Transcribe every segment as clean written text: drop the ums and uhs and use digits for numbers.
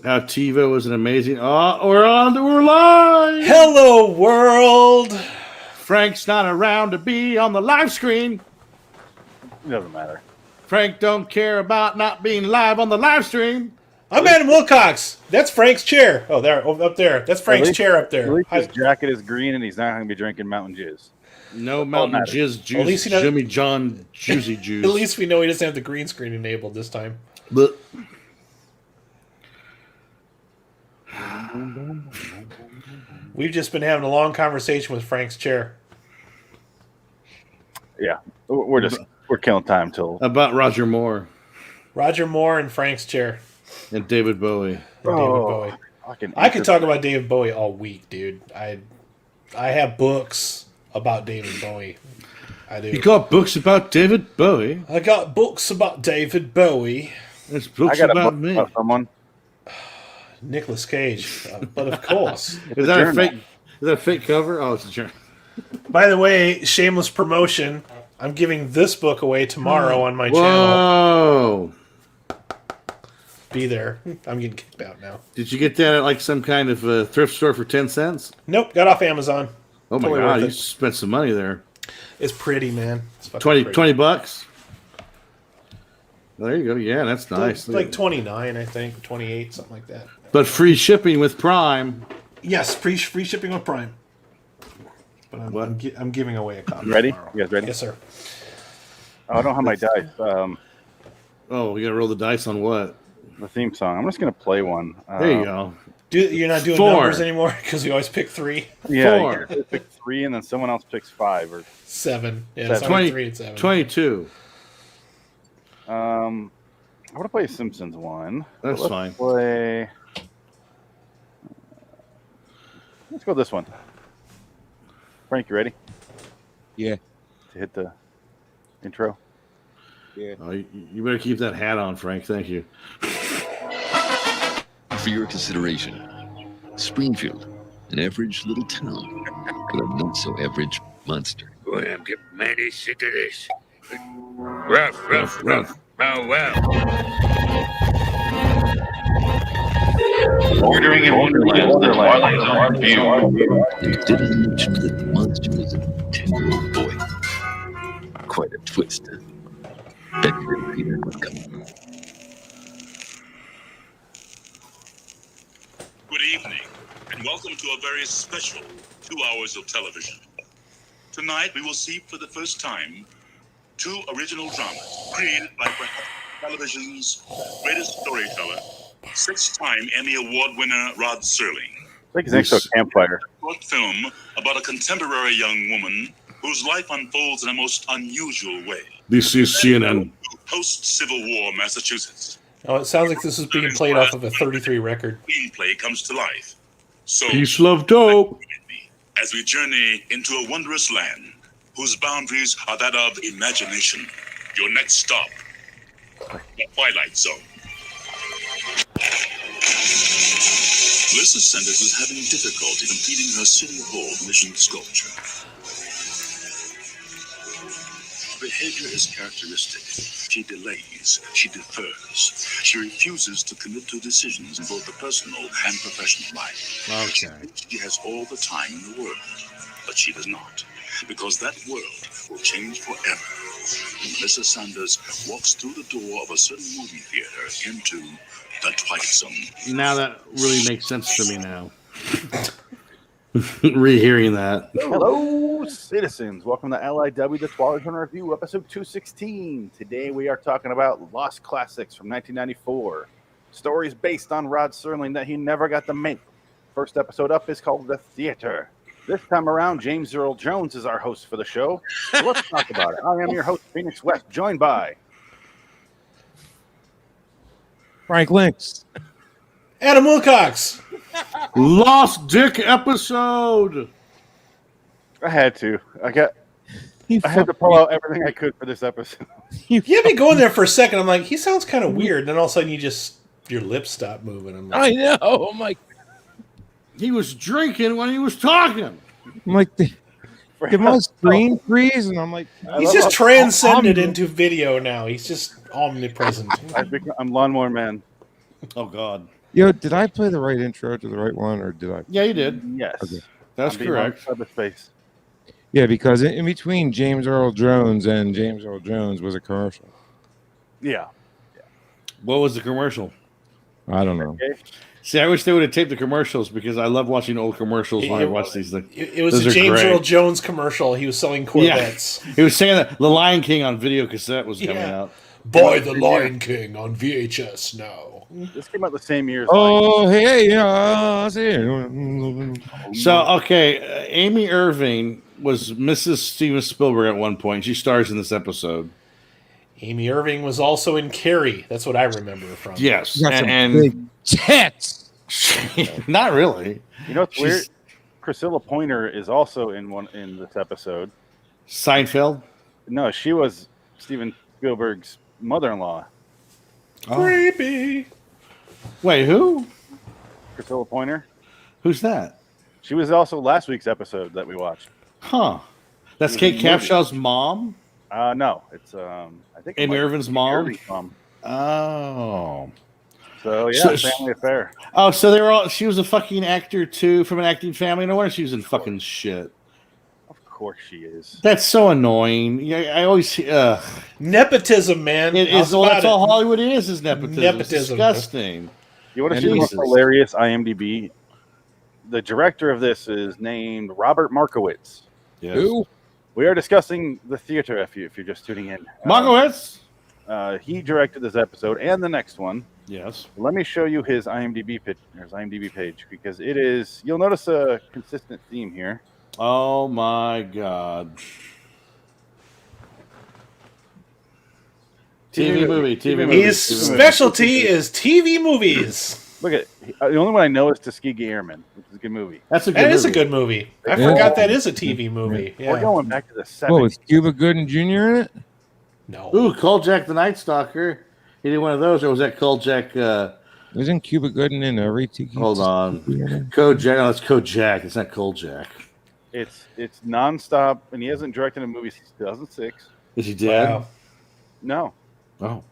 How TiVo was an amazing. Oh, we're live. Hello, world. Frank's not around to be on the live screen. It doesn't matter. Frank don't care about not being live on the live stream. I'm Adam Wilcox. That's Frank's chair. Oh, there, up there. That's Frank's chair up there. At least his jacket is green, and he's not going to be drinking Mountain Jizz. No Mountain Jizz juice. At least he Jimmy John Juicy Juice. At least we know he doesn't have the green screen enabled this time. But We've just been having a long conversation with Frank's chair. Yeah, we're killing time till about Roger Moore. Roger Moore and Frank's chair. And David Bowie. David Bowie. I could talk about David Bowie all week, dude. I have books about David Bowie. I do. You got books about David Bowie? I got books about David Bowie. There's books about me. About someone. Nicolas Cage, but of course. Is that a fake? Is that a fake cover? Oh, it's a journal. By the way, shameless promotion. I'm giving this book away tomorrow on my channel. Whoa! Be there. I'm getting kicked out now. Did you get that at like some kind of thrift store for 10 cents? Nope, got off Amazon. Oh my god, you spent some money there. It's pretty, man. It's 20 bucks? There you go. Yeah, that's nice. Like 29, I think. 28, something like that. But free shipping with Prime. Yes, free shipping with Prime. But I'm giving away a copy. Ready? Tomorrow. You guys ready? Yes, sir. Oh, I don't have my dice. Oh, we got to roll the dice on what? The theme song. I'm just going to play one. There you go. You're not doing 4 numbers anymore because we always pick 3. Yeah, 4. Pick 3, and then someone else picks 5 or 7. Yeah, it's 3 and 7. 22. I want to play a Simpsons one. That's fine. Let's go this one. Frank, you ready? Yeah. To hit the intro? Yeah. Oh, you better keep that hat on, Frank. Thank you. For your consideration, Springfield, an average little town, but a not-so-average monster. Boy, I'm getting mighty sick of this. Rough. Oh, well. Bordering in Wonderland, the Twilight Zone review. And didn't mention that the monster was a 10-year-old boy. Quite a twist, huh? Bet your Peter would come. Good evening, and welcome to a very special 2 hours of television. Tonight, we will see for the first time 2 original dramas created by perhaps television's greatest storyteller, 6-time Emmy Award winner Rod Serling. I think he's next to a campfire. A short film about a contemporary young woman whose life unfolds in a most unusual way. This is CNN. Post-Civil War Massachusetts. Oh, it sounds like this is being played off of a 33 record. Screenplay comes to life. So, Peace, love, dope. as we journey into a wondrous land whose boundaries are that of imagination. Your next stop, the Twilight Zone. Melissa Sanders is having difficulty completing her City Hall mission sculpture. Her behavior is characteristic. She delays, she defers, she refuses to commit to decisions in both the personal and professional life. Okay. She has all the time in the world, but she does not, because that world will change forever when Melissa Sanders walks through the door of a certain movie theater into the Twilight Zone. Now that really makes sense to me now. Rehearing that. Hello, citizens. Welcome to LIW The Twilight Zone Review, episode 216. Today we are talking about Lost Classics from 1994. Stories based on Rod Serling that he never got to make. First episode up is called The Theater. This time around, James Earl Jones is our host for the show. So let's talk about it. I am your host, Phoenix West, joined by Frank Links. Adam Wilcox. Lost Dick episode. I had to. I had to pull out everything I could for this episode. You had me going there for a second. I'm like, he sounds kind of weird. And then all of a sudden, your lips stop moving. I'm like, I know. I'm like, He was drinking when he was talking. I'm like, did my screen freeze? And I'm like, he's just transcended into video now. He's just omnipresent. I'm Lawnmower Man. Oh, God. Yo, did I play the right intro to the right one, or did I? Yeah, you did. Yes. Okay. That's I'm being on correct. Cyberspace. Yeah, because in between James Earl Jones and James Earl Jones was a commercial. Yeah. What was the commercial? I don't know. Okay. See, I wish they would have taped the commercials because I love watching old commercials when I watch these things. It was Those a are James great. Earl Jones commercial. He was selling Corvettes. He was saying that The Lion King on video cassette was coming Yeah. out. Buy The Lion King on VHS now. This came out the same year as Oh, hey, I see it. So, okay, Amy Irving was Mrs. Steven Spielberg at one point. She stars in this episode. Amy Irving was also in Carrie. That's what I remember from. Yes, You got some and big tits. not really. You know what's She's- weird? Priscilla Pointer is also in this episode. Seinfeld. No, she was Steven Spielberg's mother-in-law. Creepy. Wait, who? Priscilla Pointer. Who's that? She was also last week's episode that we watched. Huh? That's It Kate was a movie. Capshaw's mom. No, it's I think it Amy might be Irving's mom? Irving's mom. Oh. So yeah, So- family affair. Oh, so they were all. She was a fucking actor too, from an acting family. No wonder she was in fucking shit. Of course she is. That's so annoying. Yeah, I always. Nepotism, man. It How's is. Well, that's about all it? Hollywood is nepotism. It's Nepotism. disgusting. You want to see the most Jesus. hilarious IMDb? The director of this is named Robert Markowitz. Yes. Who? We are discussing the theater. If you're just tuning in, Markowitz. He directed this episode and the next one. Yes. Let me show you his IMDb page because it is. You'll notice a consistent theme here. Oh my God. TV movie. His specialty is TV movies. Look at the only one I know is Tuskegee Airmen, which is a good movie. That's a good. That movie. is a good movie. I Yeah. forgot that is a TV movie. We're Yeah. going back to the What 70s. was Cuba Gooding Jr. in it? No. Ooh, Kolchak the Night Stalker. He did one of those, or was that Kolchak? Isn't Cuba Gooding in every Tiki? Hold on, Kojak. No, it's Kojak. It's not Kolchak. It's nonstop, and he hasn't directed a movie since 2006. Is he dead? Wow. No, Oh,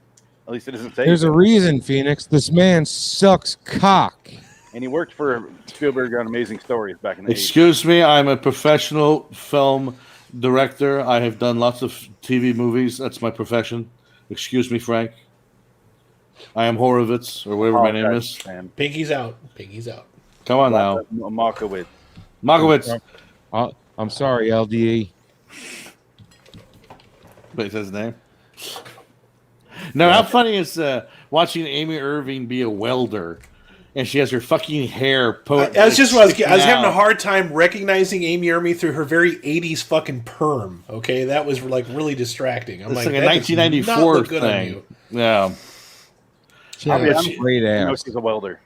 at least it doesn't say. There's a reason, Phoenix. This man sucks cock. And he worked for Spielberg on Amazing Stories back in the 80s. excuse me. I'm a professional film director. I have done lots of TV movies. That's my profession. Excuse me, Frank. I am Horowitz, or whatever my name is. Man. Pinky's out. Pinky's out. Come on now, Markowitz. Markowitz. I'm sorry, LDE. Wait, is that his name? No, how funny is watching Amy Irving be a welder, and she has her fucking hair. I was having a hard time recognizing Amy Irving through her very 80s fucking perm. Okay, that was like really distracting. I'm It's like a that does not 1994 look good on thing. you. Yeah, She had I'm- a great I know ass. she's a welder.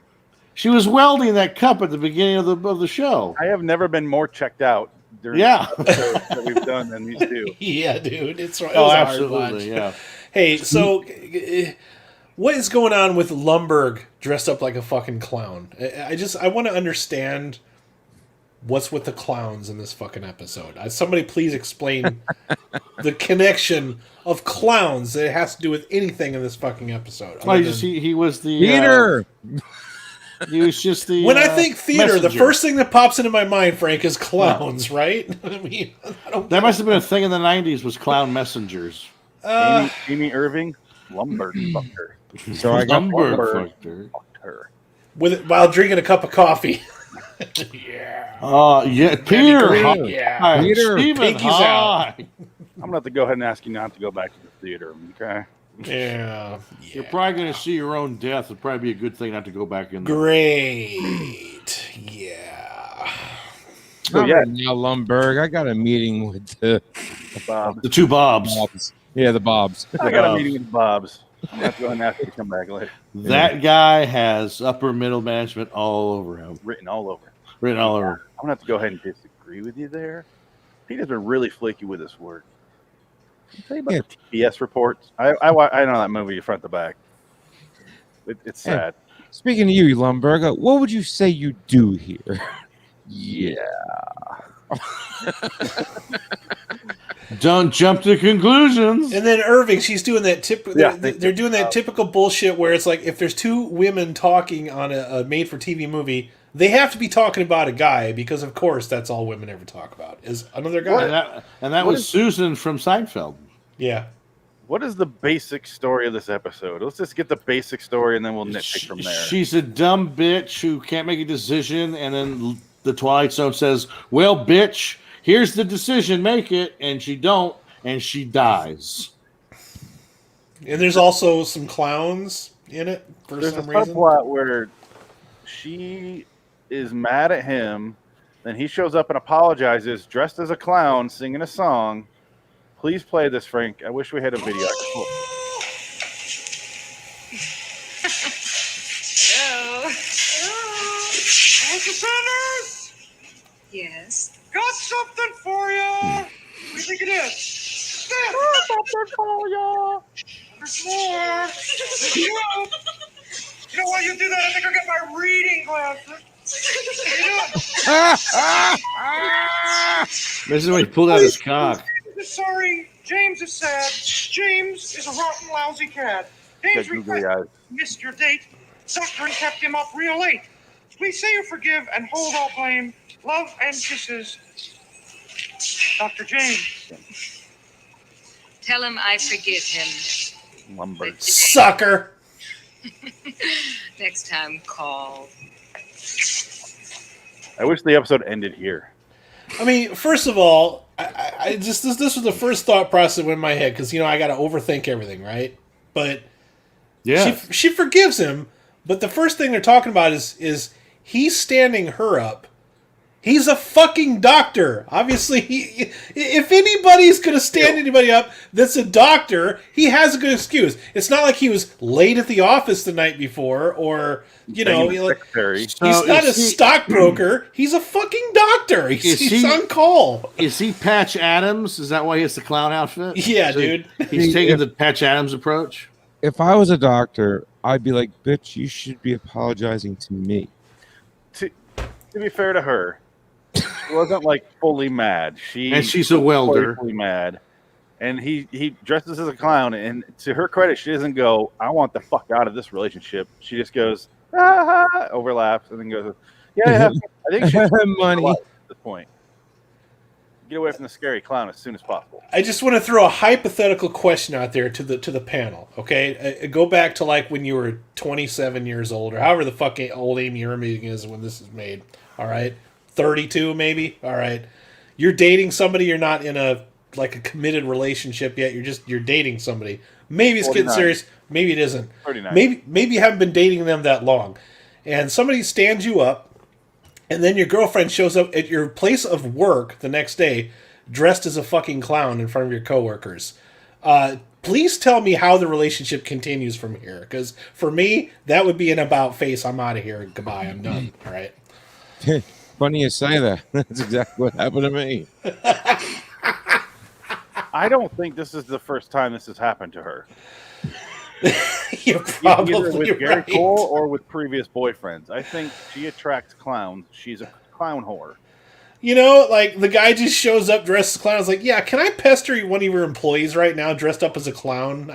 she was welding that cup at the beginning of the show. I have never been more checked out during Yeah. the episodes that we've done than these two. Yeah, dude, it was Oh, a hard watch. absolutely. Yeah. Hey, so what is going on with Lumberg dressed up like a fucking clown? I want to understand what's with the clowns in this fucking episode. Somebody please explain the connection of clowns that it has to do with anything in this fucking episode. Well, other than- he was the Peter. He was just the. when I think theater, the messenger. first thing that pops into my mind, Frank, is clowns, right? I mean, I don't. That must have been a thing in the '90s. Was clown messengers. Amy Irving, Lumberg fucker. So I got Lumber Lumberg. fucker. Fucked her. While drinking a cup of coffee. Yeah. Yeah, Peter. Peter. Hi. Yeah. Hi. Peter. Stephen, Pinky's hi. I'm gonna have to go ahead and ask you not to go back to the theater. Okay. Yeah. You're probably going to see your own death. It'd probably be a good thing not to go back in there. Great. Yeah. So yeah, now Lumberg. I got a meeting with the Bob. The two Bobs. Bobs. Yeah, the Bobs. I got a meeting with Bob's. I'm gonna have to go ahead and ask you to come back later. That guy has upper middle management all over him. Written all over. Written all over. I'm gonna have to go ahead and disagree with you there. Peter's been really flaky with his work. Can I tell you about the TBS reports? I know that movie front to back. It's sad. Speaking of you, Lumberg, what would you say you do here? Yeah. Don't jump to conclusions. And then Irving, she's doing that Yeah, they're doing that typical bullshit where it's like if there's two women talking on a made-for-TV movie, they have to be talking about a guy because, of course, that's all women ever talk about is another guy. And that was Susan from Seinfeld. Yeah. What is the basic story of this episode? Let's just get the basic story and then we'll nitpick from there. She's a dumb bitch who can't make a decision, and then the Twilight Zone says, "Well, bitch, here's the decision, make it," and she don't, and she dies. And there's also some clowns in it for There's some a reason. subplot where she is mad at him, then he shows up and apologizes, dressed as a clown, singing a song. Please play this, Frank. I wish we had a video. Hello. Mr. Sanders! Yes. Got something for you! What do you think it is? Got something for you. There's more! You know why you do that? I think I got my reading glasses. What are you doing? This is when he pulled out his cock. Sorry, James is sad. James is a rotten, lousy cat. James Got googly eyes. missed your date. Doctor kept him up real late. Please say you forgive and hold all blame. Love and kisses, Dr. James. Tell him I forgive him. Lumber. Sucker. Next time, call. I wish the episode ended here. I mean, first of all, I just this was the first thought process that went in my head because I got to overthink everything, right? But Yeah. she forgives him, but the first thing they're talking about is he's standing her up. He's a fucking doctor. Obviously, if anybody's going to stand anybody up that's a doctor, he has a good excuse. It's not like he was late at the office the night before or, Secretary. he's not a stockbroker. He's a fucking doctor. He's on call. Is he Patch Adams? Is that why he has the clown outfit? Yeah, dude. He's taking the Patch Adams approach? If I was a doctor, I'd be like, bitch, you should be apologizing to me. To be fair to her, she wasn't like fully mad. And she's a welder. Fully mad. And he dresses as a clown, and to her credit, she doesn't go, "I want the fuck out of this relationship." She just goes, overlaps, and then goes, "Yeah, I think she's Money. at this point. Get away from the scary clown as soon as possible." I just want to throw a hypothetical question out there to the panel. Okay, go back to like when you were 27 years old, or however the fuck old Amy Irving is when this is made. All right, 32 maybe. All right, you're dating somebody. You're not in a committed relationship yet. You're dating somebody. Maybe it's 49. getting serious. Maybe it isn't. 39. Maybe you haven't been dating them that long, and somebody stands you up. And then your girlfriend shows up at your place of work the next day, dressed as a fucking clown in front of your coworkers. Please tell me how the relationship continues from here. Because for me, that would be an about face. I'm out of here. Goodbye. I'm done. All right. Funny you say that. That's exactly what happened to me. I don't think this is the first time this has happened to her. You're probably Either with Gary right. Cole or with previous boyfriends. I think she attracts clowns. She's a clown whore. The guy just shows up dressed as a clown. I was like, yeah, can I pester one of your employees right now dressed up as a clown?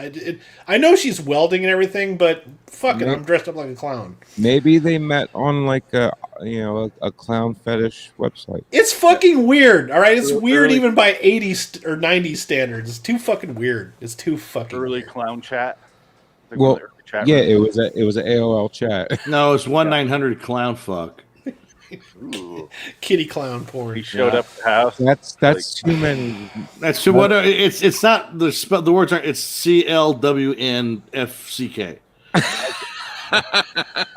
I know she's welding and everything, but fuck it, I'm dressed up like a clown. Maybe they met on a clown fetish website. It's fucking weird, all right? It's weird Early- even by 80s or 90s standards. It's too fucking weird. It's too fucking Early weird. clown chat. Like Well, one of the early chat Yeah, rooms. it was an AOL chat. No, it's 1-900 clown fuck. Ooh. Kitty clown porn. He showed up at the house. That's too many. That's too what it's not the words aren't it's CLWNFCK.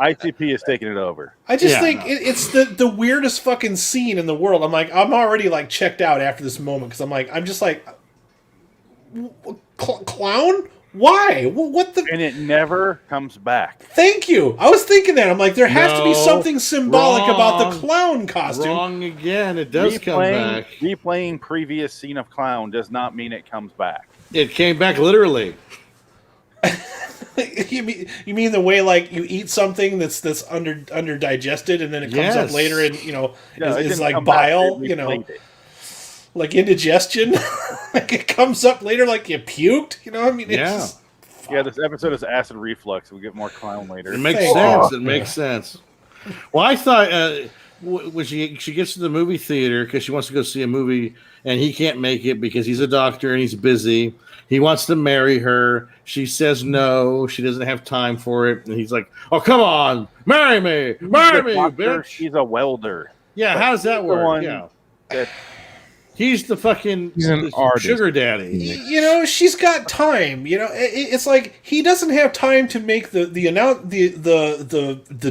ICP is taking it over. I just Yeah. think it's the weirdest fucking scene in the world. I'm already checked out after this moment because I'm just clown? Why? What the? And it never comes back. Thank you. I was thinking that. I'm like, there has to be No, something symbolic about the wrong. clown costume. Wrong again. It does come back. Replaying previous scene of clown does not mean it comes back. It came back literally. you mean the way you eat something that's under digested and then it comes up Yes. later and No, it is didn't like come back. bile, They replayed it. like indigestion. Like it comes up later, like you puked. You know, I mean, it's Yeah. just, Yeah, this episode is acid reflux. We get more clown later. It makes Thank sense. you. It makes sense. Well, I thought when she gets to the movie theater because she wants to go see a movie and he can't make it because he's a doctor and he's busy. He wants to marry her. She says no. She doesn't have time for it. And he's like, "Oh, come on, marry me, marry me, bitch." She's a welder. Yeah, But how does that he's the work? one Yeah, that- he's the fucking He's an artist. sugar daddy. you know, she's got time. You know, it's like he doesn't have time to make the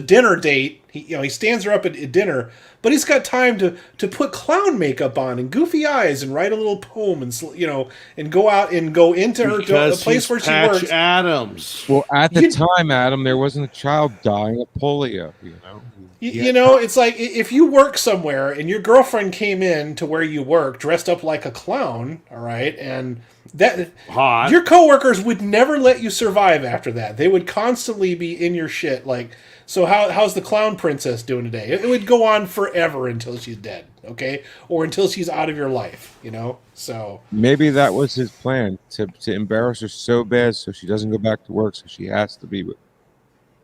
dinner date. He stands her up at dinner, but he's got time to put clown makeup on and goofy eyes and write a little poem and go out and go into the place where she Patch works. Adams. Well, at the time, Adam, there wasn't a child dying of polio. You know. You know, it's like if you work somewhere and your girlfriend came in to where you work dressed up like a clown, all right, and that Hot. your coworkers would never let you survive after that. They would constantly be in your shit. Like, so how's the clown princess doing today? It would go on forever until she's dead, okay, or until she's out of your life. You know, so Maybe that was his plan to embarrass her so bad so she doesn't go back to work, so she has to be with.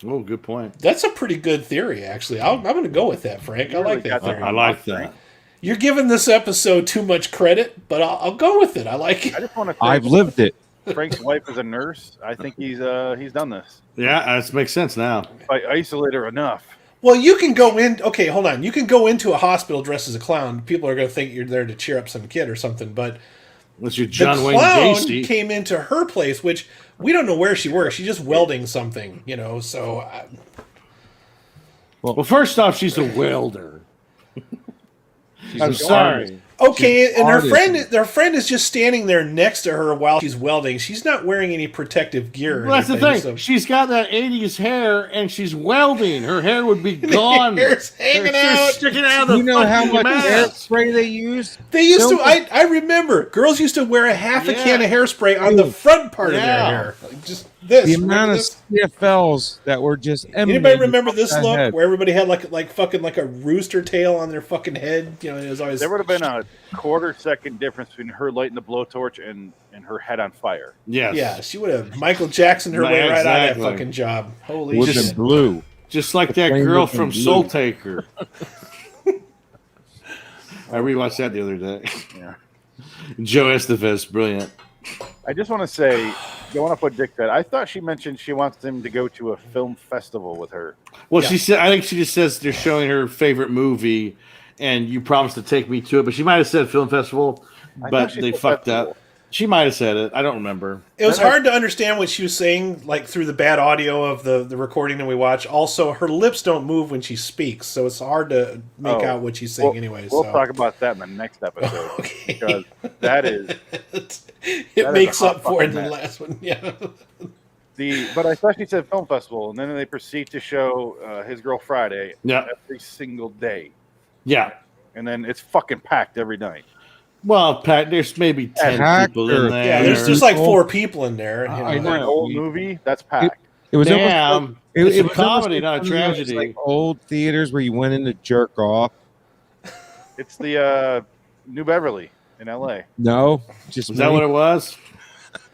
Oh, good point. that's a pretty good theory, actually. I'm going to go with that, Frank. I like that theory. I like that. You're giving this episode too much credit, but I'll go with it. I like it. I just want to. I've lived it. Frank's wife is a nurse. I think he's done this. Yeah, that makes sense now. If I isolate her enough. Well, you can go in. Okay, hold on. You can go into a hospital dressed as a clown. People are going to think you're there to cheer up some kid or something. But Unless you're John the Wayne clown Gacy. came into her place, which we don't know where she works. She's just welding something, you know. So Well, first off, she's a welder. I'm sorry. okay, She's and her artist. friend is just standing there next to her while she's welding. She's not wearing any protective gear. Or Well, that's the anything, thing. so- She's got that 80s hair, and she's welding. Her hair would be gone. hair's hanging Her hair's out. sticking out of the You know how fucking much mask. hairspray they used? They used So- to. I remember girls used to wear a half a Yeah. can of hairspray on the front part of their Yeah. hair. Like just this. The Remember amount of this? CFLs that were just Anybody emanating remember off this that look head. where everybody had like fucking like a rooster tail on their fucking head? You know, it was always There would have been a quarter-second difference between her lighting the blowtorch and her head on fire. Yes. yeah. She would have Michael Jackson her Right, way right out of exactly. that fucking job. Holy Would have shit! been blue. Just like that Flame girl looking from blue. Soul Taker. I rewatched that the other day. Yeah. Joe Estevez, brilliant. I just want to say, going up what Dick said, I thought she mentioned she wants him to go to a film festival with her. Well, Yeah. she said. I think she just says they're showing her favorite movie, and you promised to take me to it. But she might have said film festival, I but thought she they said fucked festival. up. She might have said it. I don't remember. It was hard to understand what she was saying, like through the bad audio of the recording that we watch. Also, her lips don't move when she speaks, so it's hard to make out what she's saying. Anyway, We'll so. talk about that in the next episode. Okay. Because that is it makes a hot up for it in fucking the mess. last one. Yeah. But I thought she said film festival, and then they proceed to show His Girl Friday Yeah. every single day. Yeah. And then it's fucking packed every night. Well, Pat, there's maybe 10 Packed people or- in there. Yeah, there's just like 4 people in there. You know. I For an know. old movie, that's packed. It was almost Damn. like- It's a was almost comedy, like not a one of those, tragedy. like old theaters where you went in to jerk off. It's the New Beverly in LA. No, just Is that what it was?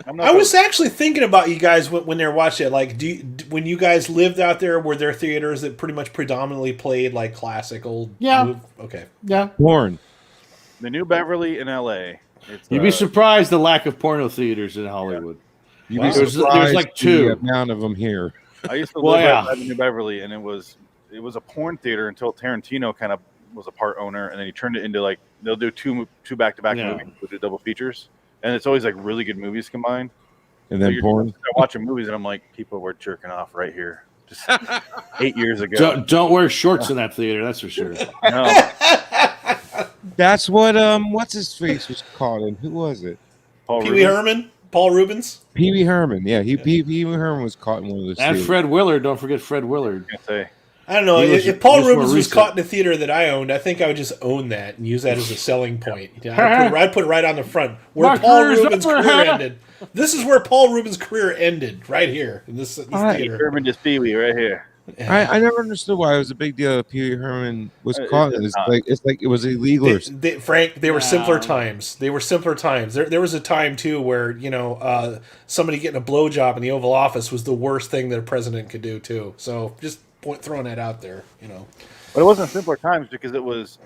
I'm not I was actually thinking about you guys when they were watching it. Like, when you guys lived out there, were there theaters that pretty much predominantly played like classic old? Yeah. Okay. Yeah. porn. the New Beverly in LA. It's, You'd be surprised the lack of porno theaters in Hollywood. You'd Wow. be There's surprised like the 2. amount of them here. I used to Well, live yeah. outside of New Beverly, and it was a porn theater until Tarantino kind of was a part owner, and then he turned it into like they'll do two back-to-back Yeah. movies, they'll do double features, and it's always like really good movies combined. And So then you're porn. watching movies, and I'm like, people were jerking off right here, just 8 years ago. Don't wear shorts in that theater, that's for sure. No, That's what what's his face was caught in. Who was it? Paul Pee Wee Rubin. Herman, Paul Rubens. Pee Wee Herman. Yeah, Pee Wee Herman was caught in one of those. And theaters. Fred Willard, don't forget Fred Willard. I say, I don't know. He was- If Paul he was more Rubens was recent. caught in a theater that I owned, I think I would just own that and use that as a selling point. Yeah, I'd put it right on the front where My Paul career's Rubens' over. career ended. This is where Paul Rubens' career ended, right here in this Pee theater. Herman just Pee Wee right here. I never understood why it was a big deal that Pee Wee Herman was caught. it's It's like it was illegal. Or Frank, they were simpler Yeah. times. They were simpler times. There was a time too where somebody getting a blowjob in the Oval Office was the worst thing that a president could do too. So just throwing that out there. But it wasn't simpler times because it was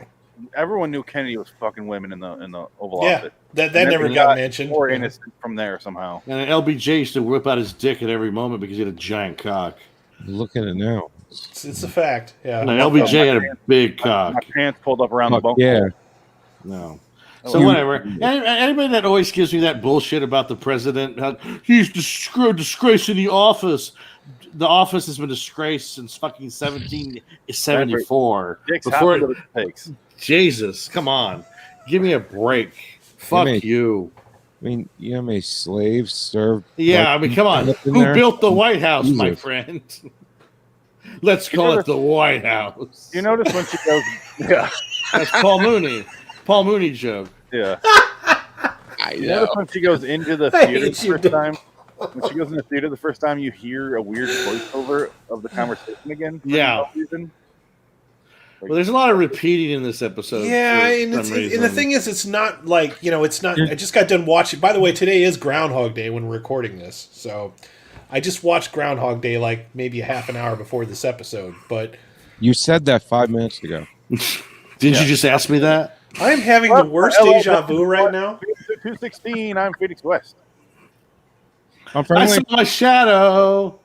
everyone knew Kennedy was fucking women in the Oval Yeah, Office. that And never then he got mentioned. More Yeah. innocent from there somehow. And LBJ used to whip out his dick at every moment because he had a giant cock. look at it now. It's a fact. Yeah. No, LBJ had a big cock. My pants pulled up around the Fuck, bunk. yeah. No. Oh, So you- whatever. Anybody that always gives me that bullshit about the president, how he's disgracing the office. The office has been disgraced since fucking 1774. Dick's Before half of it takes. Jesus, come on, give me a break. Fuck mate. you. I mean, you know how many slaves served? Yeah, I mean, come on. in Who there? built the White House, my Jesus. friend? Let's call it the White House. You notice when she goes, yeah, That's Paul Mooney. Paul Mooney joke. yeah. I You know. notice when she goes into the I theater hate the you, first Dick. time? When she goes in the theater the first time, you hear a weird voiceover of the conversation again. for Yeah. no reason. Well, there's a lot of repeating in this episode. Yeah, for and, some reason. the thing is, it's not like it's not. I just got done watching. By the way, today is Groundhog Day when we're recording this, so I just watched Groundhog Day like maybe a half an hour before this episode. But You said that 5 minutes ago. Did you just ask me that? I'm having the worst deja vu right now. 216. I'm Phoenix West. I'm I friendly. saw my shadow.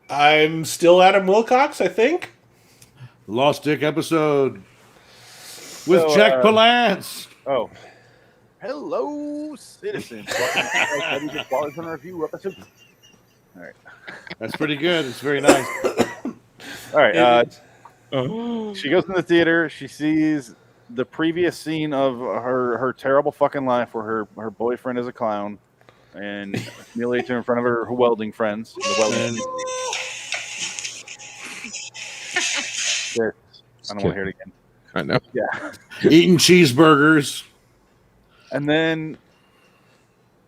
I'm still Adam Wilcox, I think. Lost Dick episode with So, Jack Palance. Oh. Hello, citizens. Welcome to the Twilight Zone review episode. All right. That's pretty good. It's very nice. All right. Oh. She goes in the theater. She sees the previous scene of her terrible fucking life where her boyfriend is a clown and humiliates her in front of her welding friends. The welding I don't want to hear it again. I know. Yeah. Eating cheeseburgers. And then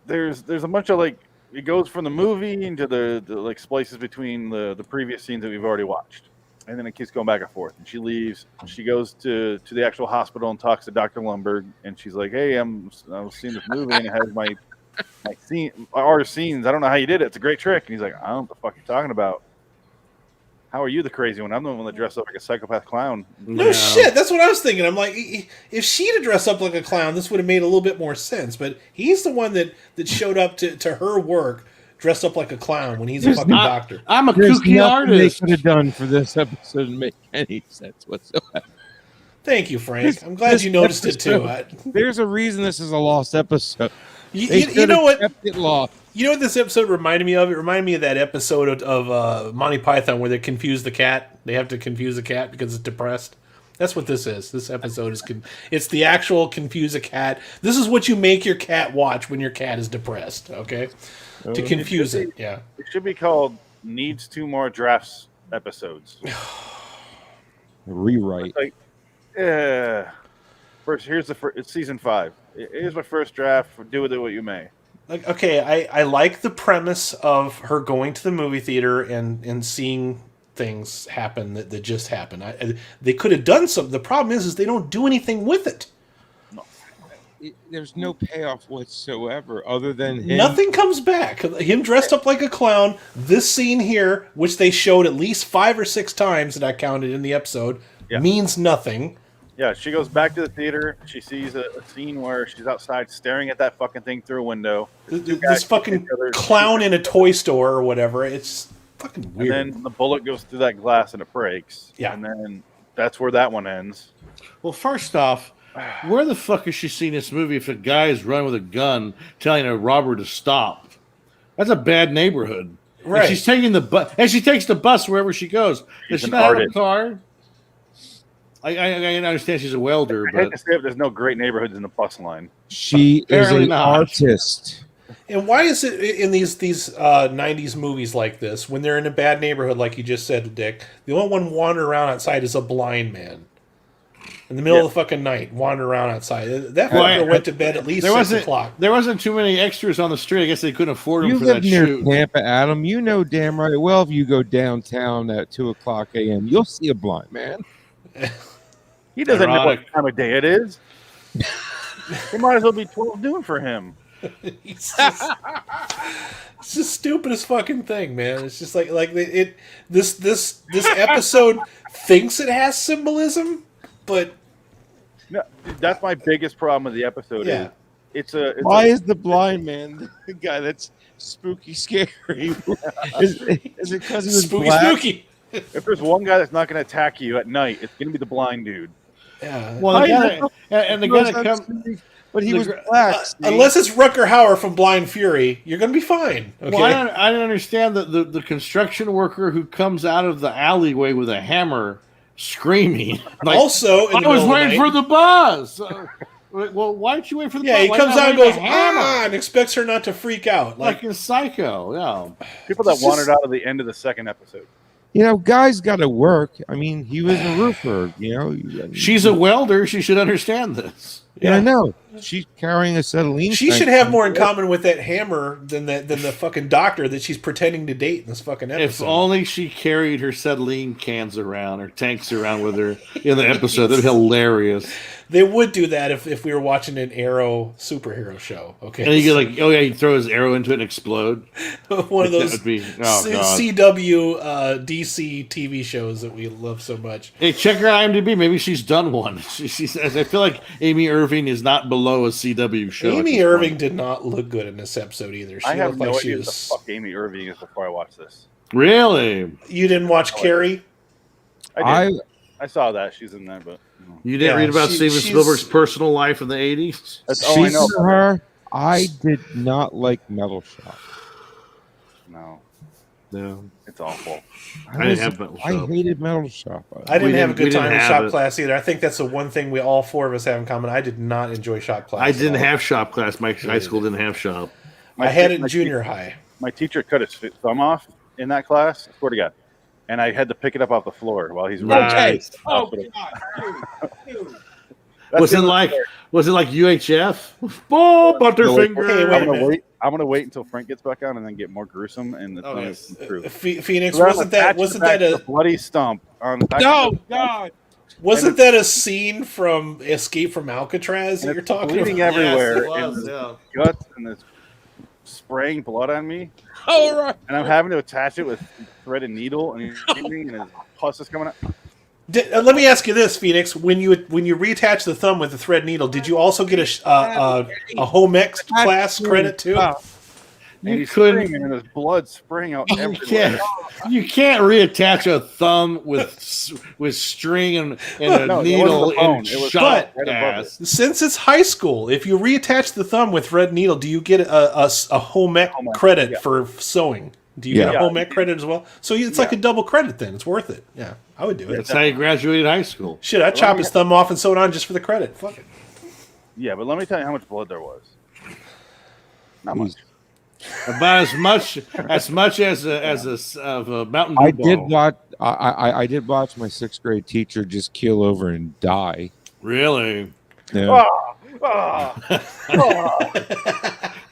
there's a bunch of like it goes from the movie into the like splices between the previous scenes that we've already watched. And then it keeps going back and forth. And she leaves. She goes to the actual hospital and talks to Dr. Lumberg. And she's like, "Hey, I was seeing this movie and it has our scenes. I don't know how you did it. It's a great trick." And he's like, "I don't know what the fuck you're talking about. How are you the crazy one? I'm the one that dressed up like a psychopath clown." No shit, that's what I was thinking. I'm like, if she'd have dressed up like a clown, this would have made a little bit more sense. But he's the one that showed up to her work dressed up like a clown when he's a fucking doctor. I'm a There's kooky nothing artist. they could have done for this episode to make any sense whatsoever. Thank you, Frank. I'm glad you noticed it too. There's a reason this is a lost episode. You know what? Kept it lost. You know what this episode reminded me of? It reminded me of that episode of Monty Python where they confuse the cat. They have to confuse the cat because it's depressed. That's what this is. This episode is it's the actual confuse a cat. This is what you make your cat watch when your cat is depressed. Okay, to confuse it. Yeah. It should be called "Needs Two More Drafts" episodes. Rewrite. Like, yeah. First, it's season 5. Here's my first draft. Do with it what you may. Like, okay, I like the premise of her going to the movie theater and seeing things happen that just happen. They could have done something. The problem is they don't do anything with it. There's no payoff whatsoever other than him. Nothing comes back. Him dressed up like a clown. This scene here, which they showed at least 5 or 6 times that I counted in the episode, means nothing. Yeah, she goes back to the theater. She sees a scene where she's outside staring at that fucking thing through a window. This fucking clown in a toy store or whatever. It's fucking weird. And then the bullet goes through that glass and it breaks. Yeah. And then that's where that one ends. Well, first off, where the fuck has she seen this movie if a guy is running with a gun telling a robber to stop? That's a bad neighborhood. Right. And she's taking the bus, and she takes the bus wherever she goes. Does she an not have a artist. car? I understand she's a welder, I hate but to say it, there's no great neighborhoods in the bus line. She is Apparently an not. artist. And why is it in these 90s movies like this, when they're in a bad neighborhood, like you just said, Dick, the only one wandering around outside is a blind man? in the middle of the fucking night, wandering around outside. That fucker went to bed at least 6 o'clock. There wasn't too many extras on the street. I guess they couldn't afford them You for live that near shoot. Tampa, Adam. You know damn right well if you go downtown at 2:00 a.m., you'll see a blind man. He doesn't know Ironic. what time of day it is. It might as well be 12 noon for him. It's the stupidest fucking thing, man. It's just like this episode thinks it has symbolism, but No, that's my biggest problem with the episode. Yeah. Why is the blind man the guy that's spooky scary? Is it because he was spooky, black? spooky. If there's one guy that's not going to attack you at night, it's going to be the blind dude. Yeah. Well, the guy that comes. But he was black. Unless it's Rutger Hauer from Blind Fury, you're going to be fine. Okay. Well, I don't understand the construction worker who comes out of the alleyway with a hammer screaming. Like, also, in the I was middle of the waiting night- for the bus. Well, why didn't you wait for the bus? he Why comes not out and wait goes, a hammer? and expects her not to freak out. Like a psycho, yeah. People that It's just- wandered out of the end of the second episode. You know, guys got to work. I mean, he was a roofer. You know, She's a welder. She should understand this. Yeah, I know. She's carrying a acetylene. She tank. should have more in common with that hammer than the fucking doctor that she's pretending to date in this fucking If episode. only she carried her acetylene cans around or tanks around with her in the episode. That'd be hilarious. They would do that if we were watching an Arrow superhero show. Okay, And you get like, oh yeah, you throw his arrow into it and explode. one of That those would be, oh god. CW DC TV shows that we love so much. Hey, check her IMDb. Maybe she's done one. She says, I feel like Amy Irving is not below a CW show. at Amy this Irving point. did not look good in this episode either. She I have looked no like she idea who the was. fuck Amy Irving is before I watch this. Really? You didn't watch Carrie? I did. I saw that she's in there, but You didn't Yeah, read about Steven she's- Spielberg's personal life in the 80s? that's all I know. She's her. I did not like Metal Shop. No, No. it's awful. I didn't have Metal I Shop. hated Metal Shop. I didn't have a we good didn't time in have shop it. class either. I think that's the one thing we all four of us have in common. I did not enjoy shop class. I at didn't all. have shop class. My high school didn't have shop. I had it in junior high. My teacher cut his thumb off in that class. I swear to God. And I had to pick it up off the floor while he's Nice. Oh, Hospital. God. Dude. Was it like UHF? Oh, Butterfinger. Hey, wait. I'm gonna wait until Frank gets back on and then get more gruesome and it's Okay. gonna improve. Phoenix, So I'm wasn't that attaching back a the bloody stump on No, God. wasn't that a scene from Escape from Alcatraz that and you're it's talking bleeding about? everywhere Yes, it and was, there's yeah. guts and there's spraying blood on me All right. and I'm having to attach it with thread and needle and he's bleeding and his pus is coming out. Let me ask you this, Phoenix: when you reattach the thumb with the thread needle, did you also get a home ec class credit too? And You he's couldn't. screaming and there's blood spraying out You everywhere. can't. You can't reattach a thumb with string and a No, it needle wasn't the bone. and It was shot right above ass. Since it's high school, if you reattach the thumb with red needle, do you get a home ec Home ec, credit yeah. for sewing? Do you Yeah. get a Yeah. home ec credit as well? So it's like a double credit then. It's worth it. Yeah, I would do it. That's how you graduated high school. Shit, I'd chop his thumb off and sew it on just for the credit. Fuck it. Yeah, but let me tell you how much blood there was. Not much. About as much as a Mountain Dew I ball. did watch. I did watch my 6th grade teacher just keel over and die. Really? Yeah.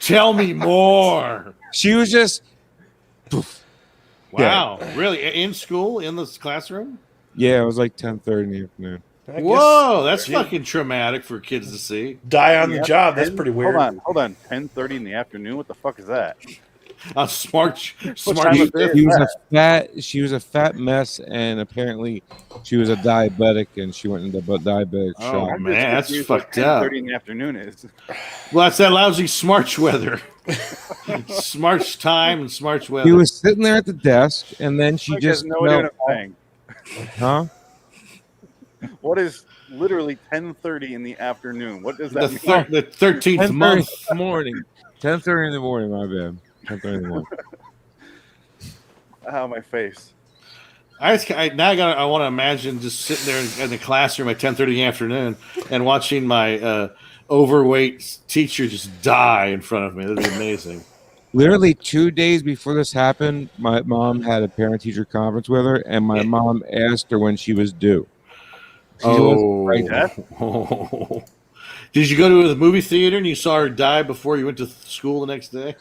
Tell me more. She was just. Wow. Really? In school? In this classroom? Yeah, it was like 10:30 in the afternoon. I guess Whoa, that's fucking traumatic for kids to see. die on the job. That's pretty weird. Hold on. 10:30 in the afternoon. What the fuck is that? A smart time She, of day is she was that? she was a fat mess, and apparently she was a diabetic, and she went into diabetic Oh, shock. man, that's confused what fucked up. 10:30 in the afternoon is. Well, that's that lousy smarch weather. Smarch time and smarch weather. She was sitting there at the desk, and then she Frank has just no idea what I'm saying. huh? What is literally 10:30 in the afternoon? What does the, that mean? the 13th 10:30 month. in the morning. 10:30 in the morning. My bad. 10:30 in the morning. Oh, my face. I want to imagine just sitting there in the classroom at 10:30 in the afternoon and watching my overweight teacher just die in front of me. That'd be amazing. Literally 2 days before this happened, my mom had a parent-teacher conference with her, and my mom asked her when she was due. Oh. Death? Did you go to the movie theater and you saw her die before you went to school the next day?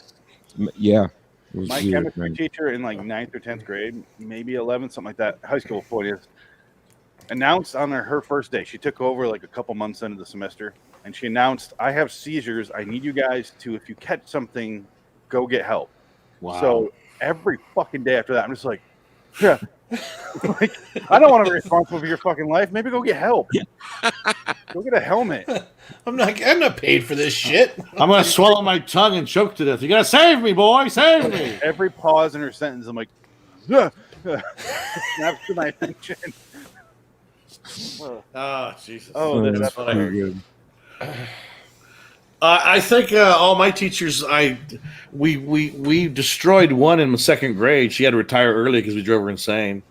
Yeah. It was My weird, chemistry man. teacher in like 9th or 10th grade, maybe 11th, something like that, high school point is, announced on her first day. She took over like a couple months into the semester, and she announced, I have seizures. I need you guys to, if you catch something, go get help. Wow. So every fucking day after that, I'm just like, yeah. Like, I don't want to be responsible for your fucking life. Maybe go get help. Go get a helmet. I'm not paid for this shit. I'm going to swallow my tongue and choke to death. You got to save me, boy. Save me. Every pause in her sentence, I'm like, snaps to my attention. Oh, Jesus. Oh, That's that's funny. pretty good. I think all my teachers, we destroyed one in the second grade. She had to retire early because we drove her insane.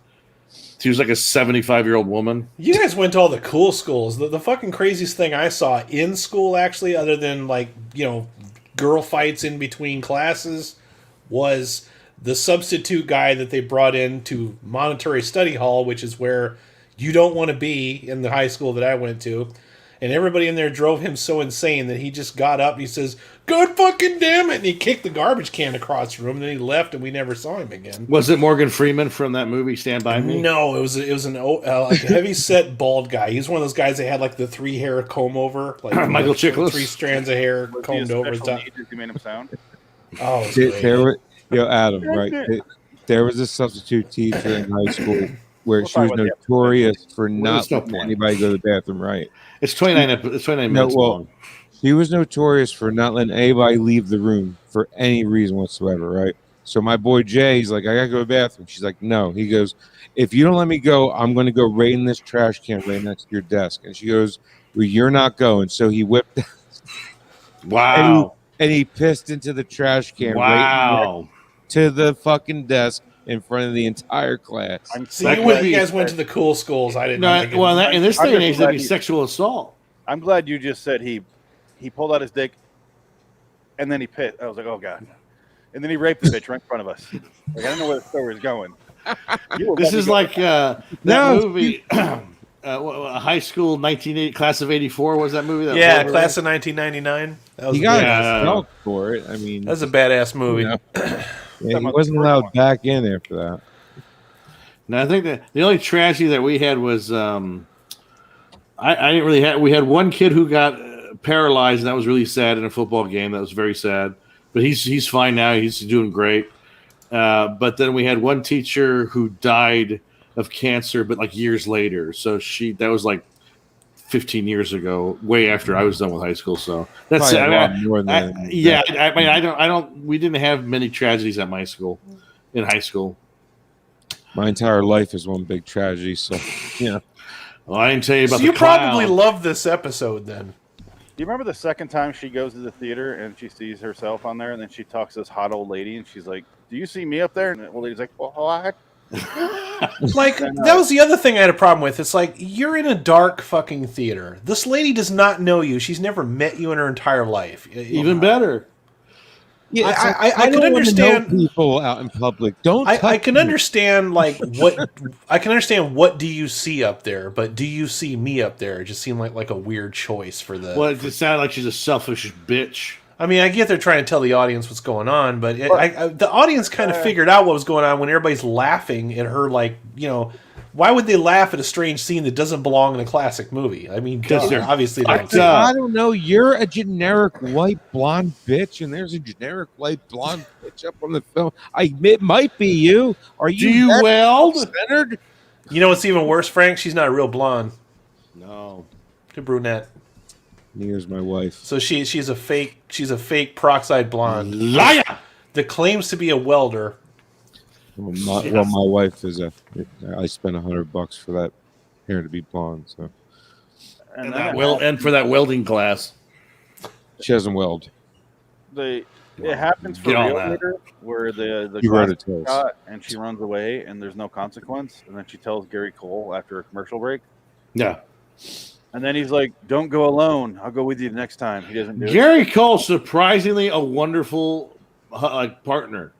She was like a 75-year-old woman. You guys went to all the cool schools. The fucking craziest thing I saw in school, actually, other than like, you know, girl fights in between classes, was the substitute guy that they brought in to Monetary Study Hall, which is where you don't want to be in the high school that I went to. And everybody in there drove him so insane that he just got up and he says, "God fucking damn it!" And he kicked the garbage can across the room. And then he left, and we never saw him again. Was it Morgan Freeman from that movie Stand By Me? No, it was an like a heavy set bald guy. He's one of those guys that had like the 3 hair comb over, like Michael Chiklis? 3 strands of hair Was he a combed over his special top. needs as you made him sound? Oh, it's There great. were, Adam, right? There was a substitute teacher in high school where We'll she talk was about the notorious for Well, not there's no letting point. anybody go to the bathroom, right? It's 29 minutes long. She was notorious for not letting anybody leave the room for any reason whatsoever, right? So my boy Jay, he's like, I gotta go to the bathroom. She's like, no. He goes, if you don't let me go, I'm gonna go right in this trash can right next to your desk. And she goes, well, you're not going. So he whipped Wow. and he pissed into the trash can right Wow. to the fucking desk in front of the entire class. See, That you, could be- you guys went to the cool schools. I didn't. No, well, in this I'm day and just age, that'd be glad he- sexual assault. I'm glad you just said he pulled out his dick and then he pissed. I was like, oh God. And then he raped the bitch right in front of us. Like, I don't know where the story is going. This is like that No, movie, high school 1980, class of 84. Was that movie? That was Yeah, over class of 1999. That was He got Yeah. expelled for it. I mean, that was a badass movie. you know, yeah, he wasn't allowed back in after that. Now I think that the only tragedy that we had was I didn't really have. We had one kid who got paralyzed, and that was really sad in a football game. That was very sad, but he's fine now. He's doing great. But then we had one teacher who died of cancer, but like years later. So that was like 15 years ago, way after I was done with high school. So that's Probably a lot more than I mean, I don't. We didn't have many tragedies at my school, in high school. My entire life is one big tragedy. So, yeah. Well, I didn't tell you about So the you probably clown. love this episode then. Do you remember the second time she goes to the theater and she sees herself on there and then she talks to this hot old lady and she's like, do you see me up there? And the old lady's like, well, what? Like, that was the other thing I had a problem with. It's like, you're in a dark fucking theater. This lady does not know you. She's never met you in her entire life. Even better. Yeah, I I could don't wanna understand- know people out in public. Don't. I touch can me. understand what do you see up there, but do you see me up there? It just seemed like a weird choice for the. Well, it sounded like she's a selfish bitch. I mean, I get they're trying to tell the audience what's going on, but the audience kind of figured out what was going on when everybody's laughing at her. Like, you know, why would they laugh at a strange scene that doesn't belong in a classic movie? I mean, Because they're obviously they don't. fucked see it. up. I don't know. You're a generic white blonde bitch, and there's a generic white blonde bitch up on the film. It might be you. Are you? Do you that weld? centered? You know what's even worse, Frank? She's not a real blonde. No. She's a brunette. Here's my wife. So she's a fake peroxide blonde Liar! that claims to be a welder. Well, my wife is I spent $100 for that hair to be blonde, so And And for that welding class. she doesn't weld. it happens for Get on real that. later where the You wrote glass it to us. is shot and she runs away and there's no consequence. And then she tells Gary Cole after a commercial break. Yeah. And then he's like, don't go alone. I'll go with you the next time. He doesn't do it. Gary Cole, surprisingly a wonderful partner.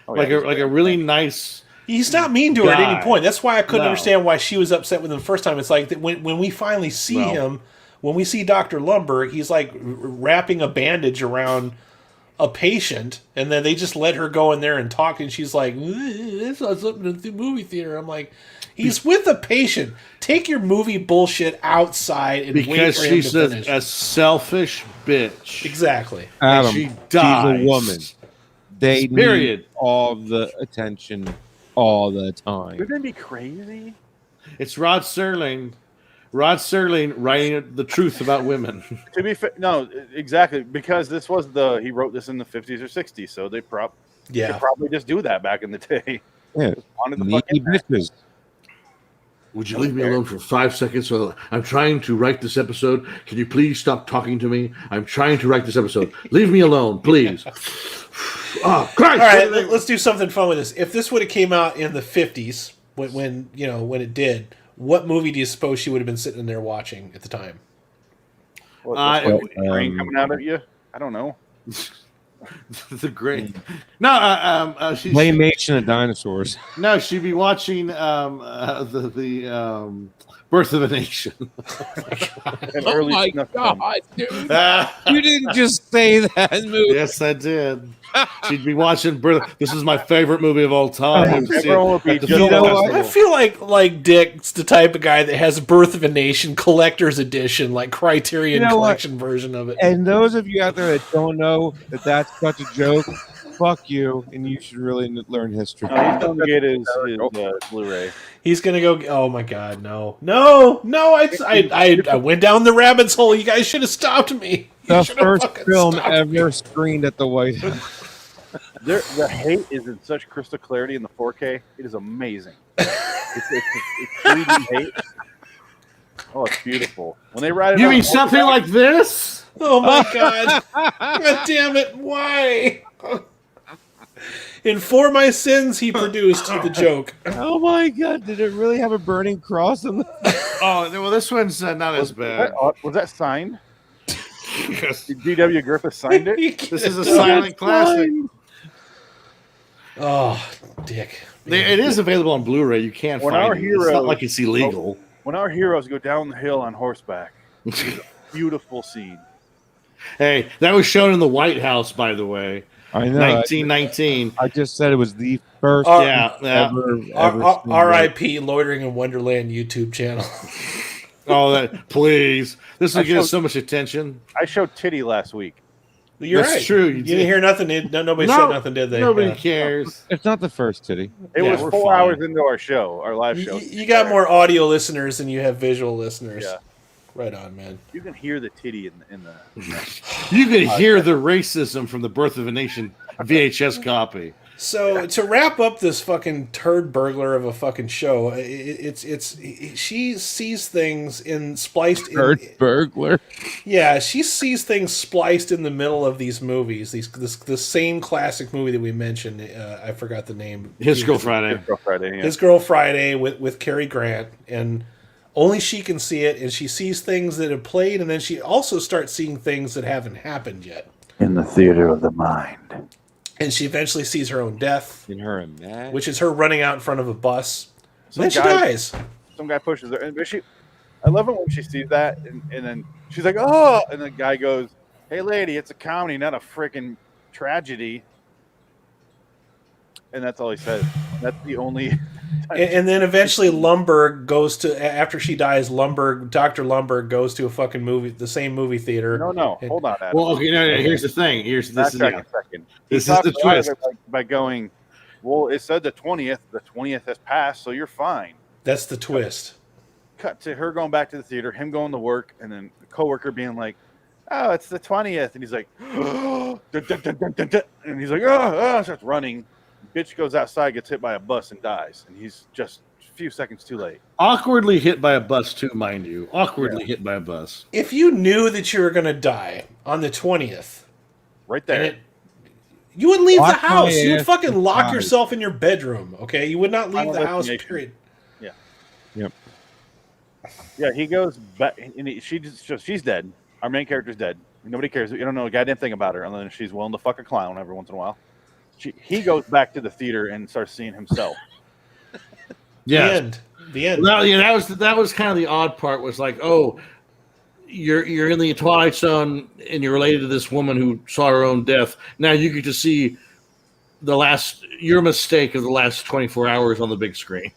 Oh, like yeah, a really nice. He's not mean to her at any point. That's why I couldn't No. understand why she was upset with him the first time. It's like that when we finally see him, when we see Dr. Lumberg, he's like wrapping a bandage around a patient, and then they just let her go in there and talk, and she's like, "This is something at the movie theater." I'm like, he's with a patient. Take your movie bullshit outside and wait Because for him to she's finish. a selfish bitch. Exactly. Adam, she she's dies. a woman. They Period. need all the attention all the time. Wouldn't it be crazy? It's Rod Serling. Rod Serling writing the truth about women. To be fair, no, exactly, because this was he wrote this in the 50s or 60s, so they could probably just do that back in the day. Yeah, Wanted the needy fucking bitches. Would you leave me alone for 5 seconds? So I'm trying to write this episode. Can you please stop talking to me? I'm trying to write this episode. Leave me alone, please. Oh, Christ! All right, let's do something fun with this. If this would have came out in the 50s, when it did, what movie do you suppose she would have been sitting in there watching at the time? Train coming out at you? I don't know. The great. No, she Claymation of dinosaurs. No, she'd be watching the Birth of a Nation. Oh my God, dude. You didn't just say that movie. Yes, I did. She'd be watching Birth. This is my favorite movie of all time. I feel like Dick's the type of guy that has Birth of a Nation collector's edition, like Criterion collection version of it. And those of you out there that don't know that that's such a joke, fuck you, and you should really learn history. No, he's going to get his Blu-ray. He's gonna go. Oh my God, no! I went down the rabbit's hole. You guys should have stopped me. The first film ever screened at the White House. The hate is in such crystal clarity in the 4K. It is amazing. It's 3D hate. Oh, it's beautiful. When they write it, You mean something like this? Oh my God! God damn it! Why? And for my sins, he produced the joke. Oh my God! Did it really have a burning cross on the? Oh well, this one's not as bad. Was that signed? Did D.W. Griffith signed it? This is a silent classic. Oh, Dick! It is available on Blu-ray. You can't When find our it. It's heroes- not like it's illegal. When our heroes go down the hill on horseback, it's a beautiful scene. Hey, that was shown in the White House, by the way. I know. 1919. I just said it was the first. Ever R.I.P. Loitering in Wonderland YouTube channel. Oh, that please! This will I get us showed- so much attention. I showed Titty last week. You're That's right. true. You didn't hear nothing. Nobody said nothing, did they? Nobody Yeah. cares. It's not the first titty. It Yeah, was we're 4 fine. hours into our show, our live show. You got more audio listeners than you have visual listeners. Yeah. Right on, man. You can hear the titty in the. You can hear the racism from the Birth of a Nation VHS copy. So to wrap up this fucking turd burglar of a fucking show, she sees things spliced in. Burglar. Yeah, she sees things spliced in the middle of these movies. This same classic movie that we mentioned. I forgot the name. His Girl Friday. His Girl Friday with Cary Grant, and only she can see it. And she sees things that have played, and then she also starts seeing things that haven't happened yet. In the theater of the mind. And she eventually sees her own death, In her and that. which is her running out in front of a bus. Some Then she guy- dies. Some guy pushes her, and I love it when she sees that, and then she's like, "Oh!" And the guy goes, "Hey, lady, it's a comedy, not a freaking tragedy." And that's all he says. That's the only. And then eventually Lumberg goes to, after she dies, Dr. Lumberg goes to a fucking the same movie theater. No, hold on. Adam. Well, okay, no, here's the thing. This is Backtrack a second. This He is the talks about twist. it by going, well, it said the 20th. The 20th has passed, so you're fine. That's the twist. Cut to her going back to the theater, him going to work, and then the coworker being like, "Oh, it's the 20th," and he's like, "Oh," and he's like, "Oh," starts running. Bitch goes outside, gets hit by a bus, and dies, and he's just a few seconds too late. Awkwardly hit by a bus, too, mind you. Awkwardly hit by a bus. If you knew that you were going to die on the 20th, Right there. you wouldn't leave the Lock my house. You would ass fucking lock inside. yourself in your bedroom, okay? You would not leave Final the house, destination. period. Yeah. Yep. Yeah, he goes back, and she's dead. Our main character's dead. Nobody cares. You don't know a goddamn thing about her, other than she's willing to fuck a clown every once in a while. He goes back to the theater and starts seeing himself. Yeah. The end. Well, yeah, that was kind of the odd part. Was like, oh, you're in the Twilight Zone and you're related to this woman who saw her own death. Now you get to see your mistake of the last 24 hours on the big screen.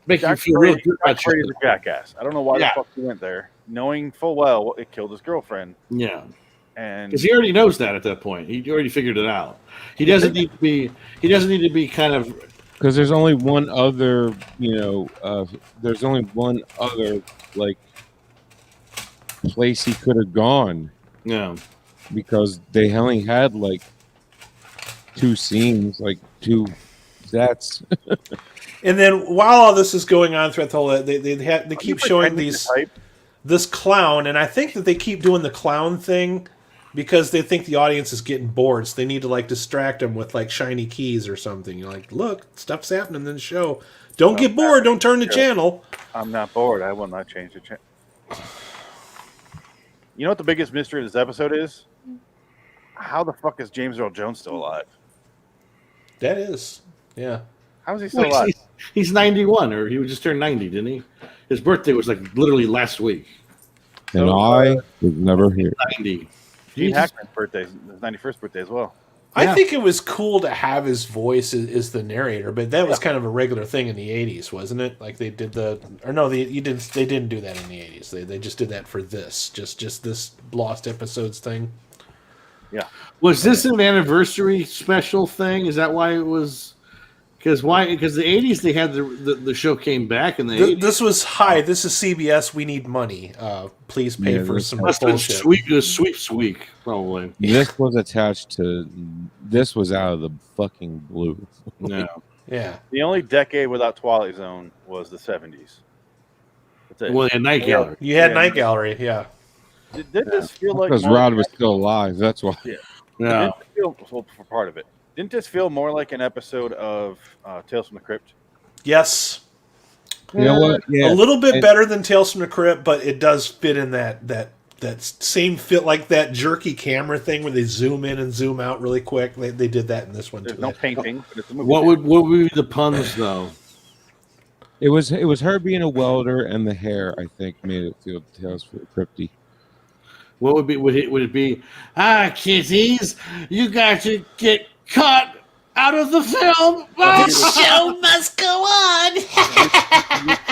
Make you feel real good about Crazy jackass. I don't know why Yeah. the fuck he went there, knowing full well it killed his girlfriend. Yeah. And Because he already knows that at that point. He already figured it out. He doesn't need to be. He doesn't need to be kind of. Because there's only one other, there's only one other like place he could have gone. Yeah. Because they only had like 2 scenes, like 2 sets. And then while all this is going on throughout the whole, they keep showing this clown, and I think that they keep doing the clown thing because they think the audience is getting bored, so they need to like distract them with like shiny keys or something. You're like, look, stuff's happening in the show. Don't get bored. Don't turn the channel. I'm not bored. I will not change the channel. You know what the biggest mystery of this episode is? How the fuck is James Earl Jones still alive? That is, yeah. How is he still alive? He's 91, or he just turned 90, didn't he? His birthday was like literally last week. And I was never here. 90. Gene Hackman's birthday, his 91st birthday as well. I think it was cool to have his voice as the narrator, but that was kind of a regular thing in the 80s, wasn't it? Like they did they didn't do that in the 80s. They just did that for this, just this Lost episodes thing. Yeah. Was this an anniversary special thing? Is that why it was? Because the 80s they had the show came back and this was this is CBS. We need money. Please pay for some bullshit. Sweeps week probably. This was attached to. This was out of the fucking blue. No. Yeah. The only decade without Twilight Zone was the 70s. That's it. Well, Night Gallery. You had Night Gallery, yeah. Did this feel like Because Rod was still alive. That's why. Yeah. Yeah. Did this feel, well, for part of it. Didn't this feel more like an episode of Tales from the Crypt? Yes. You know what? Yeah. A little bit better than Tales from the Crypt, but it does fit in that same fit, like that jerky camera thing where they zoom in and zoom out really quick. They did that in this one There's too. no painting. But it's a movie. What would be the puns though? It was her being a welder and the hair. I think made it feel Tales from the Crypty. What would it be? Kiddies, you got to get cut out of the film. The show must go on.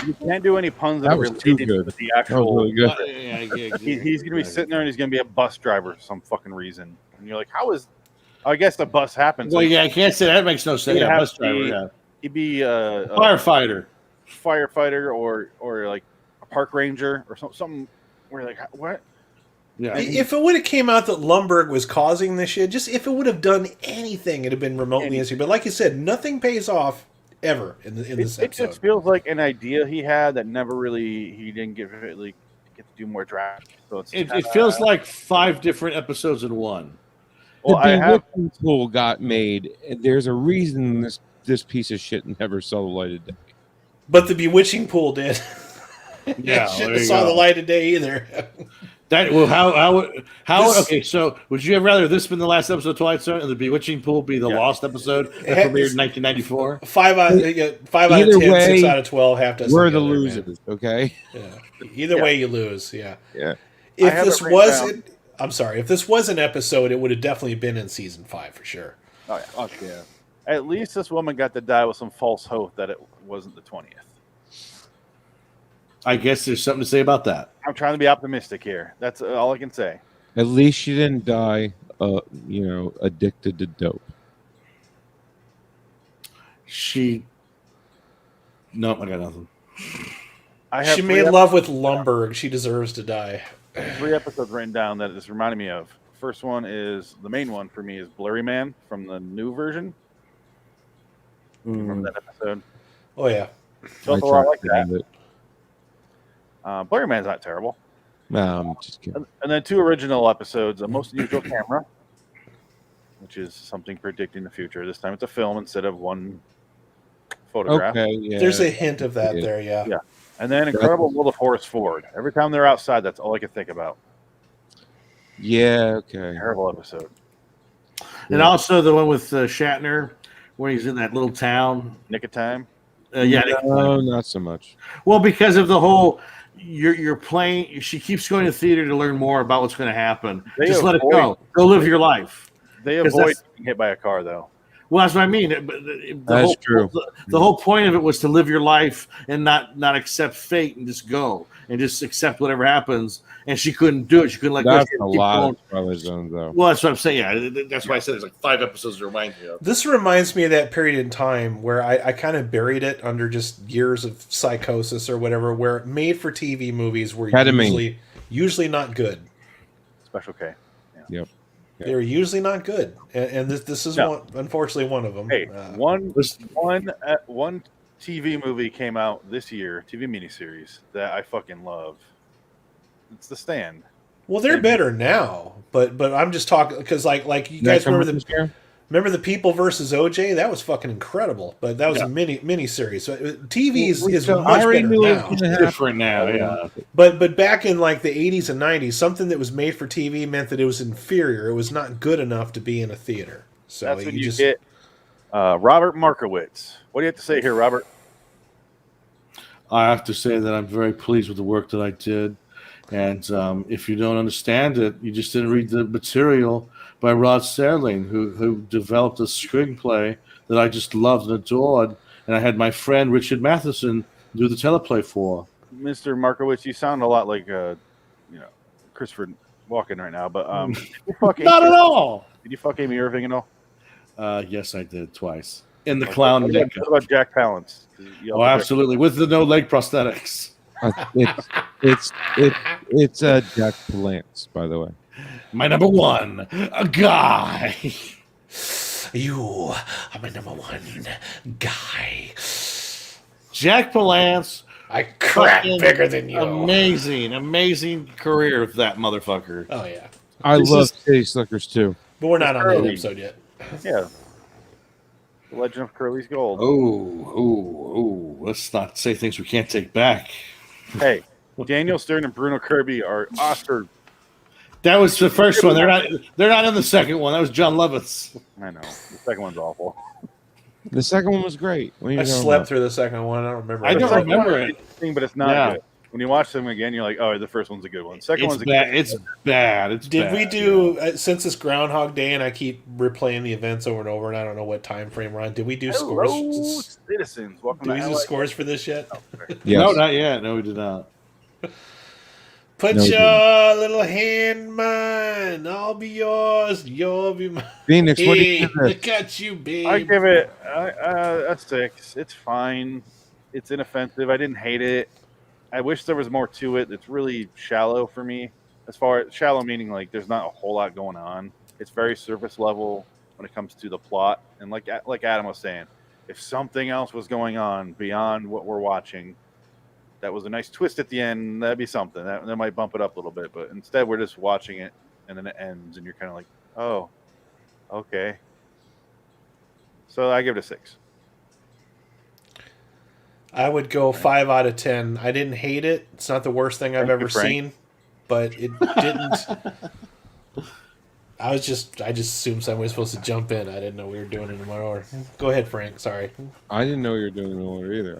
You can't do any puns that That are was too related good. to the actual. That was really good. He's going to be sitting there and he's going to be a bus driver for some fucking reason. And you're like, how is. I guess the bus happens. Well, yeah, I can't say that makes no sense. He'd Yeah, have bus to driver. be- Yeah. He'd be a Firefighter. or like a park ranger or something where you're like, what? Yeah. If it would have came out that Lumberg was causing this shit, just if it would have done anything, it'd have been remotely interesting. But like you said, nothing pays off ever in this It episode. just feels like an idea he had that never really he didn't get to do more draft. So It feels like 5 different episodes in one. Well, I the have Bewitching Pool got made. There's a reason this piece of shit never saw the light of day. But the Bewitching Pool did. Yeah, Shouldn't there have you saw go. the light of day either. That well, how This- okay? So, would you have rather this been the last episode of Twilight Zone and the Bewitching Pool be the Lost episode that premiered in 1994? 5 out of 10, way, 6 out of 12, half dozen. We're the together, man. losers, okay? Yeah. Either way, you lose. Yeah. Yeah. If have this it written was, down. I'm sorry. If this was an episode, it would have definitely been in season 5 for sure. Oh yeah. At least this woman got to die with some false hope that it wasn't the 20th. I guess there's something to say about that. I'm trying to be optimistic here. That's all I can say. At least she didn't die, addicted to dope. Nope, I got nothing. I have She three made love with Lumberg. She deserves to die. 3 episodes written down that this reminded me of. First one is the main one for me is Blurry Man from the new version. Remember that episode? Oh yeah. Felt a lot like that. Blurry Man's not terrible. No, I'm just kidding. And then 2 original episodes, A Most Unusual Camera, which is something predicting the future. This time it's a film instead of one photograph. Okay, yeah. There's a hint of that there, yeah. Yeah. And then Incredible World of Horace Ford. Every time they're outside, that's all I can think about. Yeah, okay. Terrible episode. And also the one with Shatner, where he's in that little town. Nick of Time. Yeah, No, not so much. well, because of the whole, you're playing. She keeps going to theater to learn more about what's going to happen. They Just let it avoid- go. Go live your life. They 'Cause avoid that's- getting hit by a car, though. Well, that's what I mean. The That's whole, true. The whole point of it was to live your life and not accept fate and just go and just accept whatever happens. And she couldn't do it. She couldn't let go. That's She a had to keep lot going. of Twilight Zone, though. Well, that's what I'm saying. Yeah, that's why I said there's like 5 episodes to remind me of. This reminds me of that period in time where I kind of buried it under just years of psychosis or whatever, where made-for-TV movies were Ketamine. usually not good. Special K. Yep. They were usually not good, and this is No. one, unfortunately, one of them. Hey, one TV movie came out this year, TV miniseries that I fucking love. It's The Stand. Well, they're better now, but I'm just talking because like you guys remember the People versus OJ? That was fucking incredible, but that was a mini series. So TV is much better now. It's different now, yeah. But back in like the 80s and 90s, something that was made for TV meant that it was inferior. It was not good enough to be in a theater. So That's when you get Robert Markowitz. What do you have to say here, Robert? I have to say that I'm very pleased with the work that I did. And if you don't understand it, you just didn't read the material by Rod Serling, who developed a screenplay that I just loved and adored. And I had my friend Richard Matheson do the teleplay for. Mr. Markowitz, you sound a lot like Christopher Walken right now, but not at all. Did you fuck Amy Irving and all? Yes, I did twice. In the clown What neck. about Jack Palance? Oh, absolutely. With the no leg prosthetics. It's Jack Palance, by the way. My number one, a guy. You are my number one guy. Jack Palance. I crap bigger than you. Amazing career of that motherfucker. Oh yeah. I love City Slickers too. But we're not on that episode yet. Yeah. The Legend of Curly's Gold. Oh, let's not say things we can't take back. Hey, Daniel Stern and Bruno Kirby are Oscar. That was the first one. They're not in the second one. That was John Lovitz. I know. The second one's awful. The second one was great. I slept through the second one. I don't remember. I don't remember it. But it's not good. When you watch them again, you're like, oh, the first one's a good one. Second one's bad. It's bad. Did we do since it's Groundhog Day and I keep replaying the events over and over and I don't know what time frame we're on? Did we do scores? Citizens, welcome Did we to do LA. scores for this yet? Yes. No, not yet. No, we did not. Put your little hand in mine. I'll be yours. You'll be mine. Phoenix, what do you Hey, give this? look at you, babe. I give it a 6. It's fine. It's inoffensive. I didn't hate it. I wish there was more to it. It's really shallow for me. As far as shallow meaning, like there's not a whole lot going on. It's very surface level when it comes to the plot. And like Adam was saying, if something else was going on beyond what we're watching, that was a nice twist at the end, that'd be something. That might bump it up a little bit. But instead, we're just watching it, and then it ends, and you're kind of like, oh, okay. So I give it a 6. I would go 5 out of 10. I didn't hate it. It's not the worst thing I've ever Frank. seen, but it didn't. I just assumed someone was supposed to jump in. I didn't know we were doing it in my order. Go ahead, Frank. Sorry. I didn't know you were doing the order either.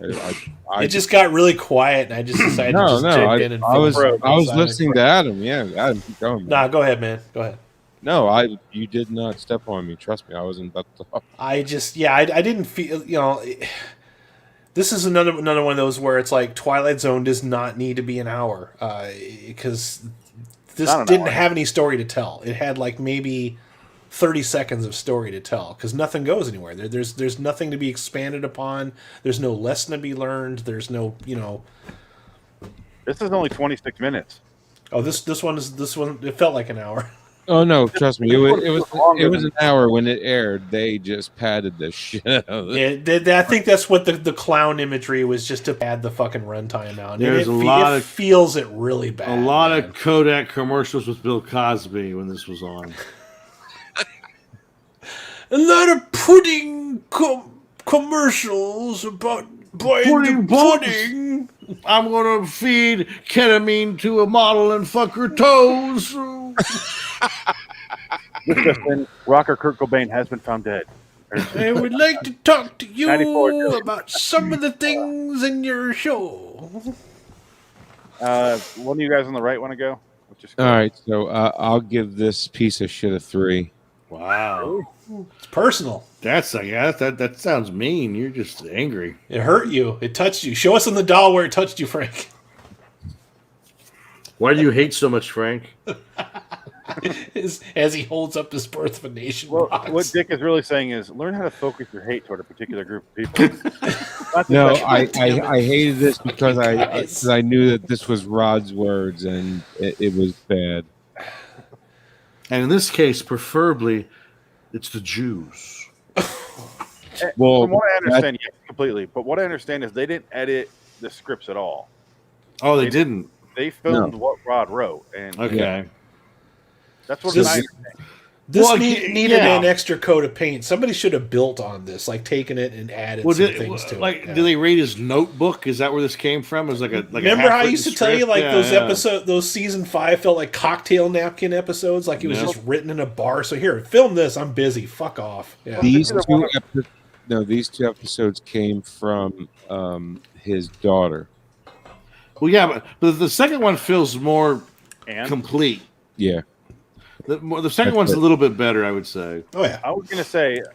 It just got really quiet, and I just decided to just jump in and I was focus on listening it. to Adam. Yeah, Adam, keep going. Man. Nah, go ahead, man. Go ahead. No, you did not step on me. Trust me, I wasn't about to talk. I didn't feel, this is another one of those where it's like Twilight Zone does not need to be an hour because this didn't have any story to tell. It had like maybe 30 seconds of story to tell because nothing goes anywhere. There's nothing to be expanded upon. There's no lesson to be learned. There's no, This is only 26 minutes. Oh, this one it felt like an hour. Oh no, trust me, it was an hour when it aired. They just padded the shit out of it. Yeah, I think that's what the clown imagery was, just to pad the fucking runtime out. There's It feels it really bad. A lot of Kodak commercials with Bill Cosby when this was on. A lot of pudding commercials about buying pudding. I'm gonna feed ketamine to a model and fuck her toes. Rocker Kurt Cobain has been found dead. I would like to talk to 94 you too. about some of the things in your show. One of you guys on the right want to go? What's your score? All right, so I'll give this piece of shit a 3. Wow. It's personal. That's that sounds mean. You're just angry. It hurt you. It touched you. Show us on the doll where it touched you, Frank. Why do you hate so much, Frank? As he holds up his Birth of a Nation Well, box. what Dick is really saying is learn how to focus your hate toward a particular group of people. Not No, that- I hated this because I knew that this was Rod's words and it was bad. And in this case, preferably, it's the Jews. Well, from what I understand, yes, completely. But what I understand is they didn't edit the scripts at all. Oh, they didn't. They filmed what Rod wrote, and Okay. that's what This- I This Well, needed yeah. an extra coat of paint. Somebody should have built on this, like taken it and added Well, some did, things to like, it. Yeah. did they read his notebook? Is that where this came from? It was like a Remember how I half-written used to tell you script? like Yeah, those yeah. episodes, those season 5 felt like cocktail napkin episodes, like it was Yep. just written in a bar. So here, film this. I'm busy. Fuck off. Yeah. These two episodes came from his daughter. Well, yeah, but the second one feels more and complete. Yeah. The second one's a little bit better, I would say. Oh yeah. I was gonna say it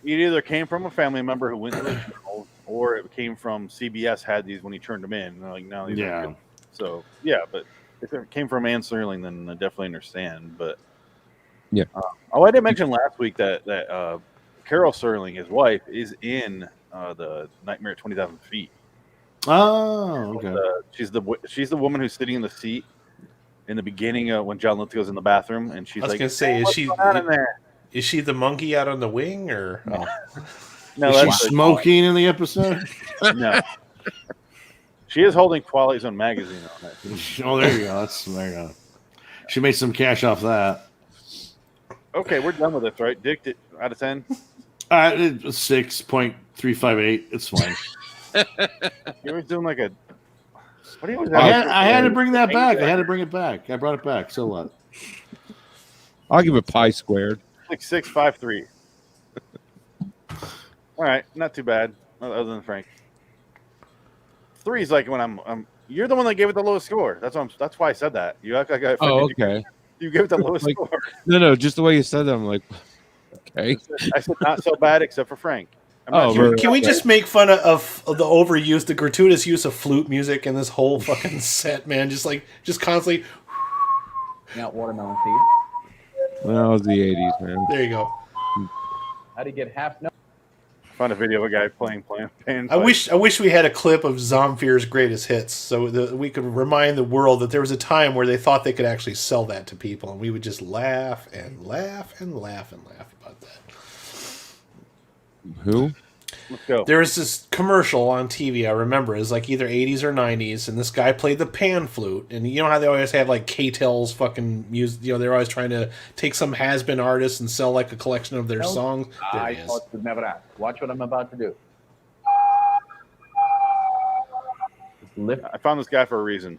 either came from a family member who went to the original, or it came from CBS had these when he turned them in. And they're like, no, these Yeah. aren't good. So yeah, but if it came from Ann Serling, then I definitely understand. But Yeah. I didn't mention last week that Carol Serling, his wife, is in the Nightmare at 20,000 Feet. Oh, okay. She's the woman who's sitting in the seat in the beginning when John Lithgow's in the bathroom, and she's I was like, gonna say, "What's going on in there?" is she the monkey out on the wing, or oh. No, Is she that's smoking in the episode? no. She is holding Twilight Zone magazine on it. Oh, there you go. There you go. She made some cash off that. Okay, we're done with this, right? Dick, out of 10? 6.358. It's fine. You always doing like a. What do you always I had to bring that back. I had to bring it back. I brought it back. So what? I'll give it pi squared. Like 6.53. All right, not too bad. Other than Frank, 3 is like when I'm. You're the one that gave it the lowest score. That's why I said that. You act like Oh, okay. You gave it the lowest Like- score. No, just the way you said that, I'm like, okay. I said not so bad except for Frank. I'm not Oh, sure. right. Can we just make fun of the overuse, the gratuitous use of flute music in this whole fucking set, man? Just constantly. Now watermelon seed. Well, it was the 80s, man. There you go. How do you get half? No. Found a video of a guy playing. I wish we had a clip of Zamfir's greatest hits, so that we could remind the world that there was a time where they thought they could actually sell that to people, and we would just laugh and laugh and laugh and laugh about that. Who? Let's go. There was this commercial on TV, I remember. It was like either 80s or 90s, and this guy played the pan flute. And you know how they always have like K-Tel's fucking music? You know, they're always trying to take some has-been artist and sell like a collection of their songs. There I it is. thought you'd never ask. Watch what I'm about to do. Just lift. I found this guy for a reason.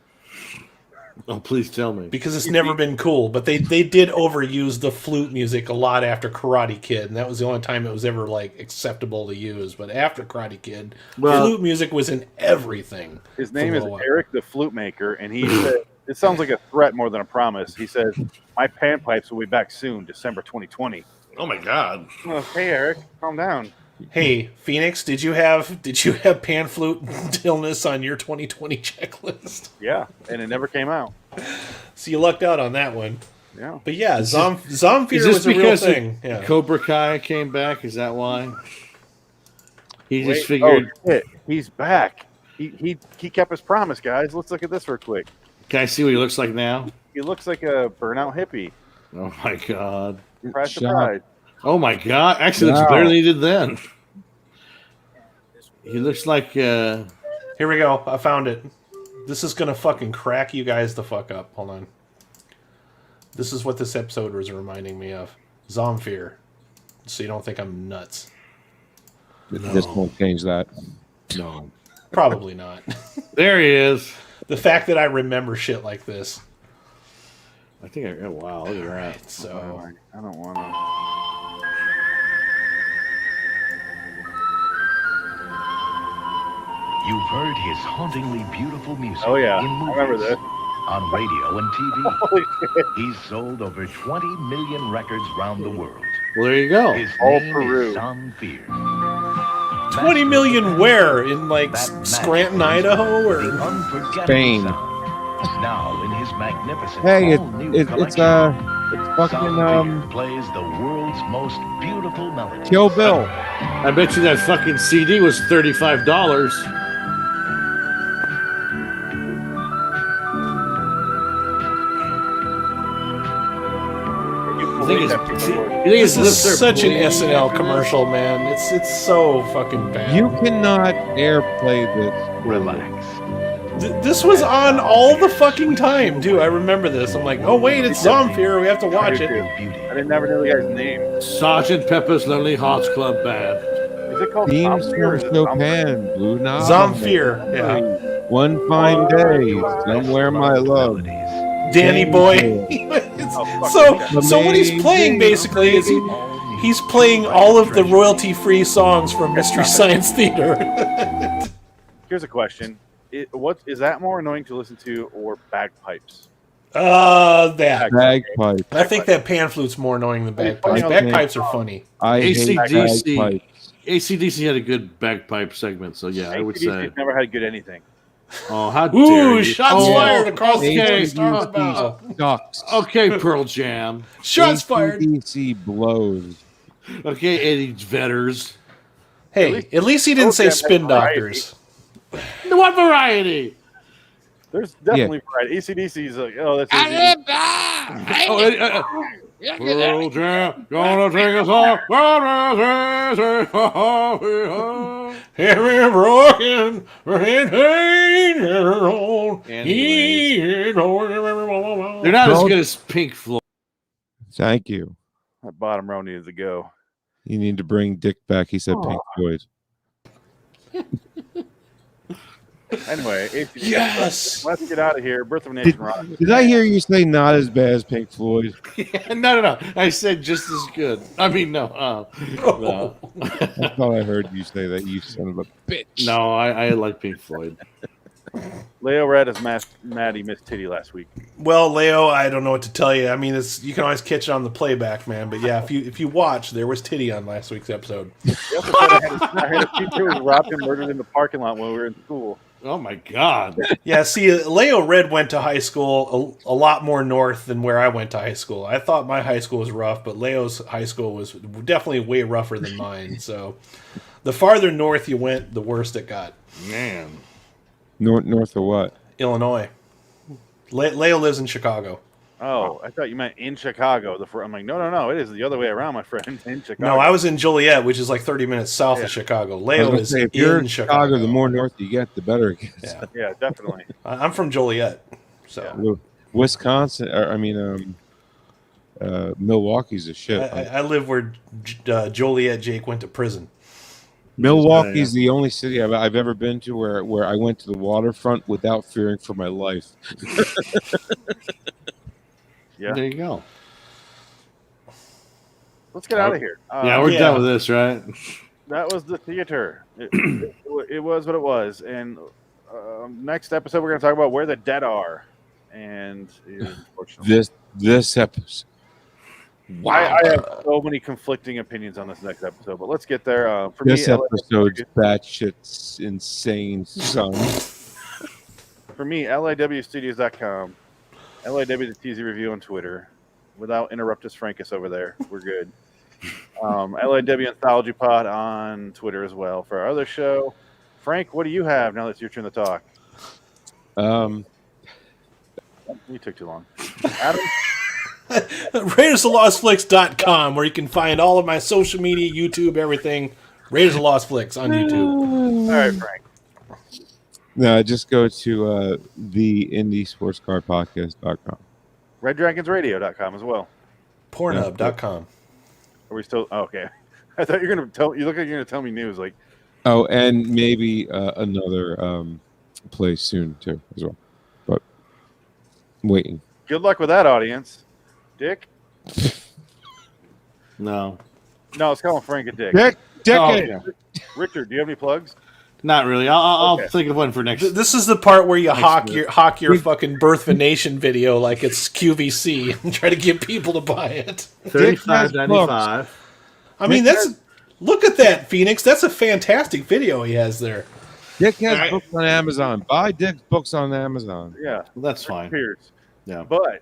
Oh, please tell me. Because it's never been cool, but they did overuse the flute music a lot after Karate Kid, and that was the only time it was ever like acceptable to use. But after Karate Kid, flute music was in everything. His name for a is while. Eric the Flute Maker, and he said, it sounds like a threat more than a promise. He says, my panpipes will be back soon, December 2020. Oh my God. Oh, hey, Eric, calm down. Hey, Phoenix, did you have pan flute illness on your 2020 checklist? Yeah, and it never came out. So you lucked out on that one. Yeah. But yeah, Is Zamfir this was a real because thing. Yeah. Cobra Kai came back? Is that why? He just Wait, figured. oh, shit, he's back. He kept his promise, guys. Let's look at this real quick. Can I see what he looks like now? He looks like a burnout hippie. Oh my God. Surprise, Shut surprise. Oh my God. Actually, it's Wow. better than he did then. He looks like. Here we go. I found it. This is gonna fucking crack you guys the fuck up. Hold on. This is what this episode was reminding me of. Zamfir. So you don't think I'm nuts. This won't change that. No. Probably not. There he is. The fact that I remember shit like this. I think wow, look at that. So I don't want to. You've heard his hauntingly beautiful music Oh, yeah. in I movies, remember this. on radio and TV. Holy shit. He's sold over 20 million records round the world. Well, there you go. His All name Peru. is Zamfir. 20 million where? In like That Scranton, magic Idaho, the or unforgettable Spain. sound. Now in his magnificent Hey, all-new it's collection, fucking Zamfir plays the world's most beautiful melodies. Kill Bill. I bet you that fucking CD was $35. You think this is such an SNL commercial, man. It's so fucking bad. You cannot airplay this. Relax. This was on all the fucking time, too. I remember this. I'm like, oh wait, it's Zamfir. We have to watch it. I didn't never know the guy's name. Sergeant Pepper's Lonely Hearts Club Band. Is it called Themes Zamfir or from is it Chopin, Blue Nile. Zamfir, yeah. One fine day, somewhere my love. Danny Boy. so what he's playing basically is he's playing all of the royalty-free songs from Mystery Science Theater. Here's a question. What is that more annoying to listen to or bagpipes? That. Bagpipe. I think that pan flute's more annoying than bagpipes. Bagpipes are funny. I hate AC/DC. bagpipes. AC/DC had a good bagpipe segment, so yeah, I would say. AC/DC never had good anything. Oh, how dare Ooh, you. shots fired across the okay. Star Bow. Sucks. Okay, Pearl Jam. Shots fired. DC blows. Okay, Eddie Vedders. Hey, at least he didn't say spin doctors. What variety? There's definitely variety. AC/DC's like, oh, that's easy. Pearl Jam, gonna take us off. Heavy broken, they're not as good as Pink Floyd. Thank you. That bottom row needed to go. You need to bring Dick back. He said Pink Floyd. Anyway, AC/DC, Yes. let's get out of here. Birth of a Nation rock. Did I hear you say not as bad as Pink Floyd? No. I said just as good. I mean, no. No. I thought I heard you say that, you son of a bitch. No, I like Pink Floyd. Leo Red as Maddie Miss Titty last week. Well, Leo, I don't know what to tell you. I mean, you can always catch it on the playback, man. But yeah, if you watch, there was titty on last week's episode. The episode I had a teacher who was robbed and murdered in the parking lot when we were in school. Oh my God. Yeah, see, Leo Red went to high school a lot more north than where I went to high school. I thought my high school was rough, but Leo's high school was definitely way rougher than mine. So the farther north you went, the worse it got. Man. North of what? Illinois. Leo lives in Chicago. Oh, I thought you meant in Chicago. I'm like, no. It is the other way around, my friend. In Chicago. No, I was in Joliet, which is like 30 minutes south of Chicago. Leo is if you're in Chicago. the more north you get, the better it gets. Yeah, definitely. I'm from Joliet. So Wisconsin, Milwaukee's a shit. I live where Joliet Jake went to prison. Milwaukee's the only city I've ever been to where I went to the waterfront without fearing for my life. Yeah. There you go. Let's get out of here. Yeah, we're done with this, right? That was the theater. It was what it was. And next episode, we're going to talk about where the dead are. And this episode. Wow. I have so many conflicting opinions on this next episode, but let's get there. For this me, episode's batshit insane, son. For me, LIWstudios.com, LIW the TZ Review on Twitter. Without Interruptus Frankus over there, we're good. LIW Anthology Pod on Twitter as well for our other show. Frank, what do you have now that it's your turn to talk? You took too long. Adam? RaidersOfLostFlicks.com, where you can find all of my social media, YouTube, everything. Raiders of Lost Flicks on YouTube. All right, Frank. No, just go to the IndieSportsCarPodcast.com. RedDragonsRadio.com as well. Pornhub.com. Are we still? Oh, okay. I thought you were going to tell. You look like you're going to tell me news. Like, oh, and maybe another place soon too as well. But I'm waiting. Good luck with that, audience. Dick? No. No, it's calling Frank a dick. Dick. Oh, yeah. Richard, do you have any plugs? Not really. I'll Okay. think of one for next. This is the part where you Next hawk your fucking Birth of a Nation video like it's QVC and try to get people to buy it. $35.95. I mean, look at that, Phoenix. That's a fantastic video he has there. Dick has books on Amazon. Buy Dick's books on Amazon. Yeah, that's fine. Appears. Yeah, but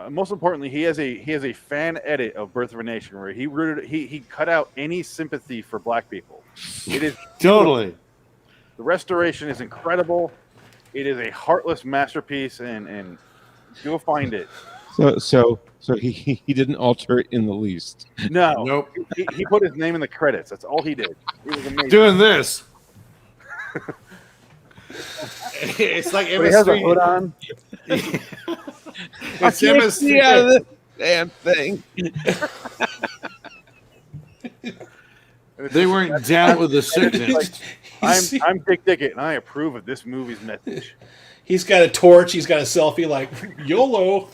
most importantly, he has a fan edit of Birth of a Nation where he cut out any sympathy for black people. It is totally. The restoration is incredible. It is a heartless masterpiece, and go find it. So he didn't alter it in the least. No, nope. He put his name in the credits. That's all he did. It was amazing. Doing this. It's like But he has a hood on. I can't see out of this damn thing. They weren't down with the sickness. I'm Dick Dickett, and I approve of this movie's message. He's got a torch. He's got a selfie like YOLO.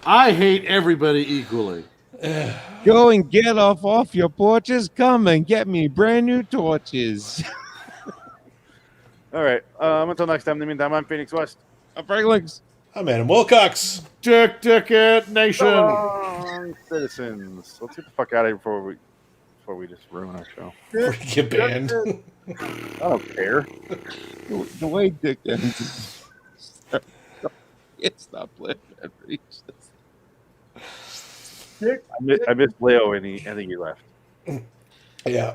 I hate everybody equally. Go and get off your porches. Come and get me brand new torches. All right. Until next time. In the meantime, I'm Phoenix West. I'm Frank Links. I'm Adam Wilcox. Dick Dickett Nation. Citizens. Let's get the fuck out of here before we just ruin our show. Before we get banned. I don't care. The way Dick ends. It's not playing memories. I missed Leo, and I think he left. Yeah.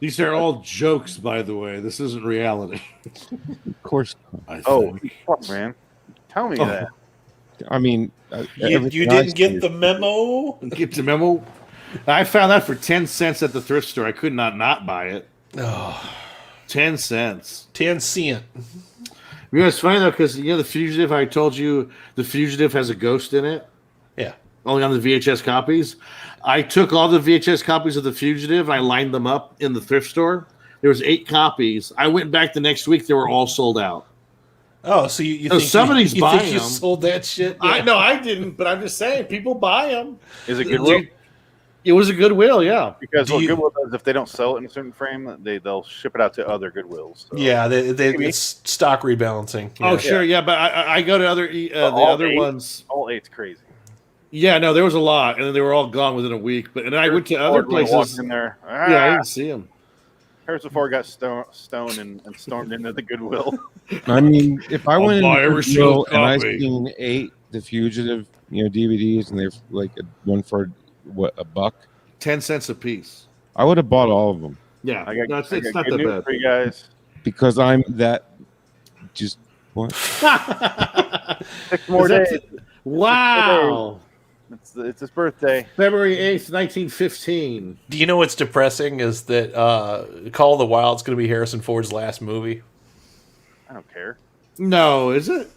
These are all jokes, by the way. This isn't reality. Of course. Fuck, man. Tell me that. I mean, you didn't get the memo? Get the memo? I found that for 10 cents at the thrift store. I could not buy it. Oh. 10 cents. 10 cents. You know, it's funny, though, because, The Fugitive, I told you The Fugitive has a ghost in it. Yeah. Only on the VHS copies. I took all the VHS copies of The Fugitive, and I lined them up in the thrift store. There was 8 copies. I went back the next week. They were all sold out. Oh, so you think somebody's buying think you them. sold that shit? I know I didn't, but I'm just saying people buy them. Is it Goodwill? It was a Goodwill, yeah. Because what Goodwill does, if they don't sell it in a certain frame, they'll ship it out to other Goodwills. So. Yeah, it's stock rebalancing. Yeah. Oh, sure, yeah, but I go to other the other ones. All 8's crazy. Yeah, no, there was a lot, and then they were all gone within a week. But I went to other places. In there. Yeah, I didn't see them. Harrison Ford got stoned and stormed into the Goodwill. I mean, if I went buy in every Goodwill single and I copy. seen 8 The Fugitive, DVDs, and they're like one for $1? 10 cents a piece. I would have bought all of them. Yeah, I got, it's not good that news bad. for you guys. Because I'm that just what? 6 more days. Wow. It's his birthday. February 8th, 1915. Do you know what's depressing is that Call of the Wild's going to be Harrison Ford's last movie? I don't care. No, is it?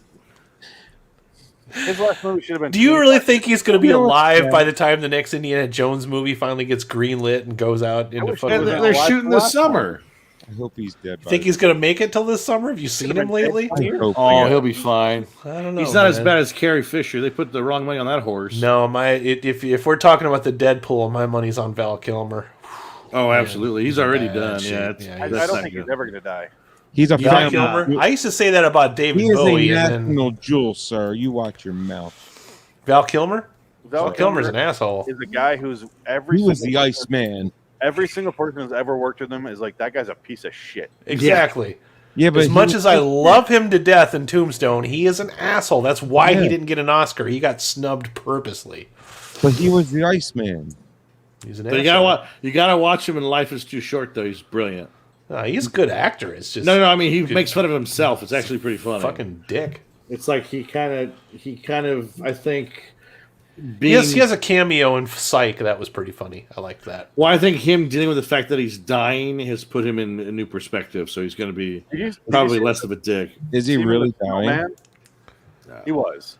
His last movie should have been. Do you really think he's going to be No, alive yeah. by the time the next Indiana Jones movie finally gets greenlit and goes out into wish fucking... they They're shooting this last summer. I hope he's dead. Think he's going to make it till this summer? Have you seen him lately? I hope Oh, he'll be fine. I don't know. He's not as man. bad as Carrie Fisher. They put the wrong money on that horse. No, if we're talking about the Deadpool, my money's on Val Kilmer. Oh, absolutely. He's already bad done. shit. Yeah, Yeah, I that's don't not think good. he's ever going to die. He's a Val family. Kilmer? I used to say that about David He is Bowie. a And then national jewel, sir. You watch your mouth. Val Kilmer? Val Kilmer's Kilmer an asshole. is a guy who's He was the Iceman. Every single person who's ever worked with him is like, that guy's a piece of shit. Exactly. Yeah, but As much as I love him to death in Tombstone, he is an asshole. That's why he didn't get an Oscar. He got snubbed purposely. But he was the Iceman. He's an But asshole. you gotta watch him in Life Is Too Short, though. He's brilliant. He's a good actor. It's just No, I mean he makes fun of himself. It's actually pretty funny. fucking dick. It's like he kind of I think. Yes, he has a cameo in Psych. That was pretty funny. I liked that. Well, I think him dealing with the fact that he's dying has put him in a new perspective. So he's going to be probably less of a dick. Is he really dying? Man? He was.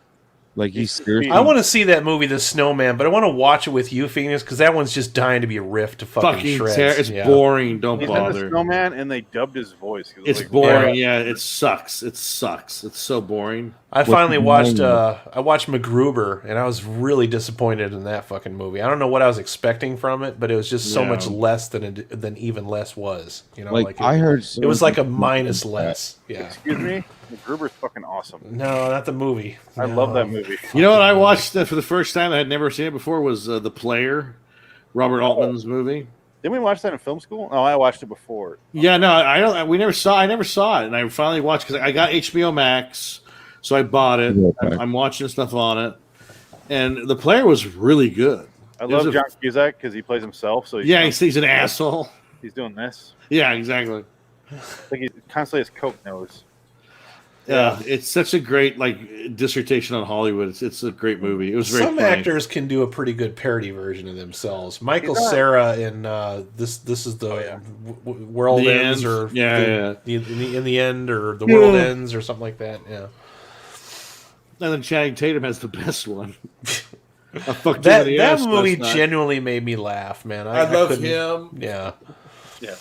Like he's seriously. I want to see that movie, The Snowman, but I want to watch it with you, Phoenix, because that one's just dying to be ripped to fucking shreds. It's boring. Don't He's bother. in the Snowman, and they dubbed his voice. It's like, boring. Yeah, it sucks. It sucks. It's so boring. I finally watched. I watched MacGruber, and I was really disappointed in that fucking movie. I don't know what I was expecting from it, but it was just so much less than even less was. You know, Like, I heard it was like a minus less. Yeah. Excuse me, MacGruber's fucking awesome. No, not the movie. I love that movie. You know what I watched for the first time? I had never seen it before. Was The Player, Robert Altman's movie. Didn't we watch that in film school? Oh, I watched it before. Yeah, no, I don't. We never saw. I never saw it, and I finally watched because I got HBO Max, so I bought it. I'm watching stuff on it, and The Player was really good. I love John Cusack because he plays himself. So he's an asshole. He's doing this. Yeah, exactly. Like he constantly has coke nose. Yeah, it's such a great dissertation on Hollywood. It's a great movie. It was very. Some funny. actors can do a pretty good parody version of themselves. Michael Cera in this is the world The ends End. or in the end or the world ends or something like that. Yeah. And then Channing Tatum has the best one. that movie genuinely made me laugh, man. I love couldn't- him. Yeah. Yeah.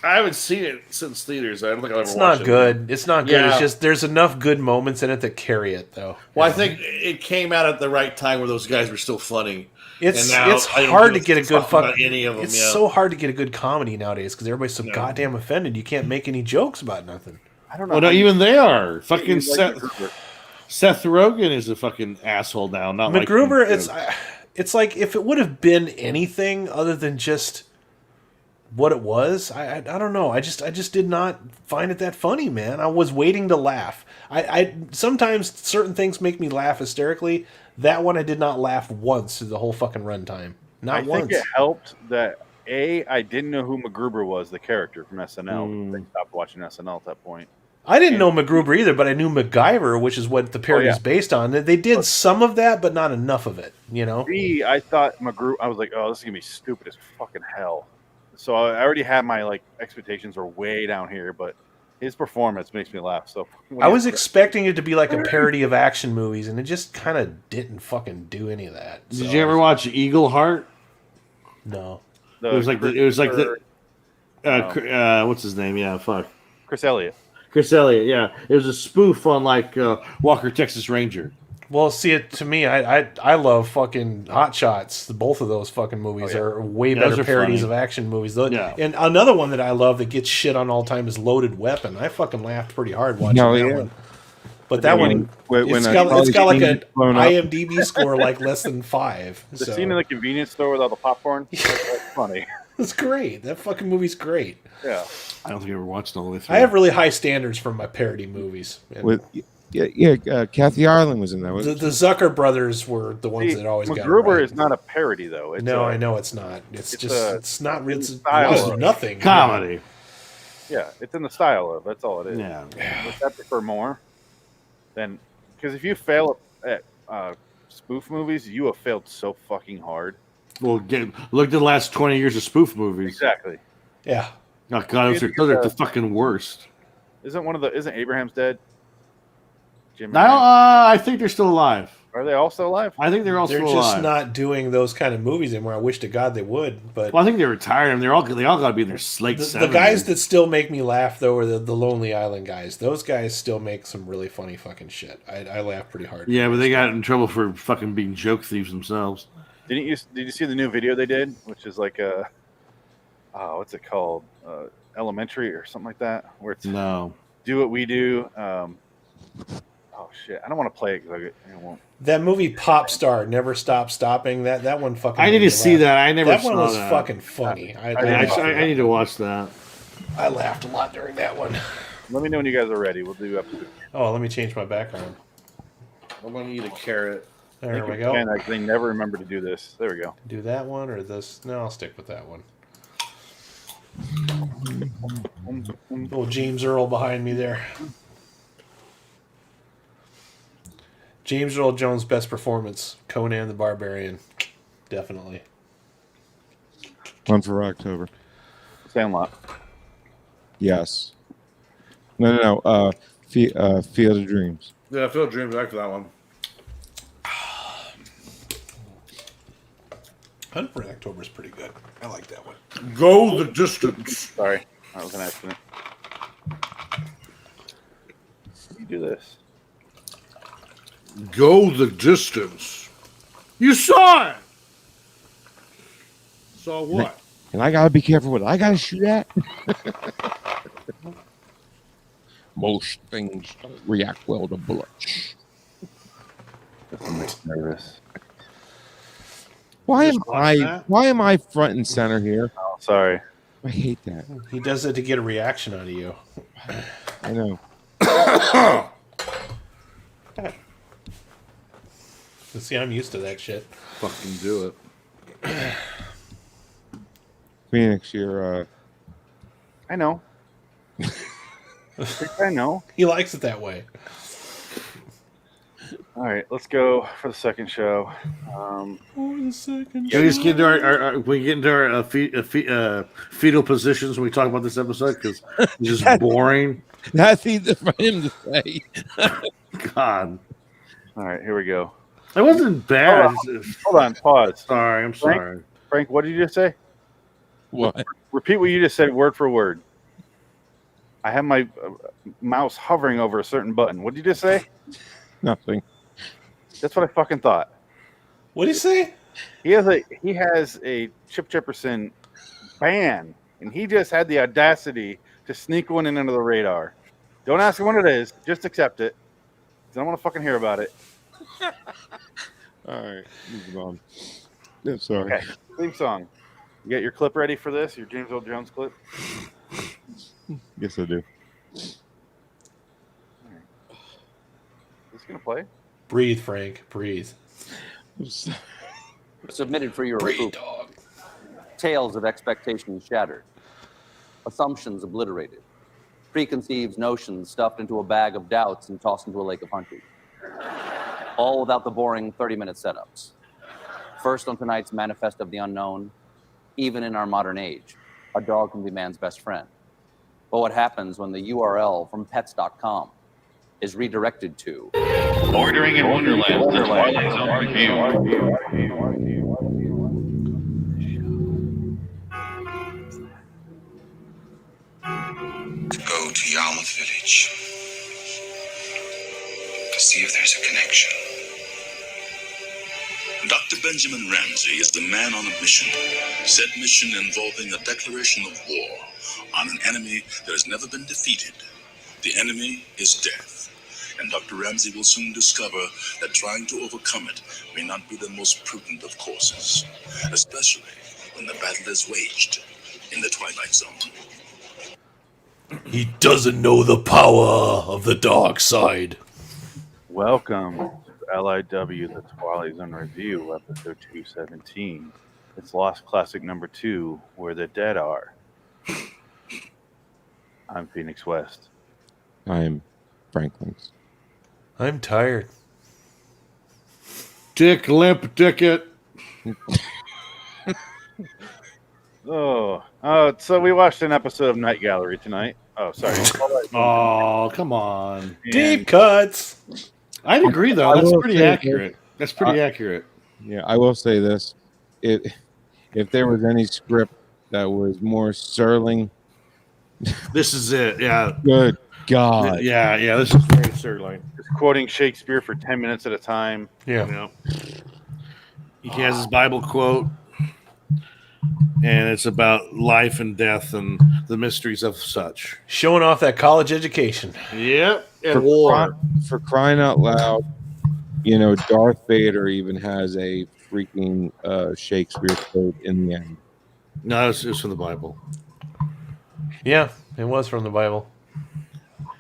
I haven't seen it since theaters. I don't think I'll ever It's watch not good. It's not good. Yeah. It's just there's enough good moments in it that carry it, though. Well, I think it came out at the right time where those guys were still funny. It's And now I don't hard to give get a good fuck about any of them. It's yeah. so hard to get a good comedy nowadays because everybody's so goddamn offended. You can't make any jokes about nothing. I don't know. Well, no, even they are. Fucking He's like Seth Rogen is a fucking asshole now. Not MacGruber, like it's like if it would have been anything other than just what it was, I don't know. I just did not find it that funny, man. I was waiting to laugh. I sometimes certain things make me laugh hysterically. That one I did not laugh once through the whole fucking runtime. Not once. I think it helped that I didn't know who MacGruber was, the character from SNL. I stopped watching SNL at that point. I didn't know MacGruber either, but I knew MacGyver, which is what the parody is based on. They did some of that, but not enough of it. You know. I thought MacGruber. I was like, oh, this is gonna be stupid as fucking hell. So I already had my expectations are way down here, but his performance makes me laugh. So I was expecting it to be like a parody of action movies, and it just kind of didn't fucking do any of that. So Did you ever watch Eagle Heart? No. It was like what's his name? Yeah, fuck. Chris Elliott. Chris Elliott. Yeah, it was a spoof on Walker Texas Ranger. Well, see, to me, I love fucking Hot Shots. Both of those fucking movies are way better those are parodies funny. of action movies. And another one that I love that gets shit on all the time is Loaded Weapon. I fucking laughed pretty hard watching that one. But that one, it's got like an IMDb score like less than 5. The scene in the convenience store with all the popcorn, that's funny. It's great. That fucking movie's great. Yeah. I don't think I ever watched all the way through. I have really high standards for my parody movies. And Kathy Ireland was in that. The Zucker brothers were the ones that always got it MacGruber right. is not a parody, though. I know it's not. It's not real. It's style of nothing. Comedy. Yeah, it's in the style of. That's all it is. Yeah. Which I prefer more than because if you fail at spoof movies, you have failed so fucking hard. Well, look at the last 20 years of spoof movies. Exactly. Yeah. Oh god, those are the fucking worst. Isn't Abraham's dead? Jim. I think they're still alive. Are they all still alive? I think they're all still alive. They're just not doing those kind of movies anymore. I wish to God they would. But well, I think they retired them. They all got to be in their late 70s. The guys that still make me laugh though are the Lonely Island guys. Those guys still make some really funny fucking shit. I laugh pretty hard. Yeah, but they got in trouble for fucking being joke thieves themselves. Did you see the new video they did, which is like a what's it called? Elementary or something like that, where it's do what we do. Oh shit! I don't want to play it because I won't. That movie Pop Star, Never Stop Stopping. That one fucking. I need to see that. I never. That saw one was that. fucking funny. I need to watch that. I laughed a lot during that one. Let me know when you guys are ready. We'll do episode. Oh, let me change my background. I'm gonna eat a carrot. There we go. They never remember to do this. There we go. Do that one or this? No, I'll stick with that one. Little James Earl behind me there. James Earl Jones' best performance, Conan the Barbarian, definitely. One for October. Sandlot. Yes. No. Field of Dreams. Yeah, Field of Dreams. I like that one. Hunt for October is pretty good. I like that one. Go the distance. Sorry, that was an accident. You do this. Go the distance. You saw it. Saw what? And I gotta be careful what I gotta shoot at. Most things don't react well to bullets. This makes me nervous. Why am I front and center here? Oh, sorry. I hate that. He does it to get a reaction out of you. I know. See, I'm used to that shit. Fucking do it. Phoenix, you're I know. I know. He likes it that way. All right, let's go for the second show. For the second Can we just get into our we get into our fetal positions when we talk about this episode? Because it's just boring. That's easy for him to say. God. All right, here we go. It wasn't bad. Hold on, pause. Sorry, I'm sorry. Frank, what did you just say? What? Repeat what you just said word for word. I have my mouse hovering over a certain button. What did you just say? Nothing. That's what I fucking thought. What did he say? He has a Chip Chipperson ban, and he just had the audacity to sneak one in under the radar. Don't ask him what it is. Just accept it. I don't want to fucking hear about it. All right, move on. Yeah, sorry. Okay, theme song. You got your clip ready for this? Your James Earl Jones clip? Yes, I do. Is this gonna play? Breathe, Frank. Breathe. Submitted for your Breathe, approval. dog. Tales of expectations shattered. Assumptions obliterated. Preconceived notions stuffed into a bag of doubts and tossed into a lake of hunting. All without the boring 30-minute setups. First on tonight's Manifest of the Unknown, even in our modern age, a dog can be man's best friend. But what happens when the URL from pets.com is redirected to Bordering in Wonderland, the Twilight Zone review. Go to Yarmouth Village to see if there's a connection. Dr. Benjamin Ramsey is the man on a mission. Said mission involving a declaration of war on an enemy that has never been defeated. The enemy is death. And Dr. Ramsey will soon discover that trying to overcome it may not be the most prudent of courses, especially when the battle is waged in the Twilight Zone. He doesn't know the power of the dark side. Welcome to LIW The Twilight Zone review, episode 217. It's Lost Classic number 2, Where the Dead Are. I'm Phoenix West. I'm Franklin's. I'm tired. Dick Limp Dicket. So we watched an episode of Night Gallery tonight. Oh, sorry. Oh, come on. Deep cuts. I'd agree, though. I That's will pretty say accurate. That's pretty accurate. Yeah, I will say this: if there was any script that was more Serling, This is it. Yeah. good God, Yeah. This is very Serling. Just quoting Shakespeare for 10 minutes at a time. Yeah. You know, he has his Bible quote, and it's about life and death and the mysteries of such. Showing off that college education. Yep. And for, war. for crying out loud, you know, Darth Vader even has a freaking Shakespeare quote in the end. No, it's from the Bible. Yeah, it was from the Bible.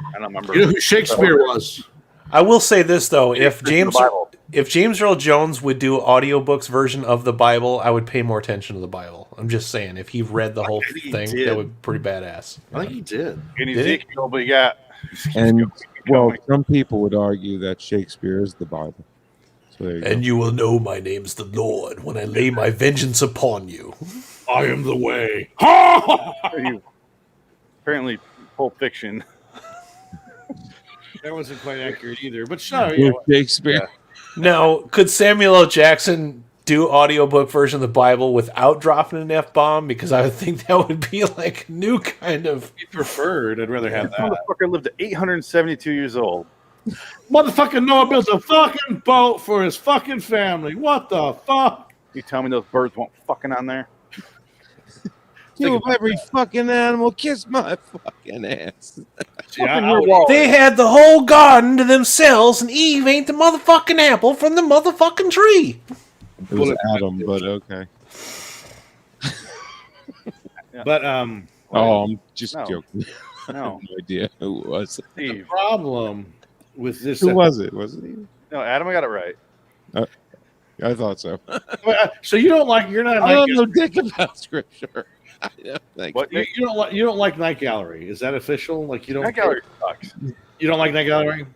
I don't remember. You know who Shakespeare was? I will say this though, if James Bible. Earl Jones would do audiobooks version of the Bible, I would pay more attention to the Bible. I'm just saying, if he read the whole think he thing, did. that would be pretty badass. I think he did. In Did he? Ezekiel, but you got. And well, some people would argue that Shakespeare is the Bible. So there you And you will know my name's the Lord when I lay my vengeance upon you. I am the way. Apparently, Pulp Fiction. That wasn't quite accurate either. But sure, yeah. Shakespeare. Now, could Samuel L. Jackson do audiobook version of the Bible without dropping an F-bomb? Because I would think that would be like a new kind of... Preferred. I'd rather have This that. motherfucker lived to 872 years old. Motherfucking Noah builds a fucking boat for his fucking family. What the fuck? You tell me those birds won't fucking on there? You of every fucking animal, kiss my fucking ass. They had the whole garden to themselves, and Eve ain't the motherfucking apple from the motherfucking tree. It was Adam, but okay. But oh, I'm just joking. I No. have no idea who it was. The problem with this. Who was it? Was it you? No, Adam, I got it right. I thought so. So you don't like? You're not. I don't know dick about scripture. I don't think. What? You don't like? You don't like Night Gallery? Is that official? Like you don't? Night Gallery sucks. You don't like Night Gallery?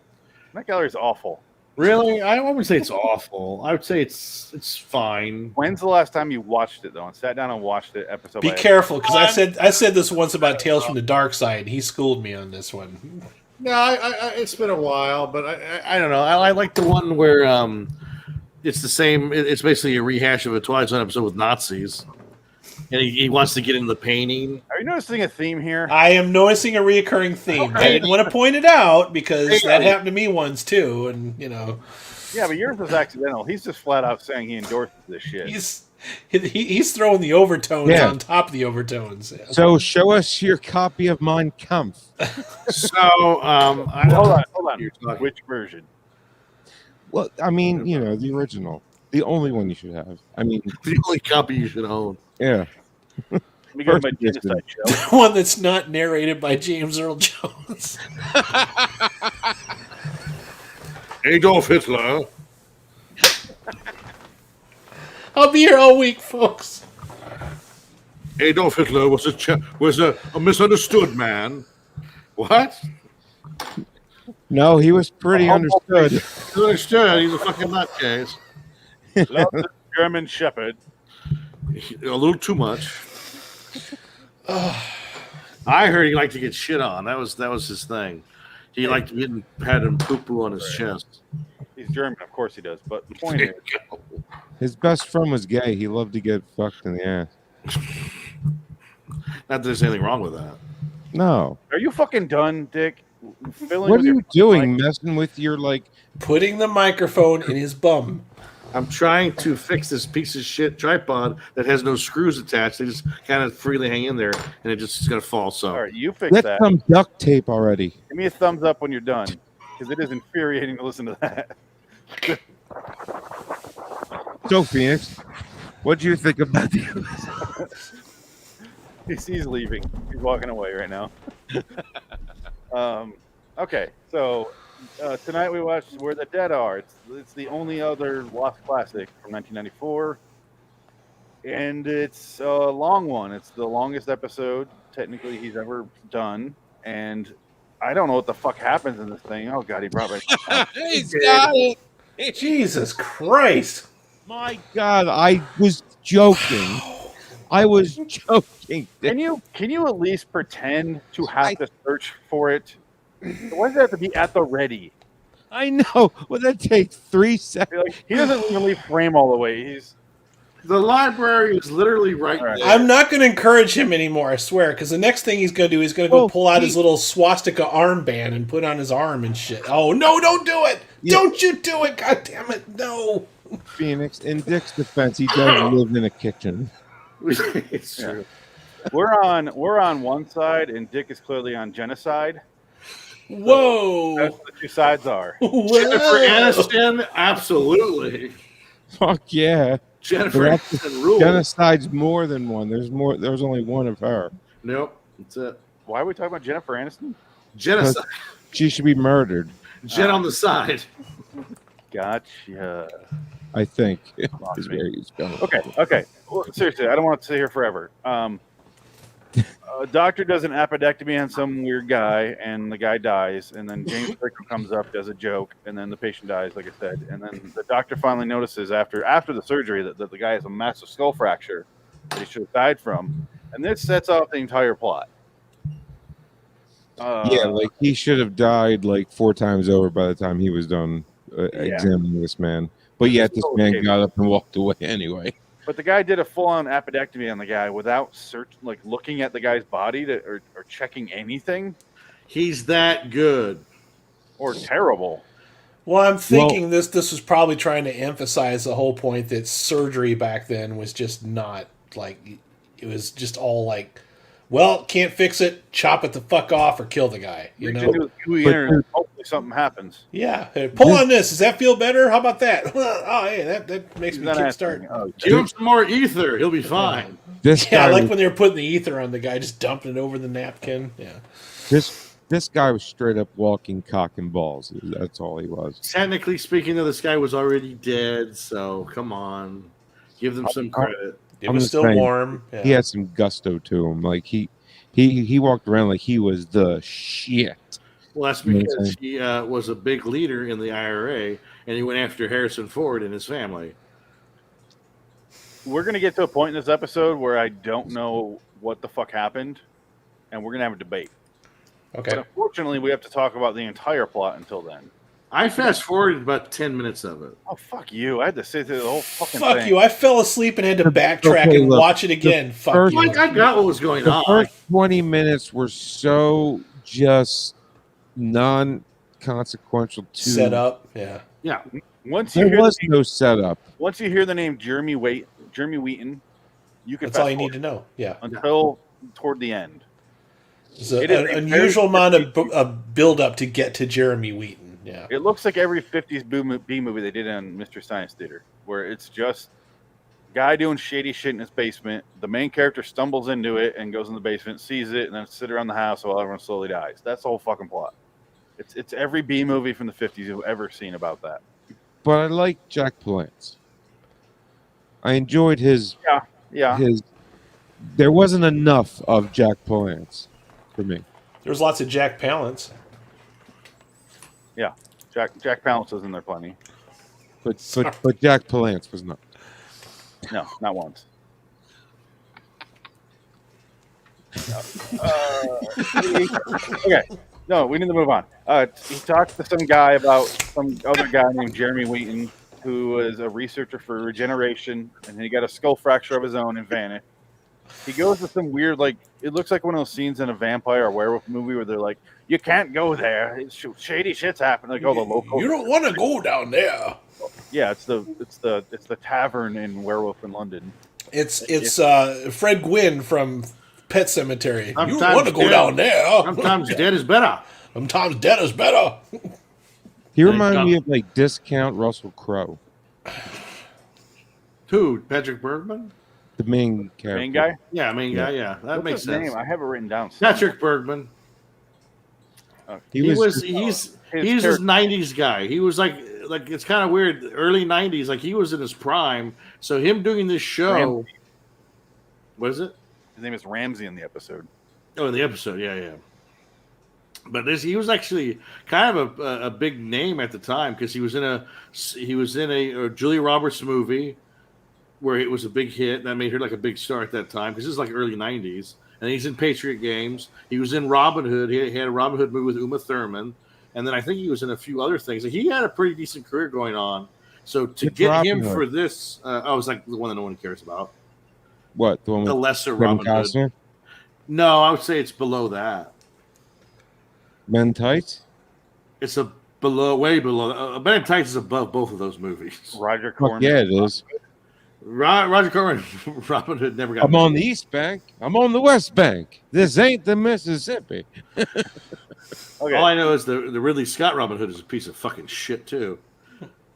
Night Gallery is awful. Really? I wouldn't say it's awful. I would say it's fine. When's the last time you watched it though? And sat down and watched it episode Be by careful, because I said this once about Tales from the Dark Side, and he schooled me on this one. No, it's been a while, but I don't know. I like the one where it's the same. It's basically a rehash of a Twilight Zone episode with Nazis, and he wants to get into the painting. Are you noticing a theme here? I am noticing a reoccurring theme. I didn't want to point it out because that happened to me once too, and you know. Yeah, but yours was accidental. He's just flat out saying he endorses this shit. He's throwing the overtones on top of the overtones. So show us your copy of Mein Kampf. So hold on. Which version? Well, I mean, you know, the original, the only one you should have. I mean, the only copy you should own. Yeah. Let me go to my genocide show. One that's not narrated by James Earl Jones. Adolf Hitler. I'll be here all week, folks. Adolf Hitler was a misunderstood man. What? No, he was pretty understood. He's understood. He's a fucking nutcase. Love the German Shepherd. A little too much. I heard he liked to get shit on. That was his thing. He liked getting pat and poo-poo on his chest. He's German, of course he does. But the point is, His best friend was gay. He loved to get fucked in the ass. Not that there's anything wrong with that. No. are you fucking done, Dick? Filling What with are your you doing? mic? Messing with your Putting the microphone in his bum. I'm trying to fix this piece of shit tripod that has no screws attached. They just kind of freely hang in there, and it just is going to fall. So, All right, you fix Get that. some duct tape already. Give me a thumbs up when you're done, because it is infuriating to listen to that. So, Phoenix, what do you think about the He's leaving. He's walking away right now. Okay, so tonight we watched Where the Dead Are. It's the only other Lost classic from 1994, and it's a long one. It's the longest episode technically he's ever done, and I don't know what the fuck happens in this thing. Oh god, he brought back. He's got it. Jesus Christ! My God, I was joking. I was joking. Can you at least pretend to have to search for it? Why does it have to be at the ready? I know. Well, that takes 3 seconds. Like, he doesn't even leave frame all the way. the library is literally right there. I'm not going to encourage him anymore, I swear, because the next thing he's going to do is going to go pull out his little swastika armband and put on his arm and shit. Oh, no, don't do it! Yeah. Don't you do it! God damn it, no! Phoenix, in Dick's defense, he does live in a kitchen. It's true. We're on one side, and Dick is clearly on genocide. Whoa! So that's what the two sides are. Whoa. Jennifer Aniston, absolutely. Fuck yeah. Jennifer Aniston rules. Genocide's more than one. There's more. There's only one of her. Nope, that's it. Why are we talking about Jennifer Aniston? Genocide. She should be murdered. Jen on the side. Gotcha. I think is where he's going. Okay. Well, seriously, I don't want to sit here forever. A doctor does an appendectomy on some weird guy, and the guy dies. And then James Franco comes up, does a joke, and then the patient dies, like I said. And then the doctor finally notices after the surgery that the guy has a massive skull fracture that he should have died from. And this sets off the entire plot. Yeah, like he should have died like 4 times over by the time he was done examining this man. But yet this man got up and walked away anyway. But the guy did a full-on appendectomy on the guy without looking at the guy's body or checking anything. He's that good. Or terrible. Well, I'm thinking this was probably trying to emphasize the whole point that surgery back then was just not like, it was just all like, well, can't fix it, chop it the fuck off or kill the guy. You know? Hopefully something happens. Yeah. Hey, pull on this. Does that feel better? How about that? Oh, hey, that makes me kickstart. Give him some more ether. He'll be fine. I like when they were putting the ether on the guy, just dumping it over the napkin. Yeah. This guy was straight up walking cock and balls. That's all he was. Technically speaking, though, this guy was already dead, so come on. Give them some credit. It was still warm. Yeah. He had some gusto to him. Like he walked around like he was the shit. Well, that's because he was a big leader in the IRA, and he went after Harrison Ford and his family. We're going to get to a point in this episode where I don't know what the fuck happened, and we're going to have a debate. Okay. But unfortunately, we have to talk about the entire plot until then. I fast-forwarded about 10 minutes of it. Oh, fuck you. I had to sit through the whole fucking Fuck thing. you. I fell asleep and had to backtrack and watch it again. Fuck you. Like, I got what was going on. The first 20 minutes were so just non-consequential to set up. Yeah. Yeah. There was no setup. Once you hear the name Jeremy Wheaton, you can That's all you need to know. Yeah. Until toward the end. It's an unusual amount of build-up to get to Jeremy Wheaton. Yeah. It looks like every 50s B movie they did on Mystery Science Theater, where it's just guy doing shady shit in his basement. The main character stumbles into it and goes in the basement, sees it, and then sits around the house while everyone slowly dies. That's the whole fucking plot. It's every B movie from the 50s you've ever seen about that. But I like Jack Palance. I enjoyed his. Yeah. There wasn't enough of Jack Palance for me. There's lots of Jack Palance. Yeah, Jack Palance was in there plenty. But Jack Palance was not. No, not once. Okay. No, we need to move on. He talked to some guy about some other guy named Jeremy Wheaton, who was a researcher for regeneration, and he got a skull fracture of his own and vanished. He goes to some weird, like, it looks like one of those scenes in a vampire or werewolf movie where they're like, you can't go there. Shady shit's happening. Like, oh, the local. You don't want to go down there. Yeah, it's the tavern in Werewolf in London. It's Fred Gwynn from Pet Cemetery. You don't want to go down there. Sometimes dead is better. Sometimes dead is better. He reminded me of like discount Russell Crowe. Who? Patrick Bergman? The main character. Main guy? Yeah, main guy. Yeah, that What's makes his sense. name? I have it written down. Patrick Bergman. He's his '90s guy. He was like it's kind of weird. Early '90s, like he was in his prime. So him doing this show. Ramsey. What is it? His name is Ramsey in the episode. Oh, in the episode, yeah. But he was actually kind of a big name at the time because he was in a Julia Roberts movie where it was a big hit that made her like a big star at that time because this is like early '90s. And he's in Patriot Games. He was in Robin Hood. He had a Robin Hood movie with Uma Thurman. And then I think he was in a few other things. He had a pretty decent career going on. So to get him for this, I was like the one that no one cares about. What? The one with the lesser Kevin Robin Costner? Hood? No, I would say it's below that. Men Tights? It's way below. Men in Tights is above both of those movies. Roger Corman. Yeah, it is. Roger Corman, Robin Hood never got. I'm on the East Bank. I'm on the West Bank. This ain't the Mississippi. Okay. All I know is the Ridley Scott Robin Hood is a piece of fucking shit too.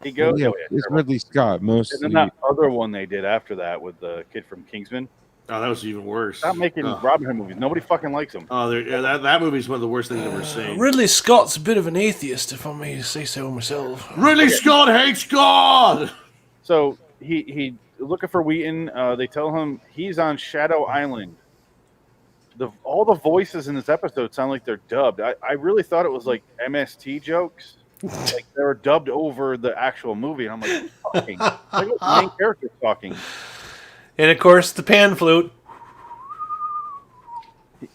He goes. Yeah, it's Ridley Scott mostly. And then that other one they did after that with the kid from Kingsman. Oh, that was even worse. Stop making Robin Hood movies. Nobody fucking likes them. Oh, that movie's one of the worst things I've ever seen. Ridley Scott's a bit of an atheist, if I may say so myself. Ridley Scott hates God. So he looking for Wheaton. They tell him he's on Shadow Island. All the voices in this episode sound like they're dubbed. I really thought it was like MST jokes. Like they were dubbed over the actual movie. And I'm like, fucking, like the main character's talking. And of course, the pan flute.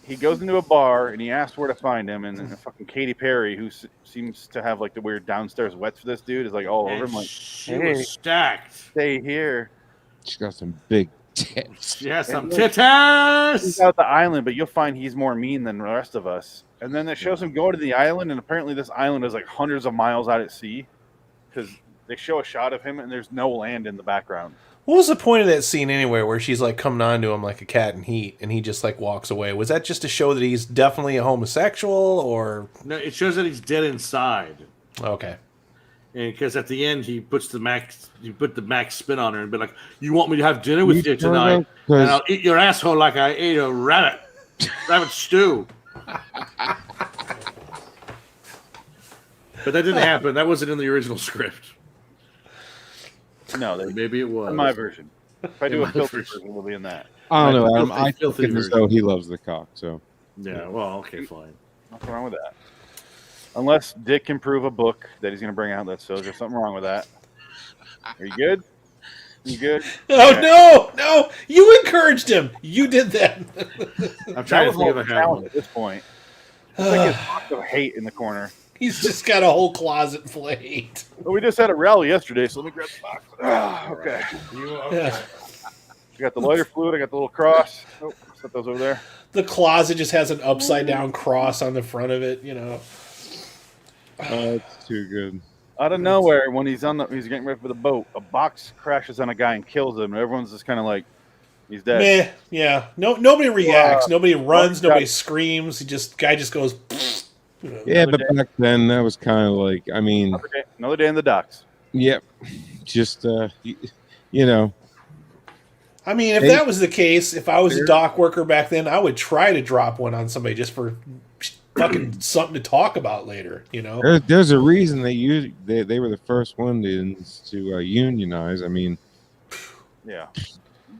he goes into a bar and he asks where to find him, and fucking Katy Perry, who seems to have like the weird downstairs wets for this dude, is like all over him, like, She hey, was stacked. stay here. She's got some big tits. She has some And then titties. he's out the island, but you'll find he's more mean than the rest of us. And then it shows him going to the island, and apparently this island is like hundreds of miles out at sea, because they show a shot of him and there's no land in the background. What was the point of that scene anyway, where she's like coming on to him like a cat in heat, and he just like walks away? Was that just to show that he's definitely a homosexual, or No, it shows that he's dead inside. okay? And because at the end he put the max spin on her and be like, "You want me to have dinner with you tonight? And I'll eat your asshole like I ate a rabbit stew." But that didn't happen. That wasn't in the original script. No, maybe it was in my version. If I do In a my filthy version. version, it'll be in that. I don't know, Adam. Filthy- I filthy think as version. though he loves the cock. So Yeah, well, okay, fine. Nothing wrong with that. Unless Dick can prove a book that he's going to bring out that shows there's something wrong with that. Are you good? You good? Oh Okay. no, you encouraged him. You did that. I'm trying That to was think more of a challenge challenge. at this point. It's like his box of hate in the corner. He's just got a whole closet full of hate. Well, we just had a rally yesterday, so let me grab the box. Okay. Yeah. I got the lighter fluid. I got the little cross. Oh, set those over there. The closet just has an upside down cross on the front of it. You know. oh, it's too good. Out of nowhere, when he's getting ready for the boat, a box crashes on a guy and kills him. And everyone's just kind of like, he's dead. Meh. Yeah. No. Nobody reacts. Nobody runs. God. Nobody screams. Guy just goes. You know. Yeah, but back then that was kind of like, I mean, Another day in the docks. yep, just you know. I mean, if that was the case, if I was a dock worker back then, I would try to drop one on somebody just for fucking something to talk about later. You know. There's a reason they were the first ones to unionize. I mean, Yeah.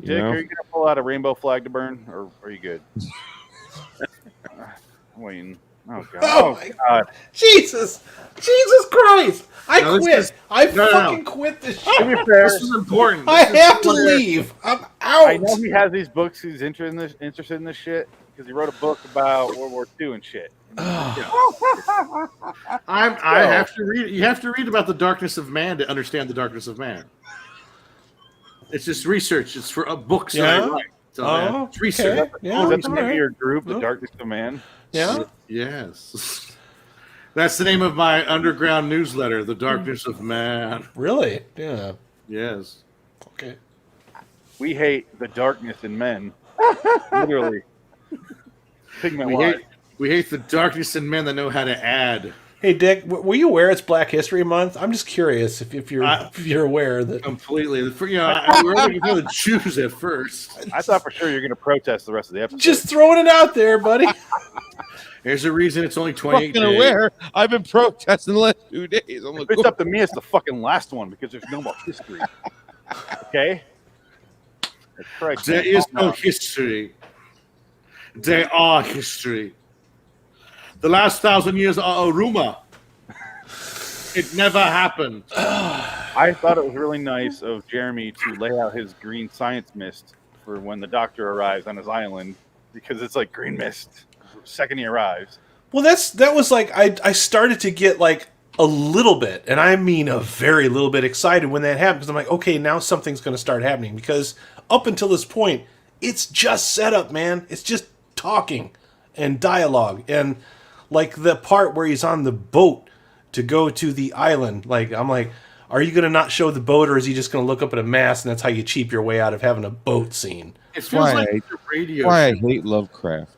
you Dick, know? are you going to pull out a rainbow flag to burn, or are you good? I'm waiting. Oh, God. Oh, my God. Jesus Christ! I quit. I fucking quit this shit. To be fair, This is important. I This is have to clear. leave. I'm out. I know he has these books. He's interested in this shit because he wrote a book about World War II and shit. I have to read. You have to read about the darkness of man to understand the darkness of man. It's just research. It's for books that I Yeah? write. So, Oh, it's research. okay. Yeah, Is that the name of alright. your group, The Oh. Darkness of Man? Yeah. Yes. That's the name of my underground newsletter, The Darkness of Man. Really? Yeah. Yes. Okay. We hate the darkness in men. Literally. Pigment We hate the darkness in men that know how to add. Hey, Dick, were you aware it's Black History Month? I'm just curious if you're aware that. Completely. We were only going to the Jews at first. I thought for sure you were going to protest the rest of the episode. Just throwing it out there, buddy. There's a reason it's only 28 fucking days. aware. I've been protesting the last 2 days. I'm like, If it's up to me, it's the fucking last one because there's no more history. Okay? Christ, There man, is calm no down. history. They are history. The last 1,000 years are a rumor. It never happened. I thought it was really nice of Jeremy to lay out his green science mist for when the doctor arrives on his island because it's like green mist the second he arrives. Well, that was like I started to get like a little bit, and I mean a very little bit excited when that happened because I'm like, okay, now something's going to start happening because up until this point, it's just setup, man. It's just talking and dialogue and like the part where he's on the boat to go to the island. Like I'm like, are you going to not show the boat, or is he just going to look up at a mast and that's how you cheap your way out of having a boat scene? It feels why like I- the radio. why I show. hate Lovecraft.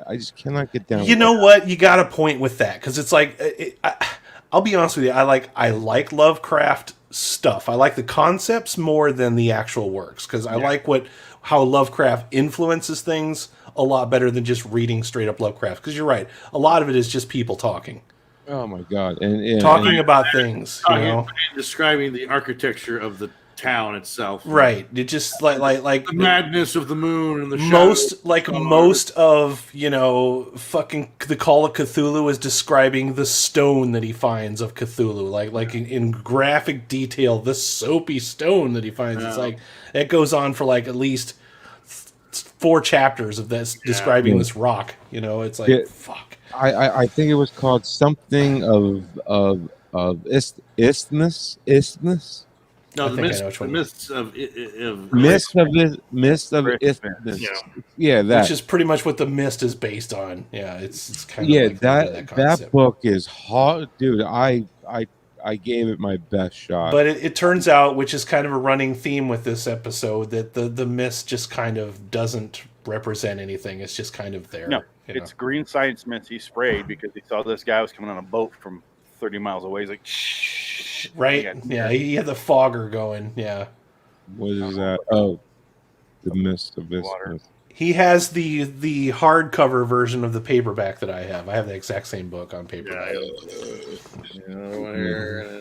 I just cannot get down. You with know that. what? You got a point with that because it's like I'll be honest with you. I like Lovecraft stuff. I like the concepts more than the actual works because I like how Lovecraft influences things a lot better than just reading straight up Lovecraft. Because you're right, a lot of it is just people talking, Oh my god! And talking about things. You Talking- know, describing the architecture of the town itself. right? It just like The madness of the moon and the most of fucking the Call of Cthulhu is describing the stone that he finds of Cthulhu, like in graphic detail, the soapy stone that he finds. It's like it goes on for like at least 4 chapters of this describing this rock. You know, it's like fuck. I think it was called something of isthmus. No, I the think I mist, know which the one. mist of isthmus. Yeah, that. Which is pretty much what the Mist is based on. Yeah, it's kind of Yeah, like that concept. book is hot, dude. I gave it my best shot. But it turns out, which is kind of a running theme with this episode, that the mist just kind of doesn't represent anything. It's just kind of there. No, you it's know? green science mist he sprayed because he saw this guy was coming on a boat from 30 miles away. He's like, shh. Right? Yeah, he had the fogger going. Yeah. What is that? Oh, the mist of isthmus. He has the hardcover version of the paperback that I have. I have the exact same book on paperback.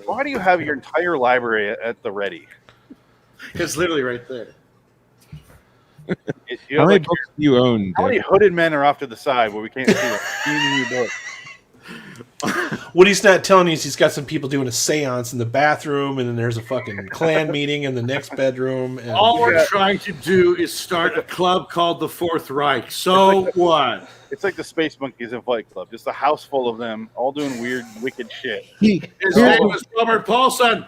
Why do you have your entire library at the ready? It's literally right there. How many books do you own? How many hooded men are off to the side where we can't see them? Reading your book? What he's not telling you is he's got some people doing a seance in the bathroom, and then there's a fucking clan meeting in the next bedroom. And All we're trying to do is start a club called the Fourth Reich. So what? It's like the Space Monkeys in Fight Club. Just a house full of them, all doing weird, wicked shit. His name was Robert Paulson.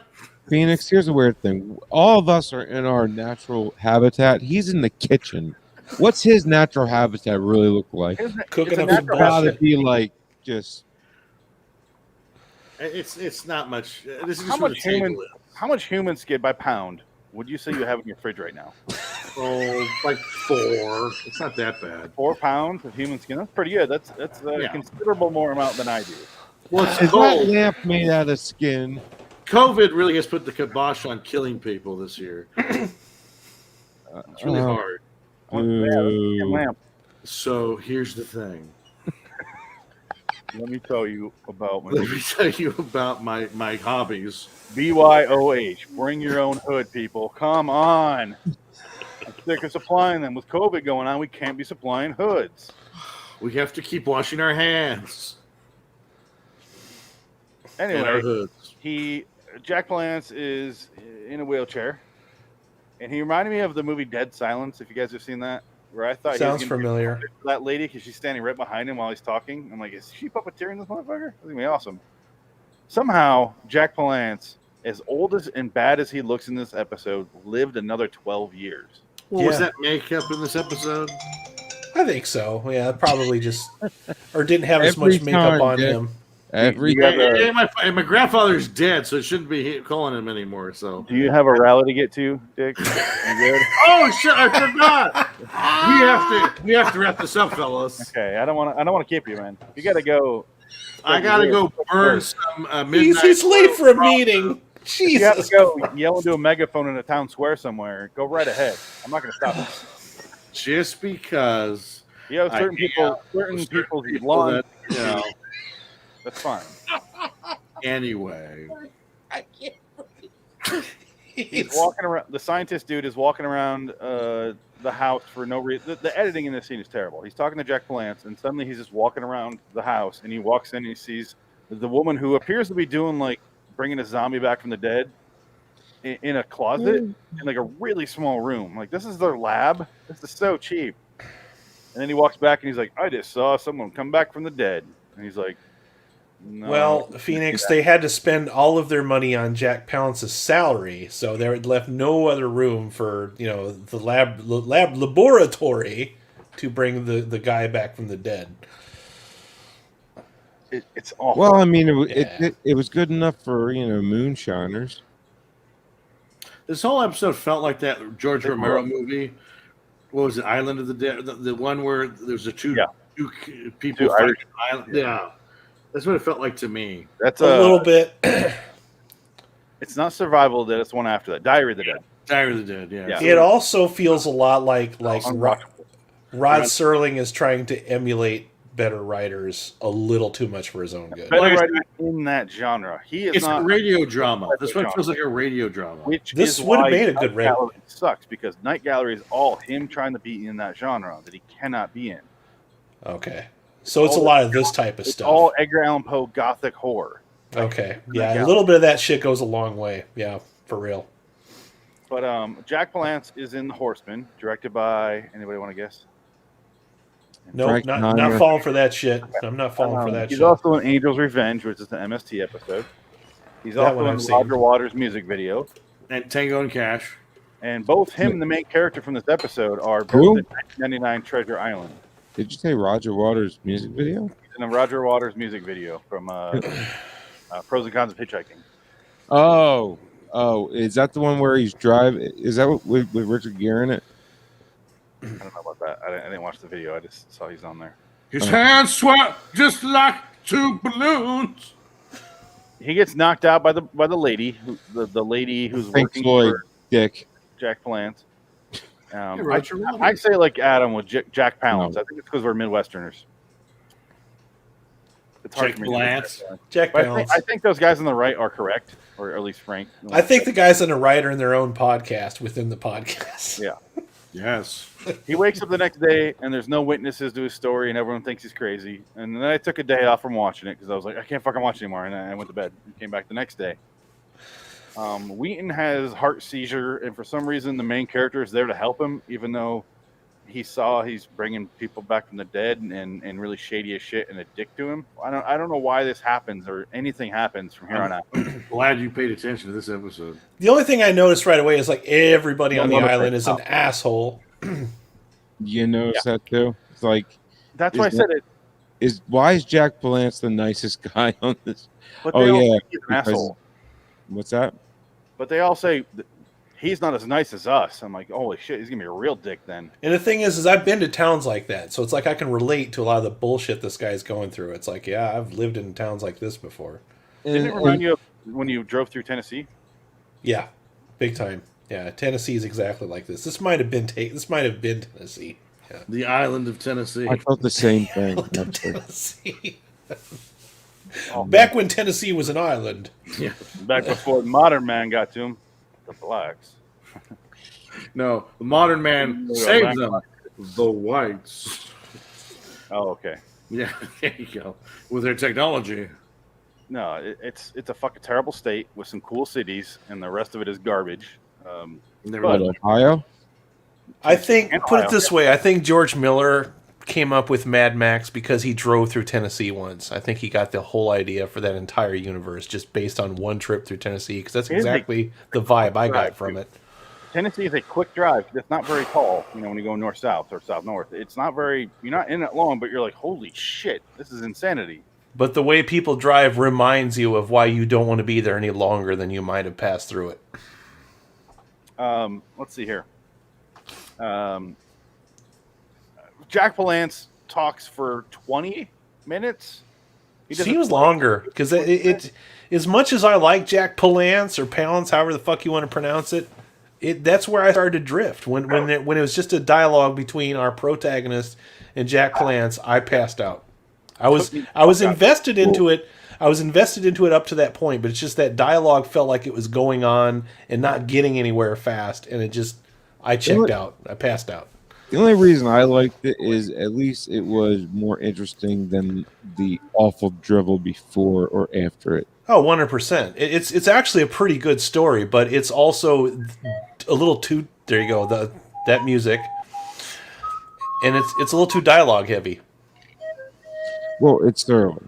Phoenix, here's a weird thing. All of us are in our natural habitat. He's in the kitchen. What's his natural habitat really look like? Cooking up It's some gotta bullshit. be like just. It's not much. This is How just where much the table human? is. How much human skid by pound would you say you have in your fridge right now? Oh, like 4. It's not that bad. 4 pounds of human skin. That's pretty good. That's a Yeah. considerable more amount than I do. Well, it's Is that cold. lamp made out of skin? COVID really has put the kibosh on killing people this year. It's really hard. Lamp. So here's the thing. Let me tell you about my Let me tell you about my hobbies. BYOH. Bring your own hood, people. Come on. I'm sick of supplying them. With COVID going on, we can't be supplying hoods. We have to keep washing our hands. And our Anyway, hoods. Jack Palance is in a wheelchair, and he reminded me of the movie Dead Silence. If you guys have seen that, where I thought Sounds he was gonna familiar. be that lady because she's standing right behind him while he's talking. I'm like, is she puppeteering this motherfucker? That's gonna be awesome. Somehow, Jack Palance, as old as and bad as he looks in this episode, lived another 12 years. Well, was that makeup in this episode? I think so. Yeah, probably just or didn't have as Every much makeup time, on Dick. him. My grandfather's dead, so it shouldn't be calling him anymore. So, Do you have a rally to get to, Dick? You good? Oh shit! I forgot. we have to wrap this up, fellas. Okay, I don't want to keep you, man. You gotta go. I gotta go burn some midnight. He's late for a meeting. You have Jesus. to go yell into a megaphone in a town square somewhere. Go right ahead. I'm not gonna stop you. Just because You have certain people's lawn. that, you know. That's fine. Anyway, He's walking around. The scientist dude is walking around the house for no reason. The editing in this scene is terrible. He's talking to Jack Palance, and suddenly he's just walking around the house, and he walks in and he sees the woman who appears to be doing like bringing a zombie back from the dead in a closet in like a really small room. Like, this is their lab. This is so cheap. And then he walks back and he's like, I just saw someone come back from the dead. And he's like, no. Well, Phoenix, they had to spend all of their money on Jack Palance's salary, so there had left no other room for, you know, the laboratory to bring the guy back from the dead. It's awful. Well, I mean, it was good enough for, you know, moonshiners. this whole episode felt like that George Romero movie. What was it? Island of the Dead, the one where there's the two people fighting an island. Yeah, that's what it felt like to me. That's a little bit. It's not Survival of the Dead. It's one after that. Diary of the Dead. Diary of the Dead. Yeah. It also feels a lot like Rod Serling is trying to emulate better writers a little too much for his own good. Better writer in that genre. He is It's not a radio drama. This one feels like a radio drama. This would have made a good Night radio. Gallery sucks because Night Gallery is all him trying to be in that genre that he cannot be in. Okay. So it's a lot of this type of It's stuff. all Edgar Allan Poe gothic horror. Okay. Night Yeah, a Gallery. little bit of that shit goes a long way. Yeah, for real. But Jack Palance is in The Horseman, directed by anybody want to guess? Nope, Frank not Conner. falling for that shit. I'm not falling for that He's shit. also in Angel's Revenge, which is the MST episode. He's That also one in I've seen. Roger Waters' music video. And Tango and Cash. And both him and the main character from this episode are both Who? in 1999 Treasure Island. Did you say Roger Waters' music video? He's in a Roger Waters music video from Pros and Cons of Hitchhiking. Oh, is that the one where he's driving? Is that with Richard Gere in it? I don't know about that. I didn't watch the video. I just saw he's on there. His hands sweat just like two balloons. He gets knocked out by the lady, the lady who's Pink working Floyd, for Dick. Jack Palance. Roger Waters. I say like Adam with Jack Palance. I think it's because we're Midwesterners. It's hard Jack for me to Palance. Jack But Palance. I think those guys on the right are correct, or at least Frank. I think the guys on the right are in their own podcast within the podcast. Yeah. Yes. He wakes up the next day and there's no witnesses to his story and everyone thinks he's crazy. And then I took a day off from watching it because I was like, I can't fucking watch anymore. And I went to bed and came back the next day. Wheaton has heart seizure, and for some reason the main character is there to help him, even though he's bringing people back from the dead and really shady as shit and a dick to him. I don't know why this happens or anything happens from here on out. Glad you paid attention to this episode. The only thing I noticed right away is like everybody on the Another island thing. is an asshole. You notice that too? It's like That's why I said it. Why is Jack Palance the nicest guy on this? But they all yeah, think he's an asshole. What's that? But they all say he's not as nice as us. I'm like, holy shit, he's gonna be a real dick then. And the thing is I've been to towns like that, so it's like I can relate to a lot of the bullshit this guy's going through. It's like, yeah, I've lived in towns like this before. Didn't it remind you of when you drove through Tennessee? Yeah, big time. Yeah, Tennessee is exactly like this. This might have been Tennessee. Yeah. The island of Tennessee. I felt the same thing. Tennessee. Back when Tennessee was an island. Yeah. Back before modern man got to him, the blacks. No, the modern man saved them. The whites. Oh, okay. Yeah, there you go. With their technology. No, it's a fucking terrible state with some cool cities, and the rest of it is garbage. What, Ohio? I think, And put Ohio, it this way, I think George Miller came up with Mad Max because he drove through Tennessee once. I think he got the whole idea for that entire universe just based on one trip through Tennessee, because that's exactly the vibe I got from it. Tennessee is a quick drive. It's not very tall, when you go north-south or south-north. It's not very, you're not in it long, but you're like, holy shit, this is insanity. But the way people drive reminds you of why you don't want to be there any longer than you might have passed through it. Let's see here. Jack Palance talks for 20 minutes. Seems longer, because it as much as I like Jack Palance or Palance, however the fuck you want to pronounce it, that's where I started to drift. When it was just a dialogue between our protagonist and Jack Palance, I passed out. I was invested into it. I was invested into it up to that point, but it's just that dialogue felt like it was going on and not getting anywhere fast, and I checked out. I passed out. The only reason I liked it is at least it was more interesting than the awful drivel before or after it. Oh, 100%. It's actually a pretty good story, but it's also a little too. There you go. That music, and it's a little too dialogue heavy. Well, it's thorough.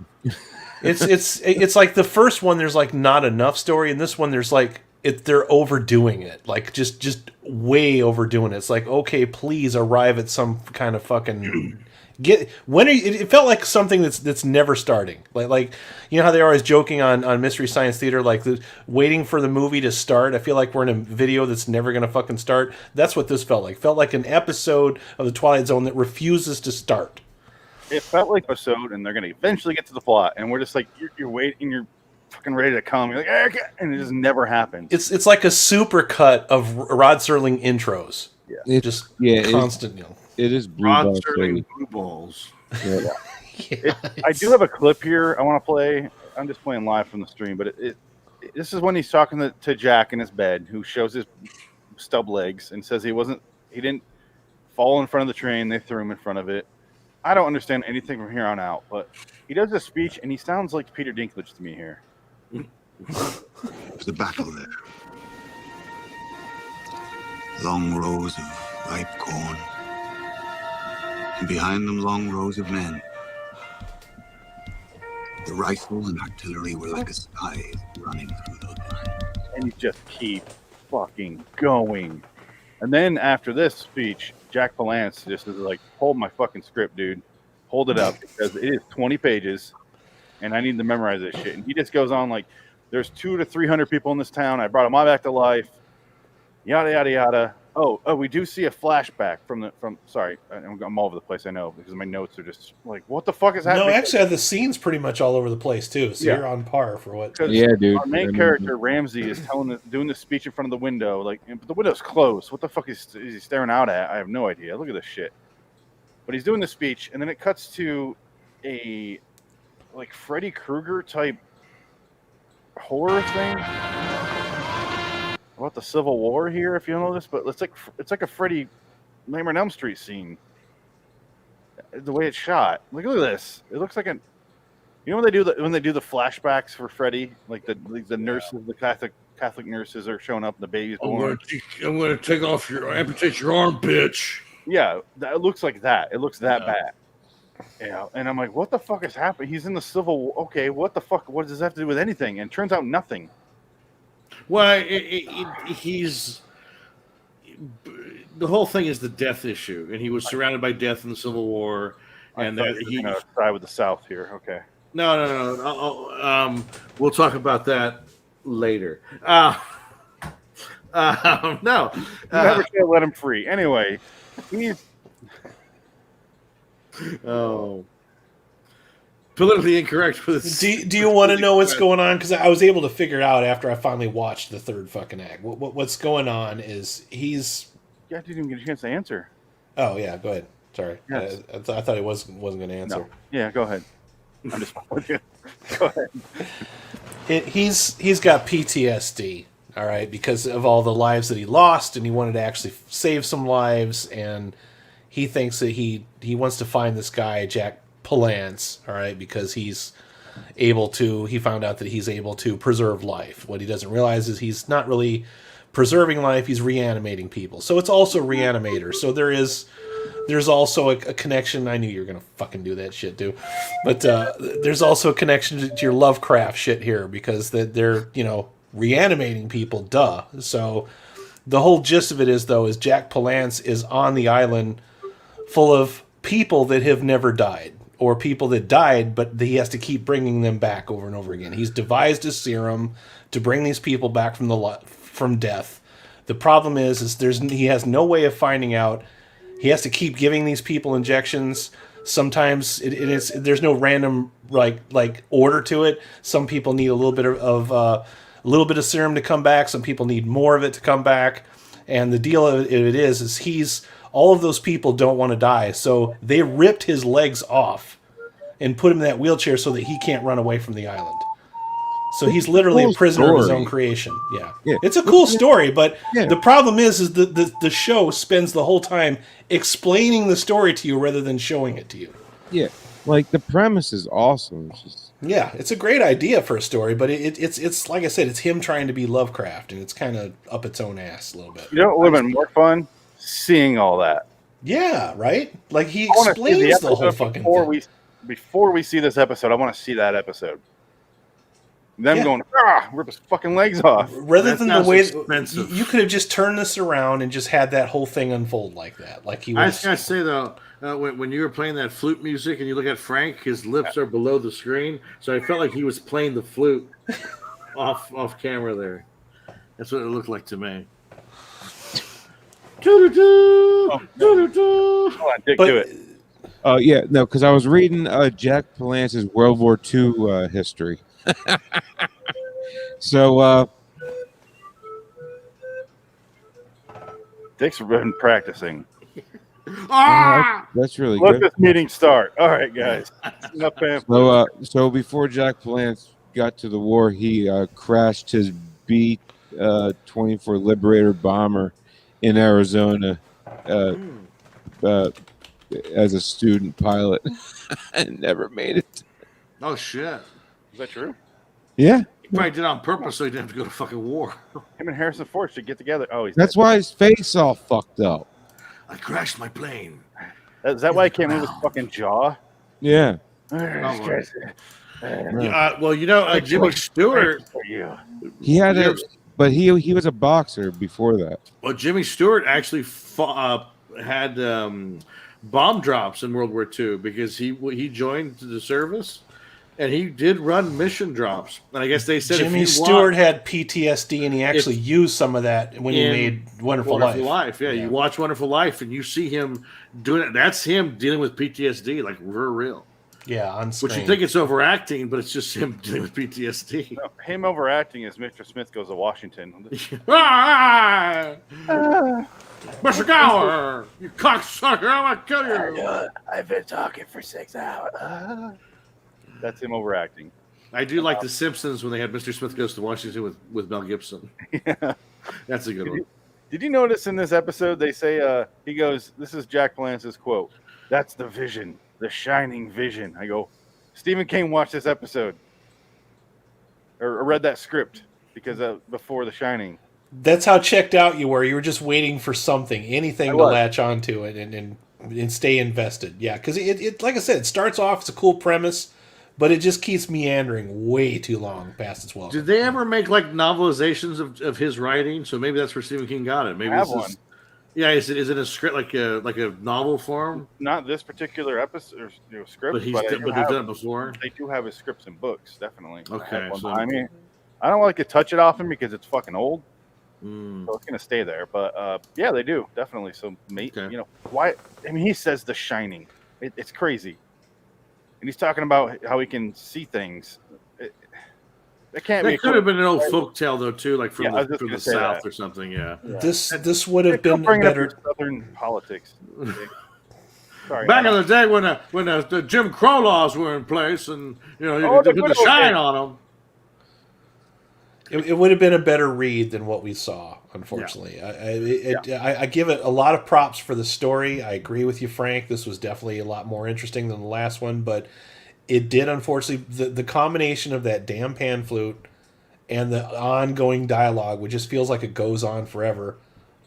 It's like the first one. There's like not enough story, and this one there's like they're overdoing it, like just way overdoing it. It's like, okay, please arrive at some kind of fucking it felt like something that's never starting. Like you know how they're always joking on Mystery Science Theater, like waiting for the movie to start. I feel like we're in a video that's never gonna fucking start. That's what this felt like. Felt like an episode of the Twilight Zone that refuses to start. It felt like an episode, and they're going to eventually get to the plot, and we're just like, you're waiting, you're fucking ready to come. You're like, and it just never happens. It's like a super cut of Rod Serling intros. Yeah, constant. It is blue Rod balls, Serling blue balls. Yeah. I do have a clip here I want to play. I'm just playing live from the stream, but this is when he's talking to Jack in his bed, who shows his stub legs and says he didn't fall in front of the train. They threw him in front of it. I don't understand anything from here on out, but he does a speech and he sounds like Peter Dinklage to me here. The battle there. long rows of ripe corn, and behind them long rows of men. The rifle and artillery were like a scythe running through those lines. And you just keep fucking going. And then after this speech, Jack Palance just is like, hold my fucking script, dude. Hold it up, because it is 20 pages, and I need to memorize this shit. And he just goes on like, there's 200 to 300 people in this town. I brought them all back to life. Yada, yada, yada. Oh, we do see a flashback sorry, I'm all over the place, I know, because my notes are just like, what the fuck is happening? No, actually, the scene's pretty much all over the place, too, so you're on par for what... Yeah, dude. Our main character, Ramsey, is doing the speech in front of the window, like, but the window's closed. What the fuck is he staring out at? I have no idea. Look at this shit. But he's doing the speech, and then it cuts to a, like, Freddy Krueger type horror thing about the Civil War here, if you know this, but it's like a Freddy Nightmare on Elm Street scene. The way it's shot, look at this. It looks like you know when they do the flashbacks for Freddy, like the nurses, the Catholic nurses are showing up, and the baby's born. I'm gonna amputate your arm, bitch. Yeah, it looks like that. It looks that bad. Yeah, and I'm like, what the fuck is happening? He's in the Civil War. Okay, what the fuck? What does that have to do with anything? And it turns out nothing. Well, he's the whole thing is the death issue, and he was surrounded by death in the Civil War, and that he side with the South here. Okay. No. We'll talk about that later. No. You never should let him free. Anyway, he's politically incorrect for this. Do you want to know what's going on? Because I was able to figure it out after I finally watched the third fucking act. What's going on is he's... Yeah, I didn't even get a chance to answer. Oh, yeah, go ahead. Sorry. Yes. I thought he wasn't going to answer. No. Yeah, go ahead. I'm just with you. Go ahead. He's got PTSD, all right, because of all the lives that he lost, and he wanted to actually save some lives, and he thinks that he wants to find this guy, Jack Palance, all right, because he found out that he's able to preserve life. What he doesn't realize is he's not really preserving life, he's reanimating people. So it's also Reanimator. So there's also a connection. I knew you were going to fucking do that shit, too. But there's also a connection to your Lovecraft shit here, because they're, reanimating people, duh. So the whole gist of it is Jack Palance is on the island full of people that have never died, or people that died, but he has to keep bringing them back over and over again. He's devised a serum to bring these people back from death. The problem is he has no way of finding out. He has to keep giving these people injections. Sometimes there's no random like order to it. Some people need a little bit of serum to come back. Some people need more of it to come back. And the deal of it is all of those people don't want to die, so they ripped his legs off and put him in that wheelchair so that he can't run away from the island. So he's literally a prisoner of his own creation. Yeah. It's a cool story, but the problem is the show spends the whole time explaining the story to you rather than showing it to you. Yeah, like the premise is awesome. Yeah, it's a great idea for a story, but it's like I said, it's him trying to be Lovecraft, and it's kind of up its own ass a little bit. You know what would have been more fun? Seeing all that. Yeah, right? Like he explains the whole fucking thing. Before we see this episode, I want to see that episode. Them going, rip his fucking legs off. Rather than the way you could have just turned this around and just had that whole thing unfold like that. Like he was. I was gonna say though, when you were playing that flute music and you look at Frank, his lips are below the screen, so I felt like he was playing the flute off camera there. That's what it looked like to me. Hold on, Dick, do it. Yeah, no, because I was reading Jack Palance's World War II history. So, Dick's been practicing. That's really Let good. this meeting start. All right, guys. So before Jack Palance got to the war, he crashed his B-24 Liberator bomber in Arizona as a student pilot and never made it. Oh shit! Is that true? Yeah. He probably did it on purpose so he didn't have to go to fucking war. Him and Harrison Ford should get together. Oh, he's That's dead. why his face all fucked up. I crashed my plane. Is that why he can't move his fucking jaw? Yeah. Well, Jimmy Stewart. He had but he was a boxer before that. Well, Jimmy Stewart actually had bomb drops in World War II because he joined the service, and he did run mission drops. And I guess they said Jimmy Stewart had PTSD, and he actually used some of that when he made Wonderful Life. Yeah, you watch Wonderful Life, and you see him doing it. That's him dealing with PTSD, like real. Yeah, on screen. Which you think it's overacting, but it's just him dealing with PTSD. No, him overacting as Mr. Smith goes to Washington. Mr. Gower, you cocksucker! I'm gonna kill you. I've been talking for 6 hours. That's him overacting. I do like The Simpsons when they had Mr. Smith Goes to Washington with Mel Gibson. Yeah. That's a good one. Did you notice in this episode they say he goes, this is Jack Palance's quote, "That's the vision, the shining vision." I go, Stephen King watched this episode or read that script because before The Shining. That's how checked out you were. You were just waiting for something, anything to latch onto it and stay invested. Yeah, because it like I said, it starts off, it's a cool premise, but it just keeps meandering way too long past its welcome. Did they ever make like novelizations of his writing? So maybe that's where Stephen King got it. Maybe I have this one. Yeah, is it a script like a novel form? Not this particular episode or script, But they've done it before. They do have his scripts and books, definitely. Okay, so- I mean, I don't like to touch it often because it's fucking old, Mm. so it's gonna stay there. But yeah, they do definitely. So, why? I mean, he says The Shining. It's crazy, and he's talking about how he can see things. It can't be. That could have been an old folk tale though too, like from Yeah, I was just the gonna say South that. or something. Yeah. This would have been Bring better. up Southern politics. Sorry. Back in the day when the Jim Crow laws were in place, and you Oh, could the put the good old shine days. on them. It would have been a better read than what we saw, unfortunately. I give it a lot of props for the story. I agree with you, Frank. This was definitely a lot more interesting than the last one, but it did, unfortunately, the combination of that damn pan flute and the ongoing dialogue, which just feels like it goes on forever,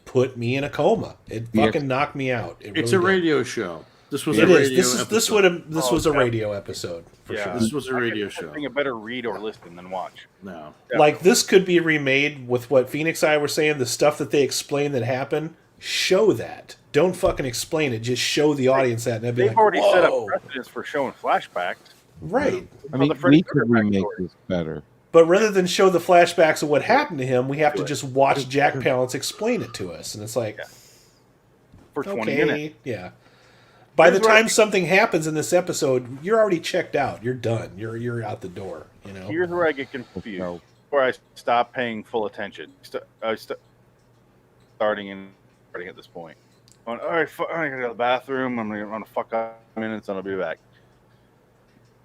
put me in a coma. It fucking knocked me out. It's a radio show. This was It a is. radio This episode. was a radio episode. For Yeah, sure. This was a radio show. I think a better read or listen than watch. No. Like, this could be remade with what Phoenix and I were saying, the stuff that they explain that happened. Show that. Don't fucking explain it. Just show the audience that. And they'd be They've like, already set up "Whoa." precedents for showing flashbacks. Right. I mean, we could remake this better. But rather than show the flashbacks of what happened to him, we have to just watch Jack Palance explain it to us. And it's like, For 20 okay, minutes. yeah. By Here's the what I time something happens in this episode, you're already checked out. You're done. You're out the door. You know. Here's where I get confused. Where I stop paying full attention. Starting at this point. All right, I gotta go to the bathroom. I'm gonna fuck up minutes and I'll be back.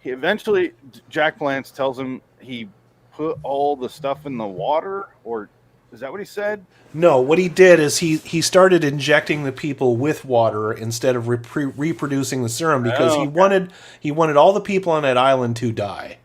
He eventually, Jack Palance tells him he put all the stuff in the water, or is that what he said? No, what he did is he started injecting the people with water instead of reproducing the serum because Oh, he wanted all the people on that island to die.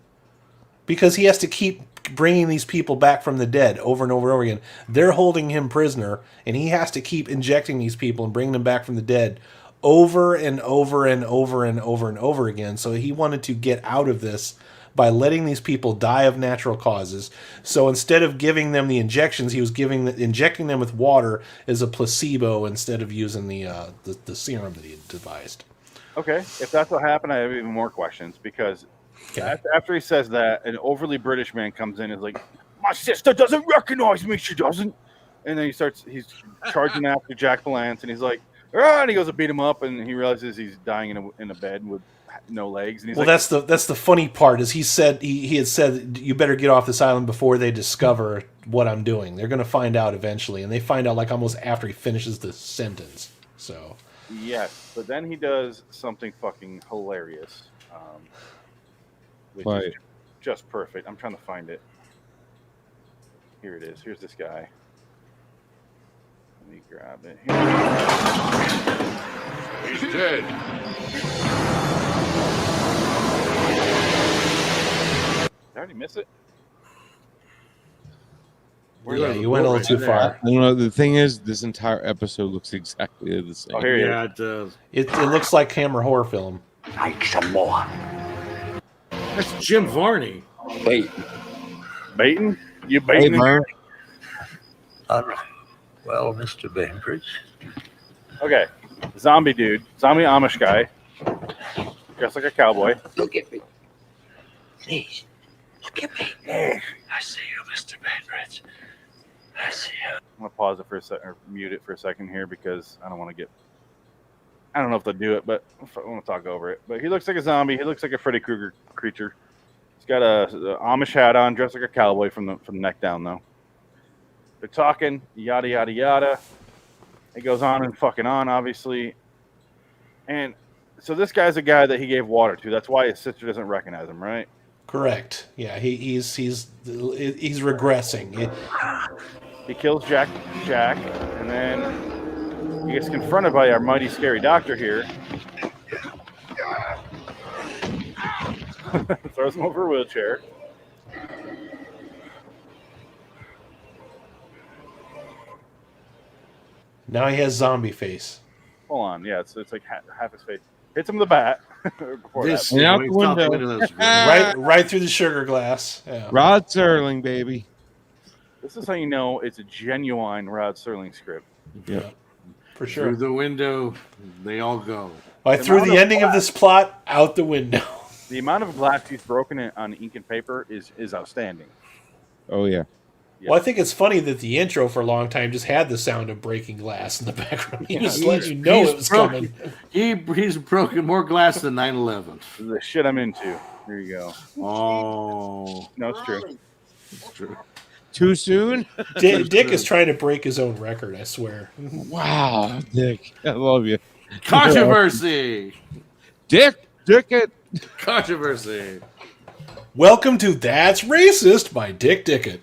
Because he has to keep bringing these people back from the dead over and over and over again. They're holding him prisoner, and he has to keep injecting these people and bringing them back from the dead over and over and over and over and over again. So he wanted to get out of this by letting these people die of natural causes. So instead of giving them the injections, he was injecting them with water as a placebo instead of using the serum that he had devised. Okay, if that's what happened, I have even more questions because after he says that, an overly British man comes in and is like, "My sister doesn't recognize me, she doesn't." And then he's charging after Jack Palance, and he's like, "Ah," and he goes to beat him up, and he realizes he's dying in a bed with no legs. And he's Well, like, that's the funny part is he said he had said you better get off this island before they discover what I'm doing. They're going to find out eventually, and they find out like almost after he finishes the sentence. So yes, but then he does something fucking hilarious, which Right. is just perfect. I'm trying to find it. Here it is. Here's this guy. Let me grab it. He's dead. Did I already miss it? Yeah, you went a little too far. I don't know. The thing is, this entire episode looks exactly the same. Oh, here he is. Yeah, it does. It looks like Hammer horror film. Like some more. That's Jim Varney. Wait. Baiting? You Hey, baiting? Vern. All right. Well, Mr. Bainbridge. Okay. Zombie dude. Zombie Amish guy. Dressed like a cowboy. Look at me. Please. Look at me. I see you, Mr. Bainbridge. I see you. I'm going to pause it for a second, or mute it for a second here because I don't want to get... I don't know if they'll do it, but I want to talk over it. But he looks like a zombie. He looks like a Freddy Krueger creature. He's got a Amish hat on, dressed like a cowboy from the neck down, though. They're talking, yada, yada, yada. It goes on and fucking on, obviously. And so this guy's a guy that he gave water to. That's why his sister doesn't recognize him, right? Correct. Yeah, he's regressing. He kills Jack, and then he gets confronted by our mighty scary doctor here. Throws him over a wheelchair. Now he has zombie face. Hold on, yeah, it's like half his face. Hits him with the bat. Before This that. Out the window. right through the sugar glass. Yeah. Rod Serling, baby. This is how you know it's a genuine Rod Serling script. Yeah. For sure. Through the window, they all go. I threw the ending of this plot out the window. The amount of glass he's broken on ink and paper is outstanding. Oh, yeah. Well, I think it's funny that the intro for a long time just had the sound of breaking glass in the background. He was letting you know it was coming. He's broken more glass than 9/11. The shit I'm into. Here you go. Oh. No, it's true. It's true. Too soon? Dick is trying to break his own record, I swear. Wow, Dick. I love you. Controversy. Dick it. Controversy. Welcome to That's Racist by Dick Dickett.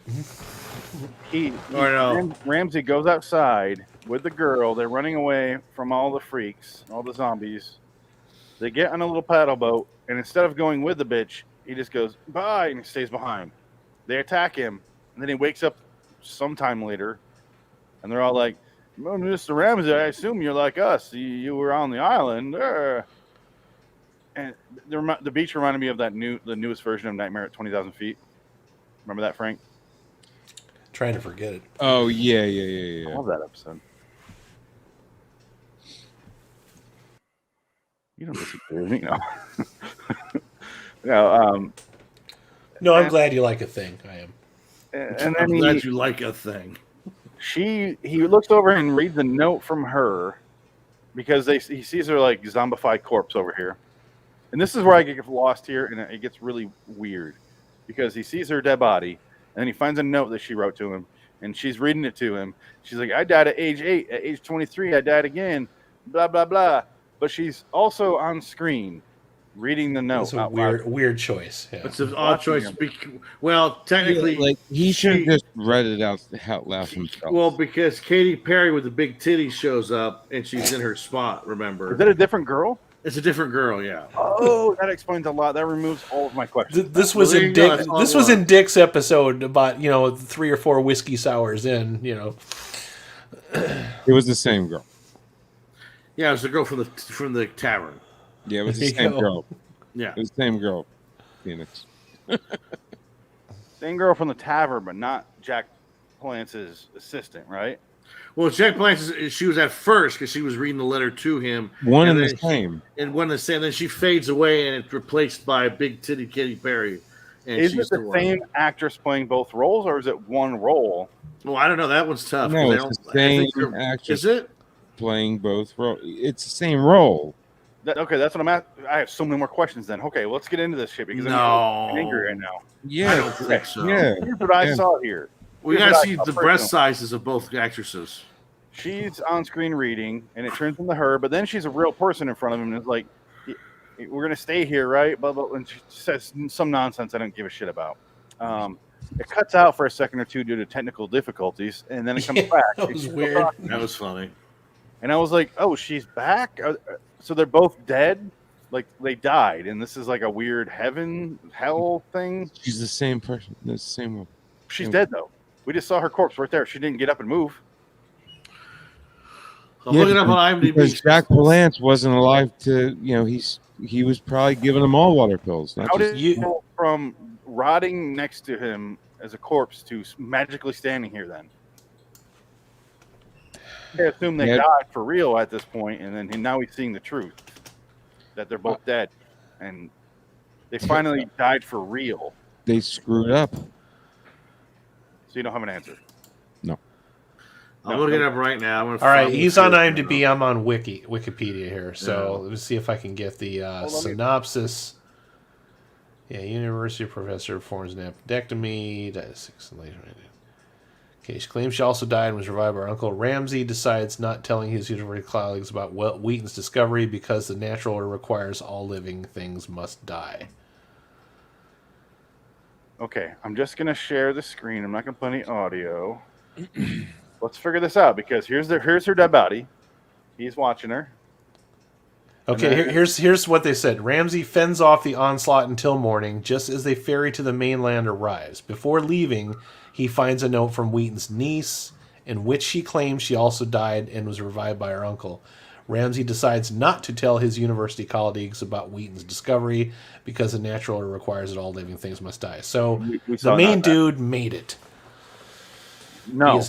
Ramsey goes outside with the girl. They're running away from all the freaks, all the zombies. They get on a little paddle boat, and instead of going with the bitch, he just goes, bye, and he stays behind. They attack him, and then he wakes up sometime later, and they're all like, well, Mr. Ramsey, I assume you're like us. You were on the island. And the beach reminded me of the newest version of Nightmare at 20,000 Feet. Remember that, Frank? Trying to forget it. Oh, yeah. I love that episode. You don't disagree with me, no. No, I'm glad you like a thing. I am. And then I'm glad you like a thing. He looks over and reads a note from her because he sees her like zombified corpse over here. And this is where I get lost here, and it gets really weird because he sees her dead body, and then he finds a note that she wrote to him, and she's reading it to him. She's like, I died at age 8. At age 23, I died again. Blah, blah, blah. But she's also on screen reading the note. It's a weird choice. Yeah. It's an odd choice. Well, technically, he should have just read it out loud himself. Well, because Katy Perry with the big titties shows up, and she's in her spot, remember? Is that a different girl? It's a different girl, yeah. Oh, that explains a lot. That removes all of my questions. This was in Dick. This was in Dick's episode about 3 or 4 whiskey sours in. It was the same girl. Yeah, it was the girl from the tavern. Yeah, it was the same girl. Yeah, it was the same girl. Phoenix. Same girl from the tavern, but not Jack Palance's assistant, right? Well, Jack Palance, she was at first because she was reading the letter to him. One and the same. And one and the same. Then she fades away, and it's replaced by Big Titty Katy Perry. And is it the same actress playing both roles, or is it one role? Well, I don't know. That one's tough. No, it's the same actress. Is it? Playing both roles. It's the same role. Okay, that's what I'm at. I have so many more questions then. Okay, well, let's get into this shit because I'm angry right now. Yeah, I don't think so. Yeah. Here's what I saw here. We gotta see the breast sizes of both actresses. She's on screen reading, and it turns into her, but then she's a real person in front of him, and it's like, we're gonna stay here, right? Blah, blah, and she says some nonsense I don't give a shit about. It cuts out for a second or two due to technical difficulties, and then it comes back. That was weird. That was funny. And I was like, oh, she's back? So they're both dead? Like, they died, and this is like a weird heaven, hell thing? She's the same person. The same one. She's dead, though. We just saw her corpse right there. She didn't get up and move. So look it up on IMDb. Because Jack Palance wasn't alive to, he was probably giving them all water pills. Not How just did you go from rotting next to him as a corpse to magically standing here then? I assume they died for real at this point, and then now he's seeing the truth that they're both dead, and they finally died for real. They screwed up. So you don't have an answer. No. I'm looking it up right now. All right, he's on IMDb. I'm on Wikipedia here. So let's see if I can get the synopsis. Yeah, university professor performs an appendectomy. Died 6 later. Okay, she claims she also died and was revived by her uncle. Ramsey decides not telling his university colleagues about Wheaton's discovery because the natural order requires all living things must die. Okay, I'm just going to share the screen. I'm not going to put any audio. Let's figure this out, because here's her dead body. He's watching her. Okay, here's what they said. Ramsey fends off the onslaught until morning, just as the ferry to the mainland arrives. Before leaving, he finds a note from Wheaton's niece, in which she claims she also died and was revived by her uncle. Ramsey decides not to tell his university colleagues about Wheaton's discovery because the natural order requires that all living things must die. So the main dude made it. No.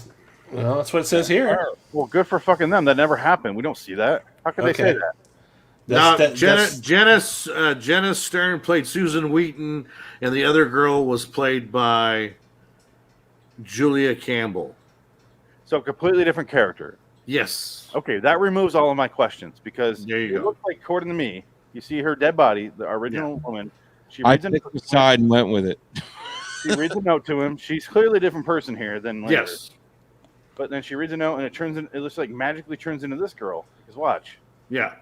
Well, that's what it says here. Well, good for fucking them. That never happened. We don't see that. How could they say that? Jenna Stern played Susan Wheaton, and the other girl was played by Julia Campbell. So completely different character. Yes. Okay, that removes all of my questions, because there you it go. looks like, according to me, you see her dead body, the original woman. I picked the side and went with it. She reads a note to him. She's clearly a different person here than later. Yes. But then she reads a note, and it looks like magically turns into this girl. Because watch. Yeah.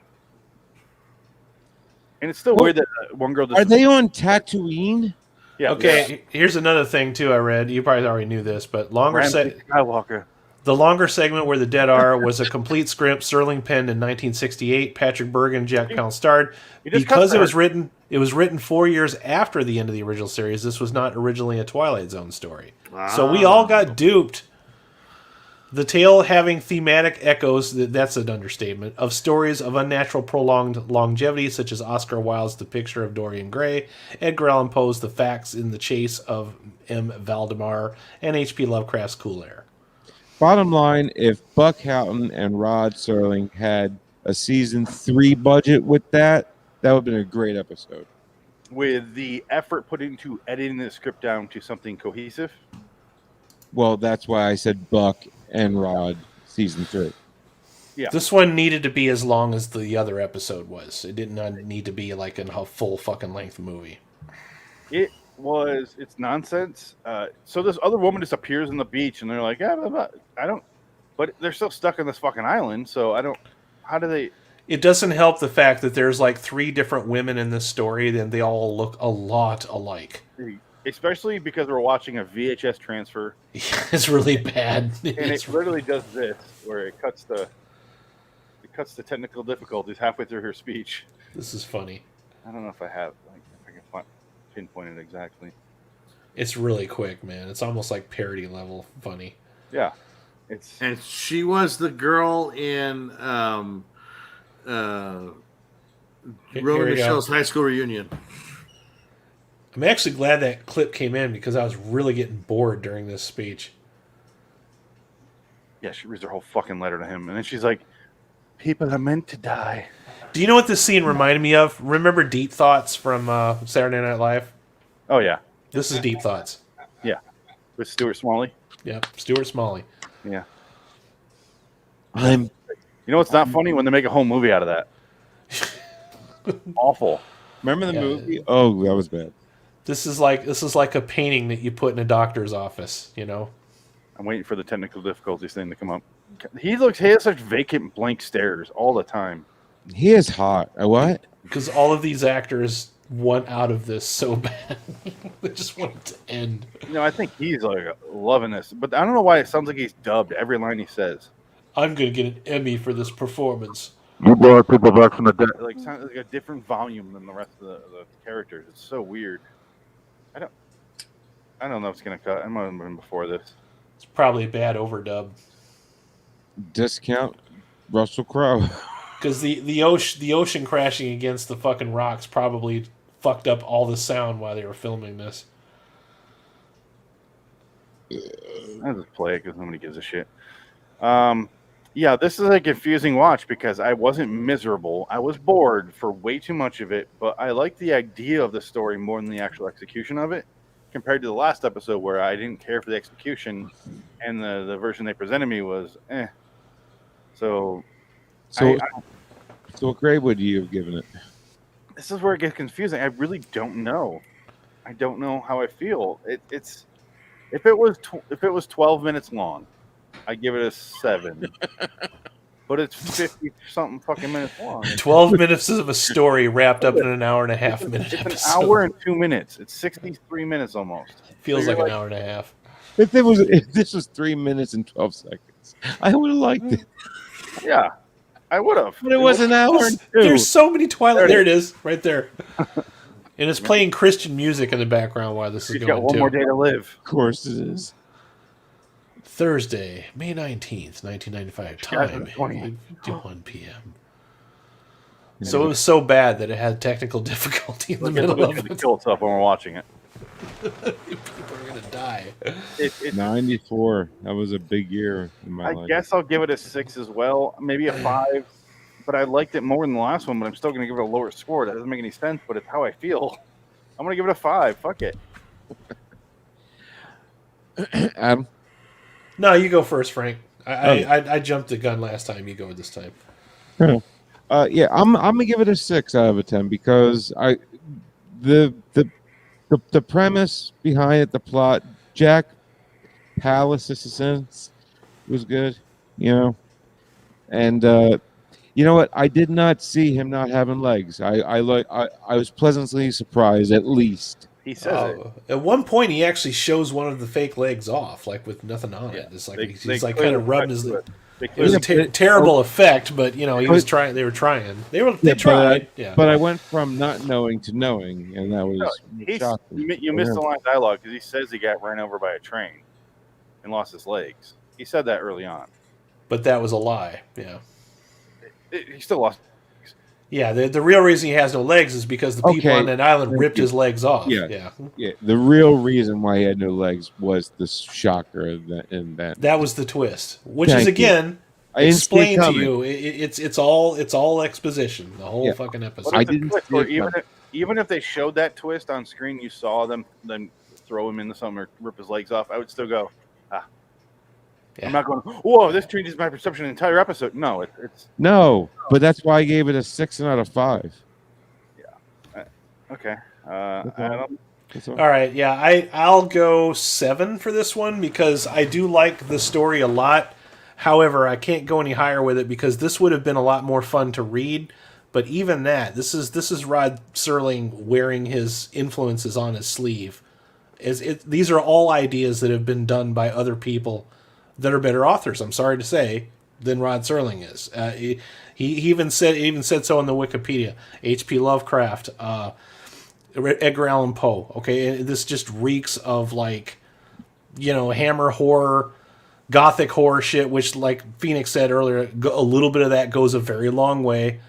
And it's still weird that one girl. Are they on Tatooine? Yeah. Okay, here's another thing too. I read. You probably already knew this, but Skywalker. The longer segment where the dead are was a complete script Serling penned in 1968. Patrick Bergen and Jack Palance starred. Because it was written 4 years after the end of the original series. This was not originally a Twilight Zone story. So we all got duped. The tale having thematic echoes, that's an understatement, of stories of unnatural prolonged longevity, such as Oscar Wilde's The Picture of Dorian Gray, Edgar Allan Poe's The Facts in the Chase of M. Valdemar, and H.P. Lovecraft's Cool Air. Bottom line, if Buck Houghton and Rod Serling had a season 3 budget with that would have been a great episode. With the effort put into editing the script down to something cohesive. Well, that's why I said Buck and Rod season 3. Yeah. This one needed to be as long as the other episode was. It did not need to be like a full fucking length movie. It's nonsense. So this other woman just appears on the beach, and they're like, yeah, blah, blah. But they're still stuck on this fucking island, so how do they? It doesn't help the fact that there's like 3 different women in this story, and they all look a lot alike. Especially because we're watching a VHS transfer. It's really bad. And it literally does this, where it cuts the technical difficulties halfway through her speech. This is funny. I don't know if I have, if I can pinpoint it exactly. It's really quick, man. It's almost like parody level funny. Yeah. And she was the girl in Roman Michelle's high school reunion. I'm actually glad that clip came in because I was really getting bored during this speech. Yeah, she reads her whole fucking letter to him, and then she's like, "People are meant to die." Do you know what this scene reminded me of? Remember Deep Thoughts from Saturday Night Live? Oh, yeah. This is Deep Thoughts. Yeah. With Stuart Smalley? Yep, Stuart Smalley. Yeah. You know what's not funny? When they make a whole movie out of that. Awful. Remember the movie? Oh, that was bad. This is like a painting that you put in a doctor's office, you know? I'm waiting for the technical difficulties thing to come up. He has such vacant blank stares all the time. He is hot. What? Because all of these actors want out of this so bad. They just want it to end. I think he's like loving this, but I don't know why it sounds like he's dubbed every line he says. I'm going to get an Emmy for this performance. You brought people back from the dead. Like, sounds like a different volume than the rest of the characters. It's so weird. I don't know if it's going to cut. I might have been before this. It's probably a bad overdub. Discount Russell Crowe. Because the ocean crashing against the fucking rocks probably fucked up all the sound while they were filming this. I'll just play it because nobody gives a shit. Yeah, this is a confusing watch because I wasn't miserable. I was bored for way too much of it, but I like the idea of the story more than the actual execution of it, compared to the last episode where I didn't care for the execution, and the version they presented me was eh. So what grade would you have given it? This is where it gets confusing. I really don't know. I don't know how I feel. It's if it was 12 minutes long, I'd give it a 7. But it's 50 something fucking minutes long. 12 minutes of a story wrapped up in an hour and a half minute It's episode. an hour and 2 minutes. It's 63 minutes almost. Feels So like you're an hour and a half. If this was 3 minutes and 12 seconds, I would have liked it. Yeah, I would have. But it was an hour and 2. There's so many Twilight. There it is, right there. And it's playing Christian music in the background while this is She's going. got one more day to live. Of course it is. Thursday, May 19th, 1995. Time 8:51 p.m. So it was so bad that it had technical difficulty in the middle of it. Kill itself when we're watching it. People are gonna die. 94. That was a big year in my life. I guess I'll give it a 6 as well, maybe a 5. But I liked it more than the last one. But I'm still going to give it a lower score. That doesn't make any sense, but it's how I feel. I'm going to give it a 5. Fuck it. Adam? No, you go first, Frank. I jumped the gun last time. You go this time. Yeah, I'm gonna give it a 6 out of a 10 because the premise behind it, the plot, Jack Palance was good, and you know what? I did not see him not having legs. I was pleasantly surprised, at least. He says it. At one point, he actually shows one of the fake legs off, like with nothing on it. It's like he's like kind of rubbing his. It was a terrible effect, but he was trying. They were trying. They tried. Yeah. But I went from not knowing to knowing, and that was shocking. You missed the line of dialogue because he says he got ran over by a train and lost his legs. He said that early on. But that was a lie. Yeah. He still lost. Yeah, the real reason he has no legs is because the people on that island ripped his legs off. Yeah. The real reason why he had no legs was the shocker in that. That was the twist, which is again explained to you. It's all exposition. The whole fucking episode. I didn't. Even if they showed that twist on screen, you saw them then throw him into something or rip his legs off. I would still go, I'm not going, whoa, this changes my perception of the entire episode. No, it's... No, but that's why I gave it a 6 out of 5. Yeah. Okay. Adam? All right, yeah, I'll go 7 for this one because I do like the story a lot. However, I can't go any higher with it because this would have been a lot more fun to read. But even that, this is Rod Serling wearing his influences on his sleeve. These are all ideas that have been done by other people that are better authors, I'm sorry to say, than Rod Serling is. He even said so in the Wikipedia. H.P. Lovecraft, Edgar Allan Poe. Okay, and this just reeks of Hammer horror, Gothic horror shit. Which, like Phoenix said earlier, a little bit of that goes a very long way.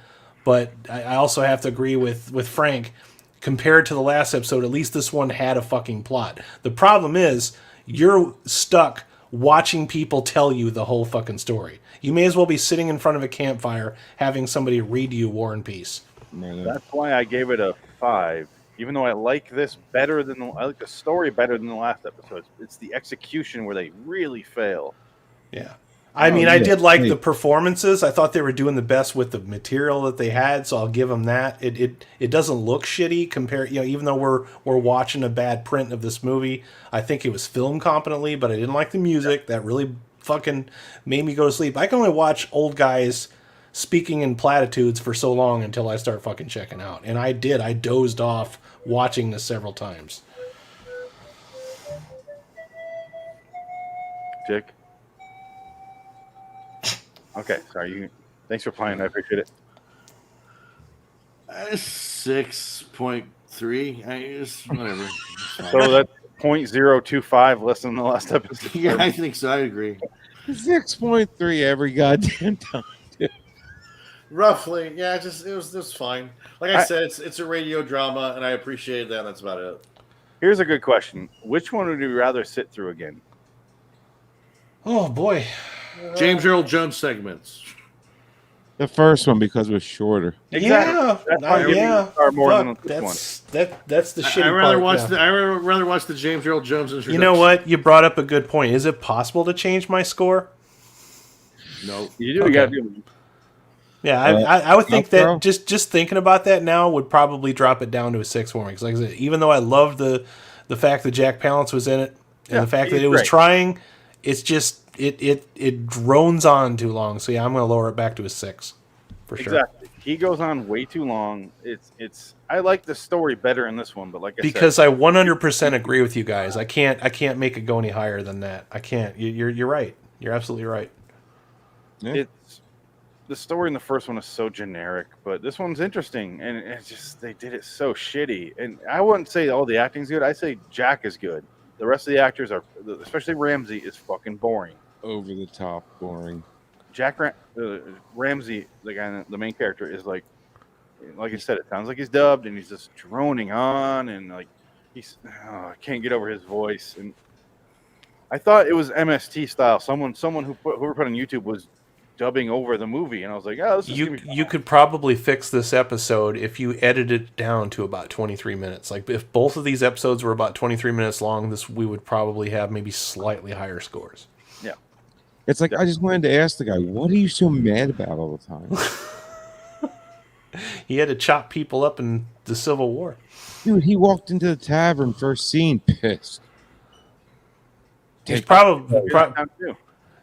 But I also have to agree with Frank. Compared to the last episode, at least this one had a fucking plot. The problem is you're stuck watching people tell you the whole fucking story. You may as well be sitting in front of a campfire having somebody read you War and Peace. That's why I gave it a 5. Even though I like this better than I like the story better than the last episode. It's the execution where they really fail. Yeah. I mean, I did like the performances. I thought they were doing the best with the material that they had, so I'll give them that. It doesn't look shitty compared, even though we're watching a bad print of this movie. I think it was filmed competently, but I didn't like the music. That really fucking made me go to sleep. I can only watch old guys speaking in platitudes for so long until I start fucking checking out. And I did. I dozed off watching this several times. Jake? Okay, sorry. Thanks for playing. I appreciate it. 6.3. Whatever. So .025 less than the last episode. Yeah, I think so. I agree. 6.3 every goddamn time. Roughly, yeah. It was fine. Like I said, it's a radio drama, and I appreciate that. That's about it. Here's a good question: which one would you rather sit through again? Oh boy, James Earl Jones segments. The first one because it was shorter. Yeah, That's that's the shitty I rather part. watch I rather watch the James Earl Jones introduction. You know what? You brought up a good point. Is it possible to change my score? No, you do. Okay. You gotta do. Yeah, I would think that just thinking about that now would probably drop it down to a 6 for me. Because like I said, even though I love the fact that Jack Palance was in it and the fact that it was trying, it's just it drones on too long. So yeah, I'm going to lower it back to a 6 for sure. Exactly. He goes on way too long. It's. I like the story better in this one, but like I because said, I 100% agree with you guys. I can't make it go any higher than that. I can't. You're right. You're absolutely right. Yeah. The story in the first one is so generic, but this one's interesting, and it's just they did it so shitty. And I wouldn't say all the acting's good. I say Jack is good. The rest of the actors are, especially Ramsey, is fucking boring. Over the top boring. Ramsey, the guy, the main character, is like I said, it sounds like he's dubbed, and he's just droning on, and like I can't get over his voice. And I thought it was MST style. Someone who were put on YouTube was dubbing over the movie, and I was like, oh, this is You could probably fix this episode if you edited it down to about 23 minutes. Like if both of these episodes were about 23 minutes long, we would probably have maybe slightly higher scores. Yeah. It's like I just wanted to ask the guy, what are you so mad about all the time? He had to chop people up in the Civil War. Dude, he walked into the tavern first scene pissed. He's probably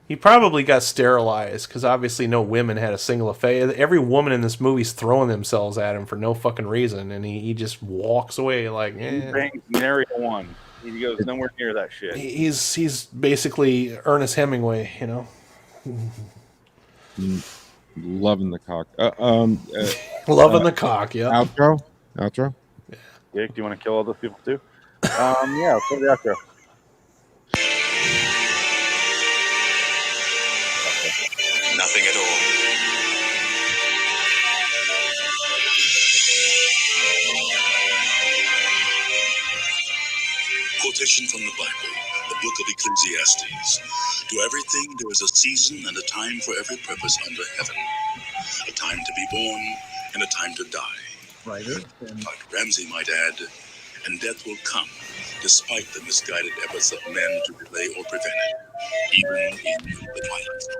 he probably got sterilized because obviously no women had a single affair. Every woman in this movie's throwing themselves at him for no fucking reason, and he just walks away like, He bangs Nary one. He goes nowhere near that shit. He's basically Ernest Hemingway, you know. Loving the cock. Loving the cock, yeah. Outro? Dick, do you want to kill all those people too? Yeah, let's go to the outro. Nothing at all. Quotation from the Bible, the book of Ecclesiastes. To everything there is a season and a time for every purpose under heaven. A time to be born and a time to die. But Ramsey might add, and death will come, despite the misguided efforts of men to delay or prevent it, even in the Twilight Zone.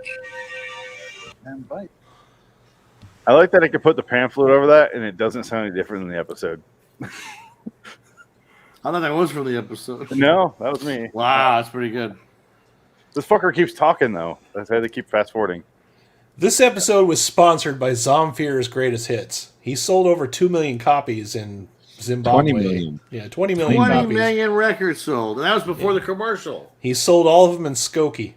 I like that I could put the pamphlet over that, and it doesn't sound any different than the episode. I thought that was from the episode. No, that was me. Wow, that's pretty good. This fucker keeps talking, though. That's why they keep fast forwarding. This episode was sponsored by Zamfir's Greatest Hits. He sold over 2 million copies in Zimbabwe. 20 million. Yeah, 20 million 20 copies. million records sold. And that was before the commercial. He sold all of them in Skokie.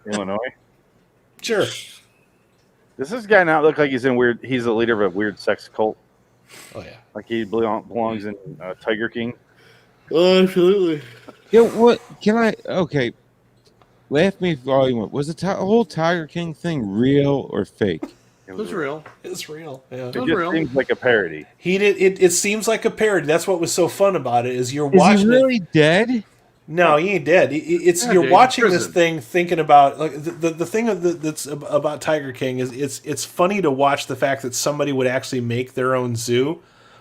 Illinois? Sure. Does this guy not look like he's the leader of a weird sex cult? Oh, yeah. Like he belongs in Tiger King? Oh, absolutely. Yo, what? Okay. Laugh me all you want. Was the whole Tiger King thing real or fake? It was real. It's real. Yeah. It just seems like a parody. It seems like a parody. That's what was so fun about it. Is you're Is watching. he really dead? No, he ain't dead. You're watching this thing, thinking about like the thing that's about Tiger King is it's funny to watch the fact that somebody would actually make their own zoo,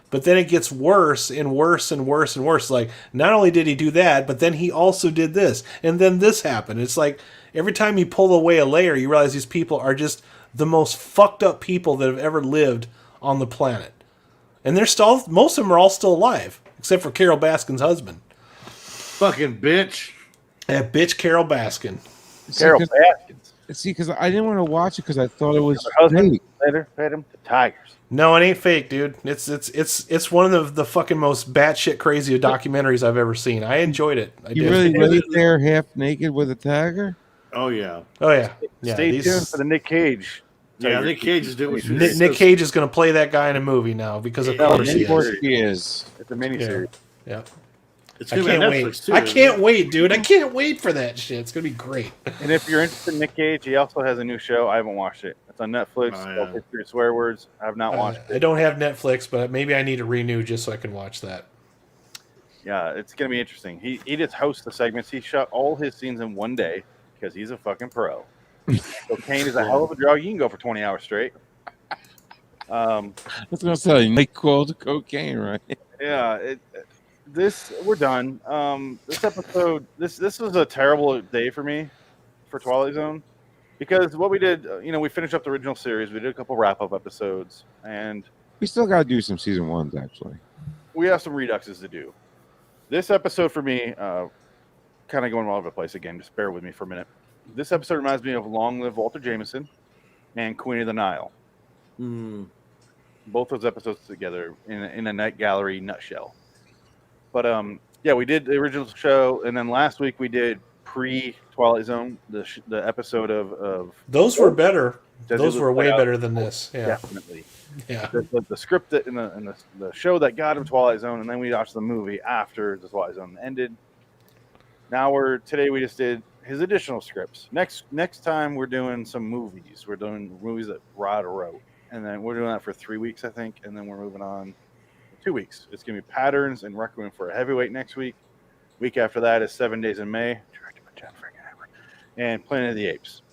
but then it gets worse and worse and worse and worse. Like not only did he do that, but then he also did this, and then this happened. It's like every time you pull away a layer, you realize these people are just the most fucked up people that have ever lived on the planet, and most of them are all still alive, except for Carol Baskin's husband. Fucking bitch. That bitch Carol Baskin. Carol Baskin. See, because I didn't want to watch it because I thought it was fake. Later, fed him to tigers. No, it ain't fake, dude. It's one of the fucking most batshit crazy documentaries I've ever seen. I enjoyed it. You really laid there half naked with a tiger? Oh yeah. Oh yeah. Stay tuned for the Nick Cage. Yeah, Nick Cage is doing. Nick Cage is going to play that guy in a movie now because of course he is. It's a miniseries. Yeah. It's I gonna be on can't wait. Netflix too. I isn't can't it? wait, dude. I can't wait for that shit. It's gonna be great. And if you're interested in Nick Cage, he also has a new show. I haven't watched it. It's on Netflix. Oh, Called yeah. History of Swear Words. I have not watched I it. don't have Netflix, but maybe I need to renew just so I can watch that. Yeah, it's gonna be interesting. He just hosts the segments. He shot all his scenes in one day because he's a fucking pro. Cocaine is a hell of a drug. You can go for 20 hours straight. I was gonna say NyQuil to cocaine, right? Yeah, we're done. This episode, this was a terrible day for me for Twilight Zone because what we did, we finished up the original series. We did a couple wrap up episodes, and We still got to do some season ones, actually. we have some reduxes to do. This episode for me, kind of going all over the place again. Just bear with me for a minute. This episode reminds me of Long Live Walter Jameson and Queen of the Nile. Both those episodes together in a Night Gallery nutshell. But yeah, we did the original show, and then last week we did pre-Twilight Zone, the episode of Those were better. Does it Those look were way like better than this. Yeah. Definitely. Yeah. The script that in the show that got him Twilight Zone, and then we watched the movie after the Twilight Zone ended. Today we just did his additional scripts. Next time we're doing some movies. We're doing movies that Rod wrote, and then we're doing that for 3 weeks, I think, and then we're moving on 2 weeks. It's gonna be Patterns and Requiem for a Heavyweight next week. Week after that is 7 Days in May, directed by John Frankenheimer, and Planet of the Apes.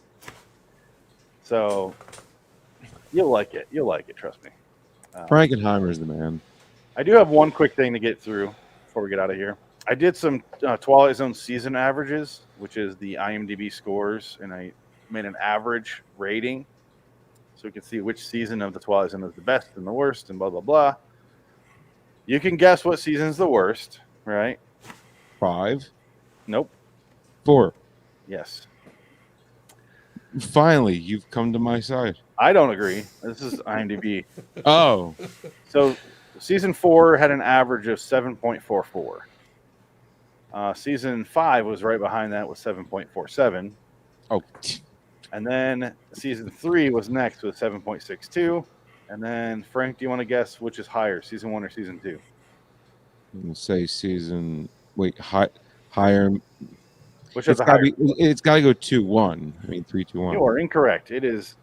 So you'll like it. You'll like it. Trust me. Frankenheimer's the man. I do have one quick thing to get through before we get out of here. I did some Twilight Zone season averages, which is the IMDb scores, and I made an average rating so we can see which season of the Twilight Zone is the best and the worst and blah, blah, blah. You can guess what season's the worst, right? 5. Nope. 4. Yes. Finally, you've come to my side. I don't agree. This is IMDb. Oh. So season 4 had an average of 7.44. Season 5 was right behind that with 7.47. Oh. And then season 3 was next with 7.62. And then, Frank, do you want to guess which is higher, season 1 or season 2? I'm gonna say higher. Which is It's got to go 2-1. I mean 3-2-1. You are incorrect. It is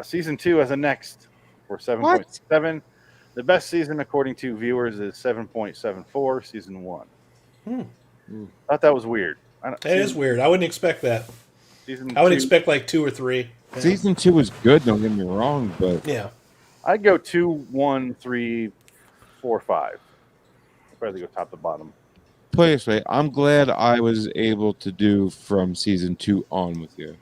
season 2 as a next for 7.7. The best season, according to viewers, is 7.74. Season 1. Thought that was weird. That is weird. I wouldn't expect that. Season I would 2 expect like 2 or 3. Yeah. Season 2 was good. Don't get me wrong, but yeah, I'd go 2, 1, 3, 4, 5. I'd probably go top to bottom. play this way. I'm glad I was able to do from season 2 on with you,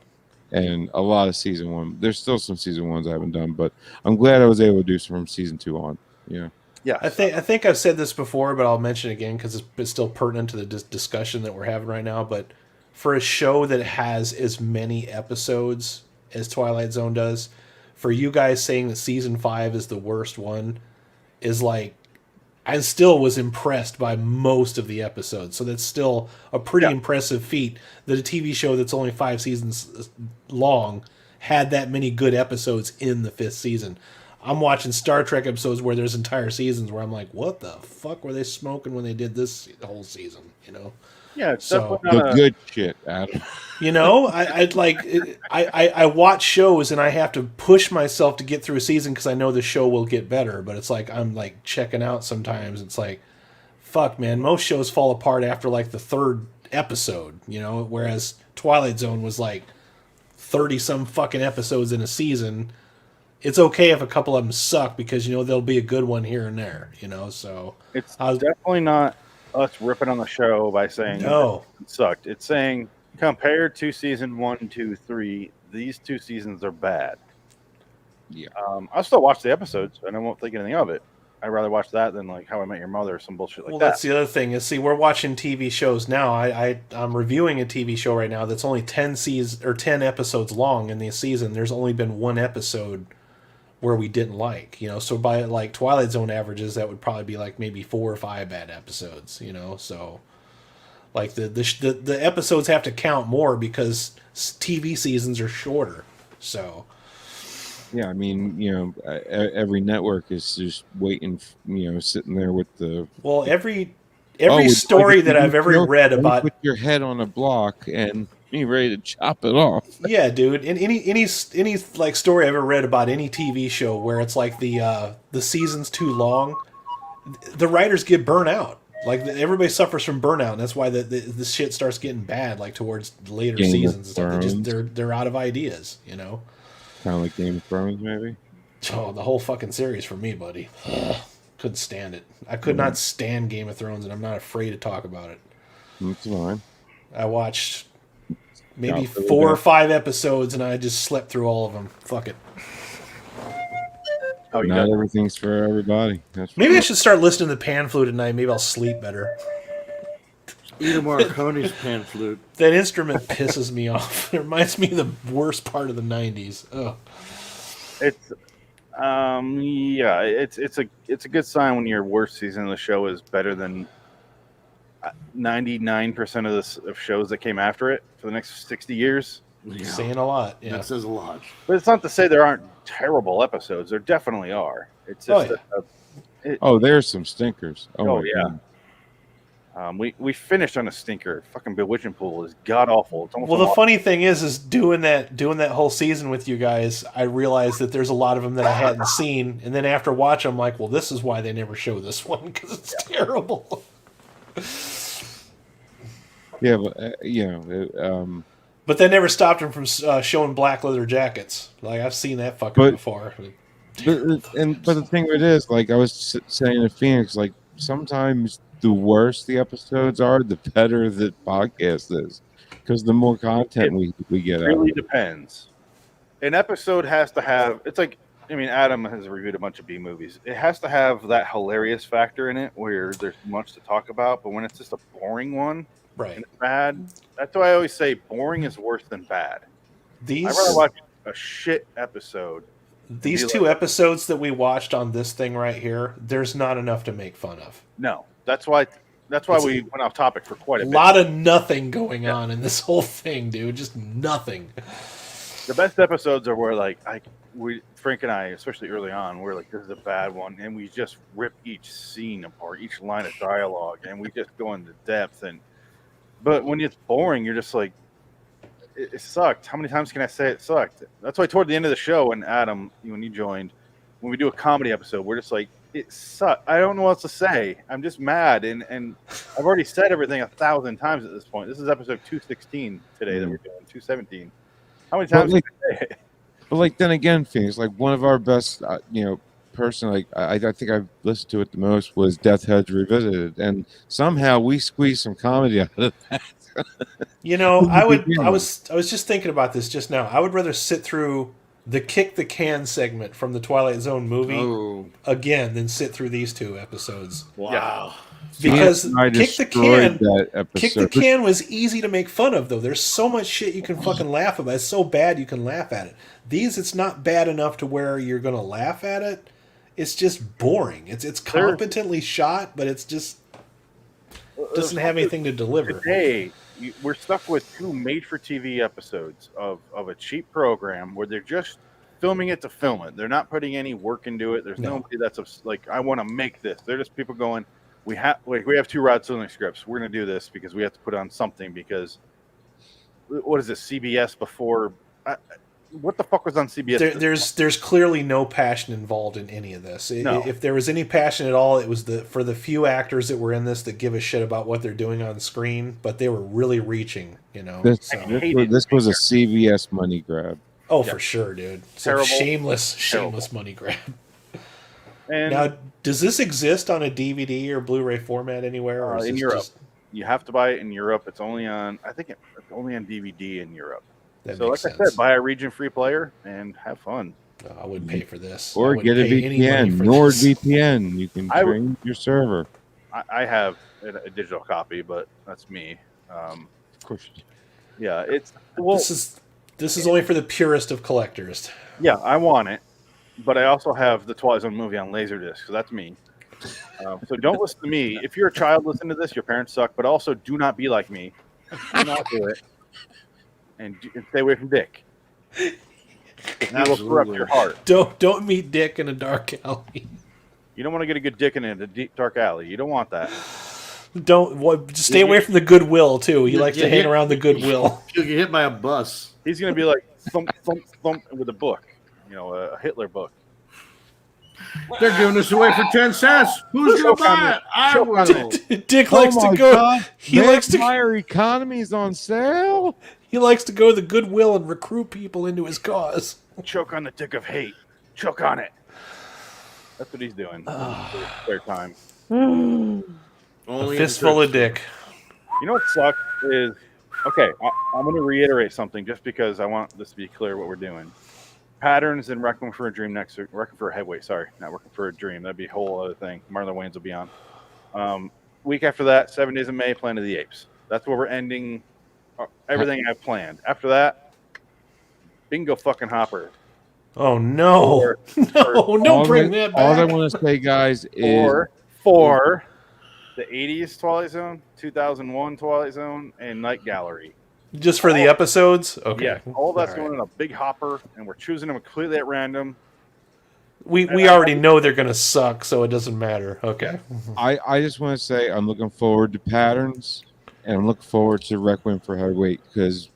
and a lot of season 1. There's still some season 1s I haven't done, but I'm glad I was able to do some from season 2 on. Yeah. Yeah. I think I've said this before, but I'll mention it again because it's still pertinent to the discussion that we're having right now. But for a show that has as many episodes as Twilight Zone does, for you guys saying that season 5 is the worst one is like, I still was impressed by most of the episodes. So that's still a pretty impressive feat that a TV show that's only 5 seasons long had that many good episodes in the 5th season. I'm watching Star Trek episodes where there's entire seasons where I'm like, what the fuck were they smoking when they did this whole season? You know? Yeah, it's so The good shit, Adam. you know, I watch shows and I have to push myself to get through a season because I know the show will get better. But it's like I'm like checking out sometimes. It's like, fuck, man. Most shows fall apart after like the 3rd episode. You know, whereas Twilight Zone was like 30 some fucking episodes in a season. It's okay if a couple of them suck because, you know, there'll be a good one here and there, you know, so. It's definitely not us ripping on the show by saying no, it sucked. It's saying compared to season 1, 2, 3, these 2 seasons are bad. Yeah. I'll still watch the episodes and I won't think anything of it. I'd rather watch that than like How I Met Your Mother or some bullshit like that. Well, that's the other thing is, see, we're watching TV shows now. I'm reviewing a TV show right now that's only 10 episodes long in the season. There's only been 1 episode where we didn't like, you know, so by like Twilight Zone averages, that would probably be like maybe 4 or 5 bad episodes, you know, so like the episodes have to count more because TV seasons are shorter, so. Yeah, I mean, you know, every network is just waiting, you know, sitting there with the. Well, every Every story that I've ever read Let me about put your head on a block and be ready to chop it off. Yeah, dude. In any like story I've ever read about any TV show where it's like the season's too long, the writers get burnt out. Like everybody suffers from burnout, and that's why the shit starts getting bad. Like towards later Game of seasons and stuff, Thrones. they're out of ideas. You know. Kind of like Game of Thrones, maybe. Oh, the whole fucking series for me, buddy. Couldn't stand it. I could not stand Game of Thrones, and I'm not afraid to talk about it. That's fine. I watched maybe Yeah, 4 or 5 episodes, and I just slept through all of them. Fuck it. Oh, Not everything's for everybody. That's Maybe I should start listening to Pan Flute at night. Maybe I'll sleep better. Ida Morricone's Pan Flute. That instrument pisses me off. It reminds me of the worst part of the '90s. Ugh. It's yeah, it's a good sign when your worst season of the show is better than 99% of shows that came after it for the next 60 years. Yeah. Saying a lot. Yeah. That says a lot. But it's not to say there aren't terrible episodes. There definitely are. It's just there's some stinkers. Oh, my yeah. God. We finished on a stinker. Fucking Bewitching Pool is god awful. It's almost Well, the funny thing is doing that whole season with you guys, I realized that there's a lot of them that I hadn't seen, and then after watching, I'm like, well, this is why they never show this one because it's terrible. Yeah, but But that never stopped them from showing black leather jackets. Like I've seen that fucker before. But the thing of it is, like I was saying to Phoenix, like sometimes the worse the episodes are, the better the podcast is, because the more content we get out. It really depends. An episode has to have. It's like, I mean, Adam has reviewed a bunch of B movies. It has to have that hilarious factor in it where there's much to talk about. But when it's just a boring one, right, and it's bad, that's why I always say boring is worse than bad. I'd rather watch a shit episode. These 2 episodes that we watched on this thing right here, there's not enough to make fun of. No, that's why we went off topic for quite a bit. A lot of nothing going on in this whole thing, dude. Just nothing. The best episodes are where Frank and I, especially early on, we're like, this is a bad one, and we just rip each scene apart, each line of dialogue, and we just go into depth. But when it's boring, you're just like, it sucked. How many times can I say it sucked? That's why toward the end of the show, when Adam, when you joined, when we do a comedy episode, we're just like, it sucked. I don't know what else to say. I'm just mad, and I've already said everything 1,000 times at this point. This is episode 216 today that we're doing, 217. How many times can I say it? But like then again, Phoenix, like one of our best, person, like I think I've listened to it the most was Death Heads Revisited, and somehow we squeezed some comedy out of that. I was just thinking about this just now. I would rather sit through the Kick the Can segment from the Twilight Zone movie again than sit through these 2 episodes. Wow. Because Kick the Can was easy to make fun of, though. There's so much shit you can fucking laugh about. It's so bad you can laugh at it. These, it's not bad enough to where you're going to laugh at it. It's just boring. It's competently shot, but it's just doesn't have anything to deliver. Today, we're stuck with 2 made-for-TV episodes of a cheap program where they're just filming it to film it. They're not putting any work into it. There's nobody that's like, I want to make this. They're just people going, we have 2 Rod Serling scripts. We're going to do this because we have to put on something because what is it, CBS before? What the fuck was on CBS? There's clearly no passion involved in any of this. No. If there was any passion at all, it was for the few actors that were in this that give a shit about what they're doing on screen, but they were really reaching, This was a CBS money grab. Oh, for sure, dude. Terrible. Shameless money grab. And now, does this exist on a DVD or Blu-ray format anywhere? Or in Europe, you have to buy it in Europe. It's only on, I think, it's only on DVD in Europe. So, like I said, buy a region-free player and have fun. I wouldn't pay for this. Or get a VPN. NordVPN. You can train your server. I have a digital copy, but that's me. Of course. Yeah, this is only for the purest of collectors. Yeah, I want it, but I also have the Twilight Zone movie on Laserdisc, so that's me. So don't listen to me. If you're a child, listen to this. Your parents suck, but also do not be like me. Do not do it. And stay away from Dick. He will corrupt your heart. Don't meet Dick in a dark alley. You don't want to get a good dick in a deep dark alley. You don't want that. Just stay away from the Goodwill too. He likes to hang around the Goodwill. You'll get hit by a bus. He's going to be like thump, thump, thump with a book, a Hitler book. They're giving this away for 10 cents. Who's going to buy it? I will. Dick likes to go. God. He likes to. Vampire economy's on sale. He likes to go to the Goodwill and recruit people into his cause. Choke on the dick of hate. Choke on it. That's what he's doing. Spare time. A fistful of dick. You know what sucks is, okay, I'm going to reiterate something just because I want this to be clear what we're doing. Patterns and Requiem for a Dream next week. Requiem for a Headway, sorry. Not Requiem for a Dream. That'd be a whole other thing. Marlon Wayans will be on. Week after that, 7 Days of May, Planet of the Apes. That's where we're ending everything I've planned. After that, bingo fucking hopper. Oh, no. Don't bring that back. All I want to say, guys, is... For the 80s Twilight Zone, 2001 Twilight Zone, and Night Gallery. Just for the episodes? Okay. Yeah, all that's going in a big hopper, and we're choosing them completely at random. We already know they're going to suck, so it doesn't matter. Okay. I just want to say I'm looking forward to Patterns, and I'm looking forward to Requiem for Heavyweight, because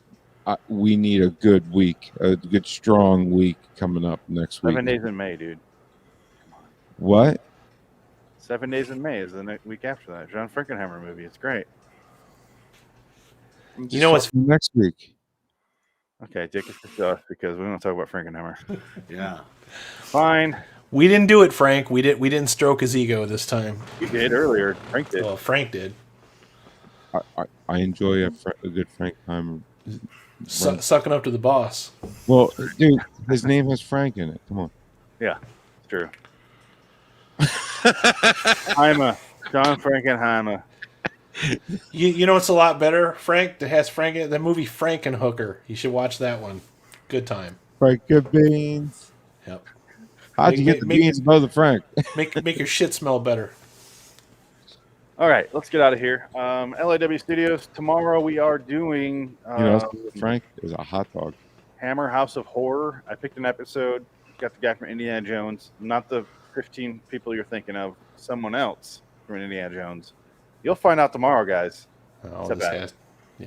we need a good week, a good, strong week coming up next week. 7 Days in May, dude. What? 7 Days in May is the next week after that. John Frankenheimer movie. It's great. You know what's next week? Okay, Dick is discussed because we want to talk about Frankenheimer. Yeah. Fine. We didn't do it, Frank. We didn't stroke his ego this time. You did earlier. Frank did. Well, Frank did. I enjoy a good Frankenheimer. Sucking up to the boss. Well, dude, his name has Frank in it. Come on. Yeah, it's true. I'm a John Frankenheimer. You know what's a lot better, Frank? That has the movie Frankenhooker. You should watch that one. Good time. Frank beans. Yep. How'd you get the beans above the Frank? make your shit smell better. All right, let's get out of here. LIW Studios. Tomorrow we are doing. Frank is a hot dog. Hammer House of Horror. I picked an episode. Got the guy from Indiana Jones. Not the 15 people you're thinking of. Someone else from Indiana Jones. You'll find out tomorrow, guys. Are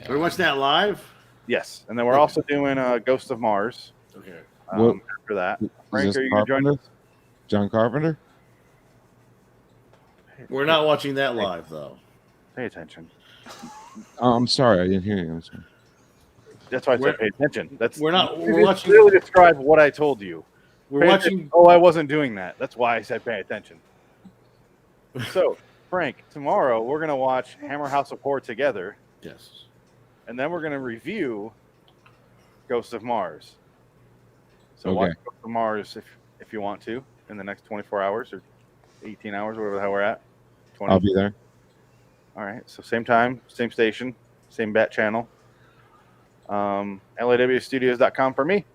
we watching that live? Yes, and then we're also doing Ghost of Mars. Okay. After that, Frank, are you going to join us? John Carpenter? We're not watching that live, though. Pay attention. I'm sorry, I didn't hear you. I'm sorry. That's why I said pay attention. We're watching. Clearly describe what I told you. We're watching. Oh, I wasn't doing that. That's why I said pay attention. So, Frank, tomorrow we're going to watch Hammer House of Horror together. Yes. And then we're going to review Ghost of Mars. So watch Ghost of Mars if you want to in the next 24 hours or 18 hours, whatever the hell we're at. 20. I'll be there. All right. So same time, same station, same bat channel. LIWstudios.com for me.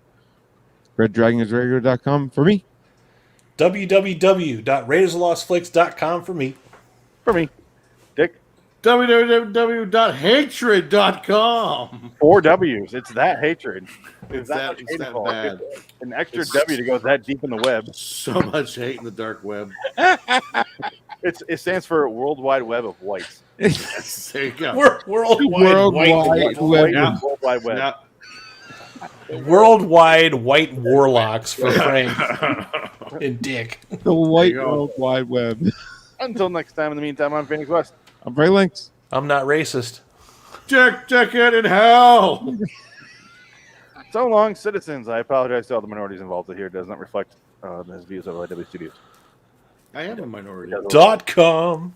RedDragonsRadio.com for me. www.RaidersOfLostFlakes.com for me. For me. Dick. www.hatred.com. 4 W's. It's that hatred. It's that bad. An extra W to go that deep in the web. So much hate in the dark web. It stands for World Wide Web of Whites. Yes, there you go. Worldwide Web. Worldwide white warlocks for Frank and Dick. The white World Wide Web. Until next time, in the meantime, I'm Phoenix West. I'm Bray Links. I'm not racist. Check it in hell. So long, citizens. I apologize to all the minorities involved here. It does not reflect the views of LIW Studios. I am a minority. .com.